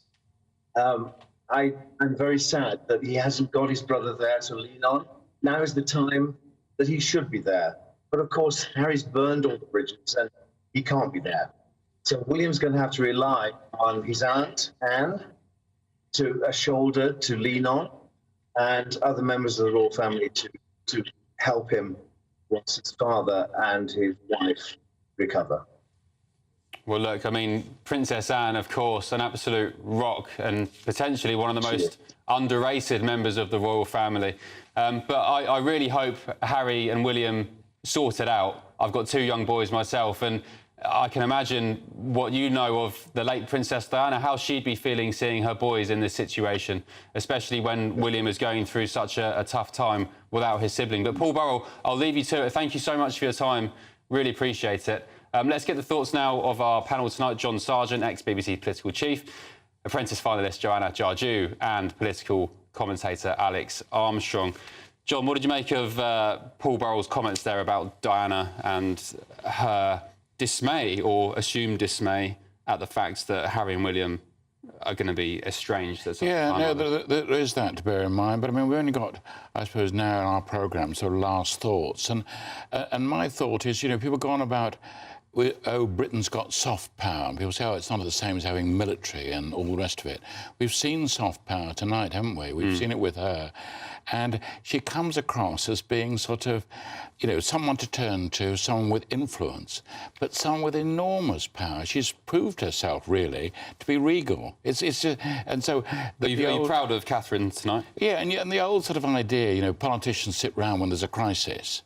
I'm very sad that he hasn't got his brother there to lean on. Now is the time that he should be there. But of course, Harry's burned all the bridges and he can't be there. So William's going to have to rely on his aunt, Anne, to a shoulder to lean on, and other members of the royal family to help him once his father and his wife recover. Well, look, I mean, Princess Anne, of course, an absolute rock and potentially one of the most underrated members of the royal family. But I really hope Harry and William sort it out. I've got 2 young boys myself, and I can imagine what you know of the late Princess Diana, how she'd be feeling seeing her boys in this situation, especially when William is going through such a tough time without his sibling. But Paul Burrell, I'll leave you to it. Thank you so much for your time. Really appreciate it. Let's get the thoughts now of our panel tonight. John Sargent, ex-BBC political chief, Apprentice finalist Joanna Jarju, and political commentator Alex Armstrong. John, what did you make of Paul Burrell's comments there about Diana and her dismay, or assumed dismay, at the fact that Harry and William are going to be estranged? There is that to bear in mind. But I mean, we've only got, I suppose, now in our programme, sort of last thoughts. And my thought is, you know, people go on about, oh, Britain's got soft power. And people say, oh, it's not the same as having military and all the rest of it. We've seen soft power tonight, haven't we? We've seen it with her. And she comes across as being sort of, you know, someone to turn to, someone with influence, but someone with enormous power. She's proved herself, really, to be regal. It's just, and so... Are you proud of Catherine tonight? Yeah, and the old sort of idea, you know, politicians sit round when there's a crisis,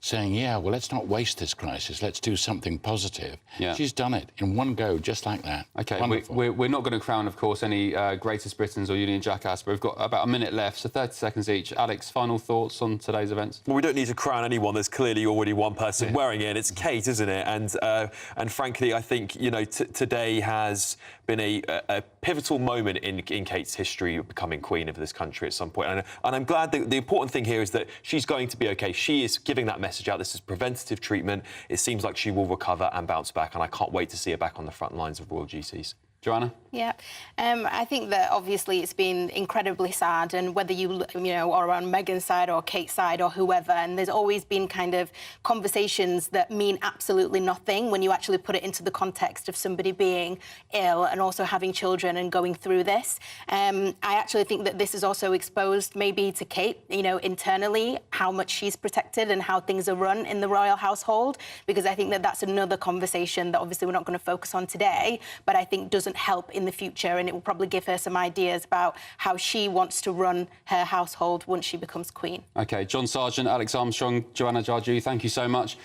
saying, yeah, well, let's not waste this crisis, let's do something positive. Yeah. She's done it in one go, just like that. OK, we're not going to crown, of course, any Greatest Britons or Union Jackass, but we've got about a minute left, so 30 seconds each. Alex, final thoughts on today's events? Well, we don't need to crown anyone. There's clearly already one person wearing it. It's Kate, isn't it? And frankly, I think, you know, today has been a pivotal moment in Kate's history of becoming Queen of this country at some point. And I'm glad that the important thing here is that she's going to be OK. She is giving that message out. This is preventative treatment. It seems like she will recover and bounce back, and I can't wait to see her back on the front lines of royal duties. Joanna? Yeah, I think that obviously it's been incredibly sad, and whether you know, are on Meghan's side or Kate's side or whoever, and there's always been kind of conversations that mean absolutely nothing when you actually put it into the context of somebody being ill and also having children and going through this. I actually think that this has also exposed maybe to Kate, you know, internally, how much she's protected and how things are run in the royal household, because I think that that's another conversation that obviously we're not going to focus on today, but I think doesn't help in the future, and it will probably give her some ideas about how she wants to run her household once she becomes Queen. OK, John Sargent, Alex Armstrong, Joanna Jarju, thank you so much.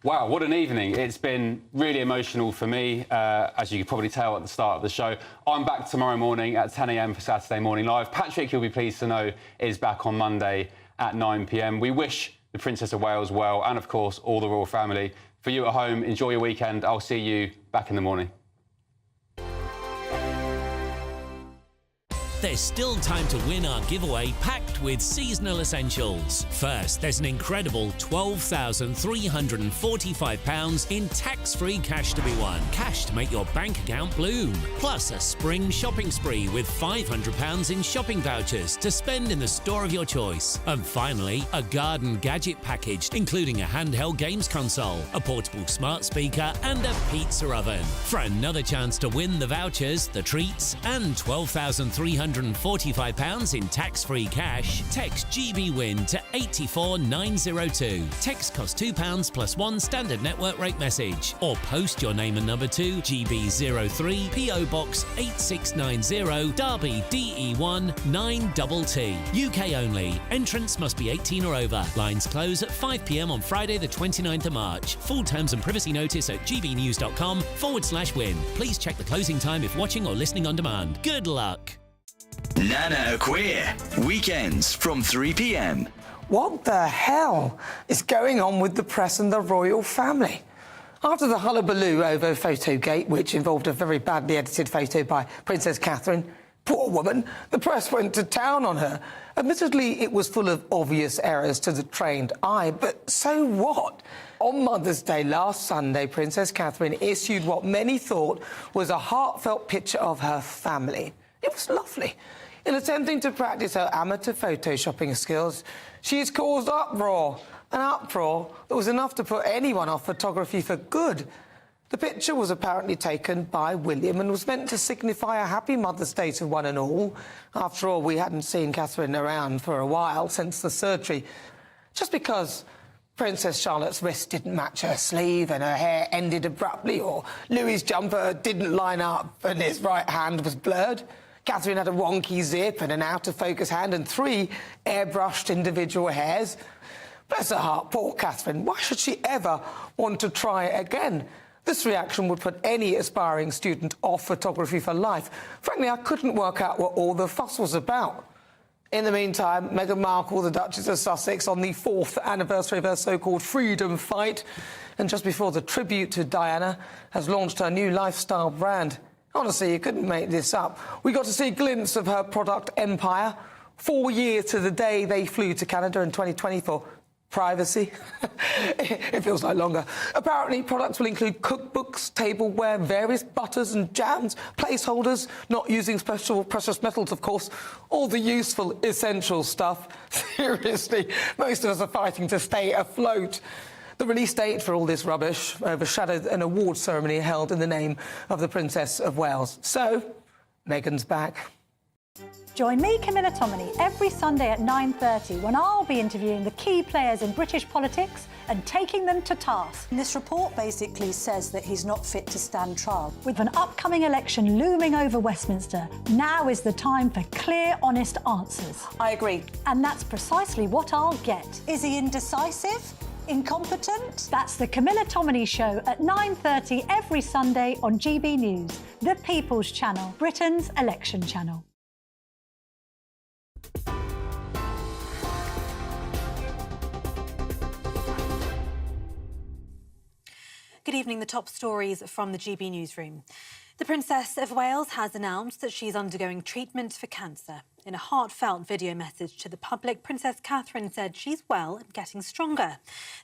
Wow, what an evening. It's been really emotional for me, as you could probably tell at the start of the show. I'm back tomorrow morning at 10 a.m. for Saturday Morning Live. Patrick, you'll be pleased to know, is back on Monday at 9 p.m. We wish the Princess of Wales well, and, of course, all the royal family. For you at home, enjoy your weekend. I'll see you back in the morning. There's still time to win our giveaway packed with seasonal essentials. First, there's an incredible £12,345 in tax-free cash to be won. Cash to make your bank account bloom. Plus a spring shopping spree with £500 in shopping vouchers to spend in the store of your choice. And finally, a garden gadget package, including a handheld games console, a portable smart speaker and a pizza oven. For another chance to win the vouchers, the treats and £12,345 in tax-free cash, text GBWIN to 84902. Text costs £2 plus one standard network rate message, or post your name and number to GB03 PO Box 8690 Derby DE1 9TT. UK only. Entrance must be 18 or over. Lines close at 5 p.m. on Friday the 29th of March. Full terms and privacy notice at gbnews.com/win. Please check the closing time if watching or listening on demand. Good luck. Nana Queer, weekends from 3 p.m. What the hell is going on with the press and the royal family? After the hullabaloo over Photogate, which involved a very badly edited photo by Princess Catherine, poor woman, the press went to town on her. Admittedly, it was full of obvious errors to the trained eye, but so what? On Mother's Day last Sunday, Princess Catherine issued what many thought was a heartfelt picture of her family. It was lovely. In attempting to practice her amateur photoshopping skills, she has caused uproar, an uproar that was enough to put anyone off photography for good. The picture was apparently taken by William and was meant to signify a happy Mother's Day to one and all. After all, we hadn't seen Catherine around for a while since the surgery. Just because Princess Charlotte's wrist didn't match her sleeve and her hair ended abruptly, or Louis's jumper didn't line up and his right hand was blurred. Catherine had a wonky zip and an out-of-focus hand and 3 airbrushed individual hairs. Bless her heart, poor Catherine. Why should she ever want to try again? This reaction would put any aspiring student off photography for life. Frankly, I couldn't work out what all the fuss was about. In the meantime, Meghan Markle, the Duchess of Sussex, on the 4th anniversary of her so-called freedom fight, and just before the tribute to Diana, has launched her new lifestyle brand. Honestly, you couldn't make this up. We got to see a glimpse of her product empire. 4 years to the day they flew to Canada in 2020 for privacy. It feels like longer. Apparently, products will include cookbooks, tableware, various butters and jams, placeholders, not using special precious metals, of course, all the useful, essential stuff. Seriously, most of us are fighting to stay afloat. The release date for all this rubbish overshadowed an award ceremony held in the name of the Princess of Wales. So, Meghan's back. Join me, Camilla Tominey, every Sunday at 9:30 when I'll be interviewing the key players in British politics and taking them to task. This report basically says that he's not fit to stand trial. With an upcoming election looming over Westminster, now is the time for clear, honest answers. I agree. And that's precisely what I'll get. Is he indecisive? Incompetent? That's the Camilla Tominey Show at 9:30 every Sunday on GB News, the People's Channel, Britain's election channel. Good evening. The top stories from the GB newsroom. The Princess of Wales has announced that she's undergoing treatment for cancer. In a heartfelt video message to the public, Princess Catherine said she's well and getting stronger.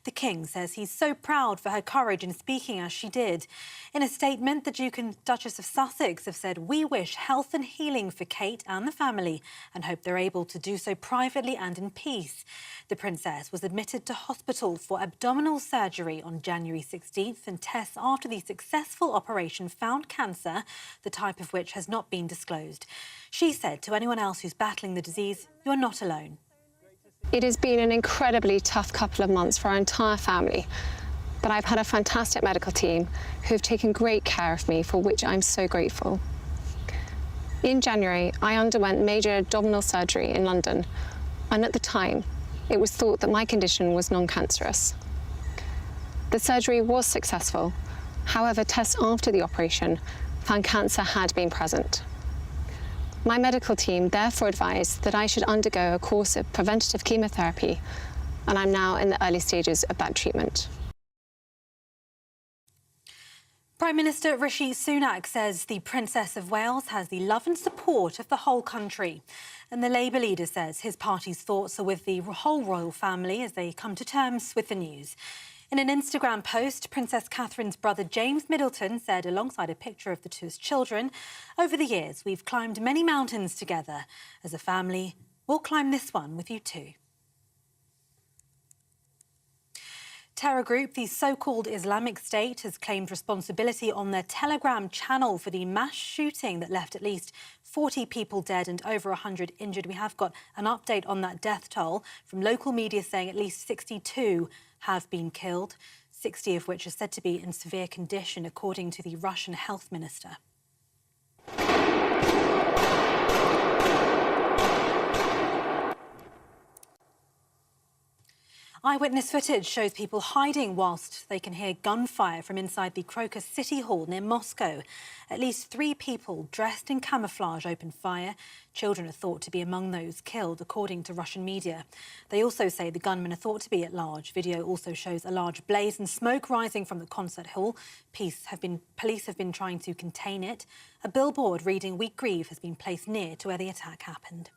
The King says he's so proud for her courage in speaking as she did. In a statement, the Duke and Duchess of Sussex have said, "We wish health and healing for Kate and the family and hope they're able to do so privately and in peace." The Princess was admitted to hospital for abdominal surgery on January 16th, and tests after the successful operation found cancer, the type of which has not been disclosed. She said to anyone else who's battling the disease, "You're not alone." It has been an incredibly tough couple of months for our entire family, but I've had a fantastic medical team who have taken great care of me, for which I'm so grateful. In January, I underwent major abdominal surgery in London, and at the time, it was thought that my condition was non-cancerous. The surgery was successful. However, tests after the operation found cancer had been present. My medical team therefore advised that I should undergo a course of preventative chemotherapy, and I'm now in the early stages of that treatment. Prime Minister Rishi Sunak says the Princess of Wales has the love and support of the whole country. And the Labour leader says his party's thoughts are with the whole royal family as they come to terms with the news. In an Instagram post, Princess Catherine's brother James Middleton said, alongside a picture of the two's children, "Over the years, we've climbed many mountains together. As a family, we'll climb this one with you too." Terror group, the so-called Islamic State, has claimed responsibility on their Telegram channel for the mass shooting that left at least 40 people dead and over 100 injured. We have got an update on that death toll from local media saying at least 62 have been killed, 60 of which are said to be in severe condition, according to the Russian health minister. Eyewitness footage shows people hiding whilst they can hear gunfire from inside the Crocus City Hall near Moscow. At least 3 people dressed in camouflage opened fire. Children are thought to be among those killed, according to Russian media. They also say the gunmen are thought to be at large. Video also shows a large blaze and smoke rising from the concert hall. Police have been trying to contain it. A billboard reading "We Grieve" has been placed near to where the attack happened.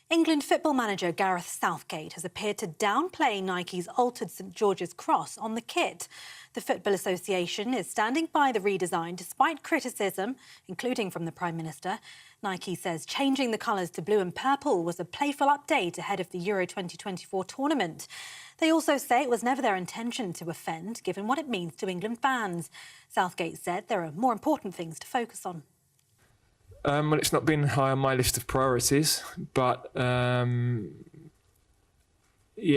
England football manager Gareth Southgate has appeared to downplay Nike's altered St George's cross on the kit. The Football Association is standing by the redesign despite criticism, including from the Prime Minister. Nike says changing the colours to blue and purple was a playful update ahead of the Euro 2024 tournament. They also say it was never their intention to offend, given what it means to England fans. Southgate said there are more important things to focus on. Well, it's not been high on my list of priorities, but yeah,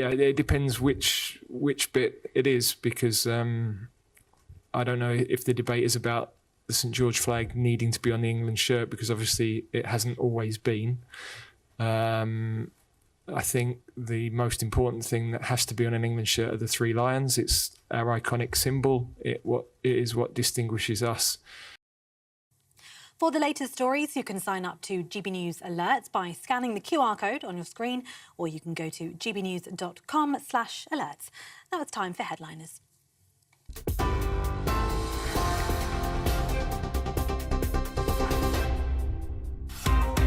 it depends which bit it is, because I don't know if the debate is about the St George flag needing to be on the England shirt, because obviously it hasn't always been. I think the most important thing that has to be on an England shirt are the 3 lions. It's our iconic symbol. It is what distinguishes us. For the latest stories, you can sign up to GB News Alerts by scanning the QR code on your screen, or you can go to gbnews.com/alerts. Now it's time for Headliners.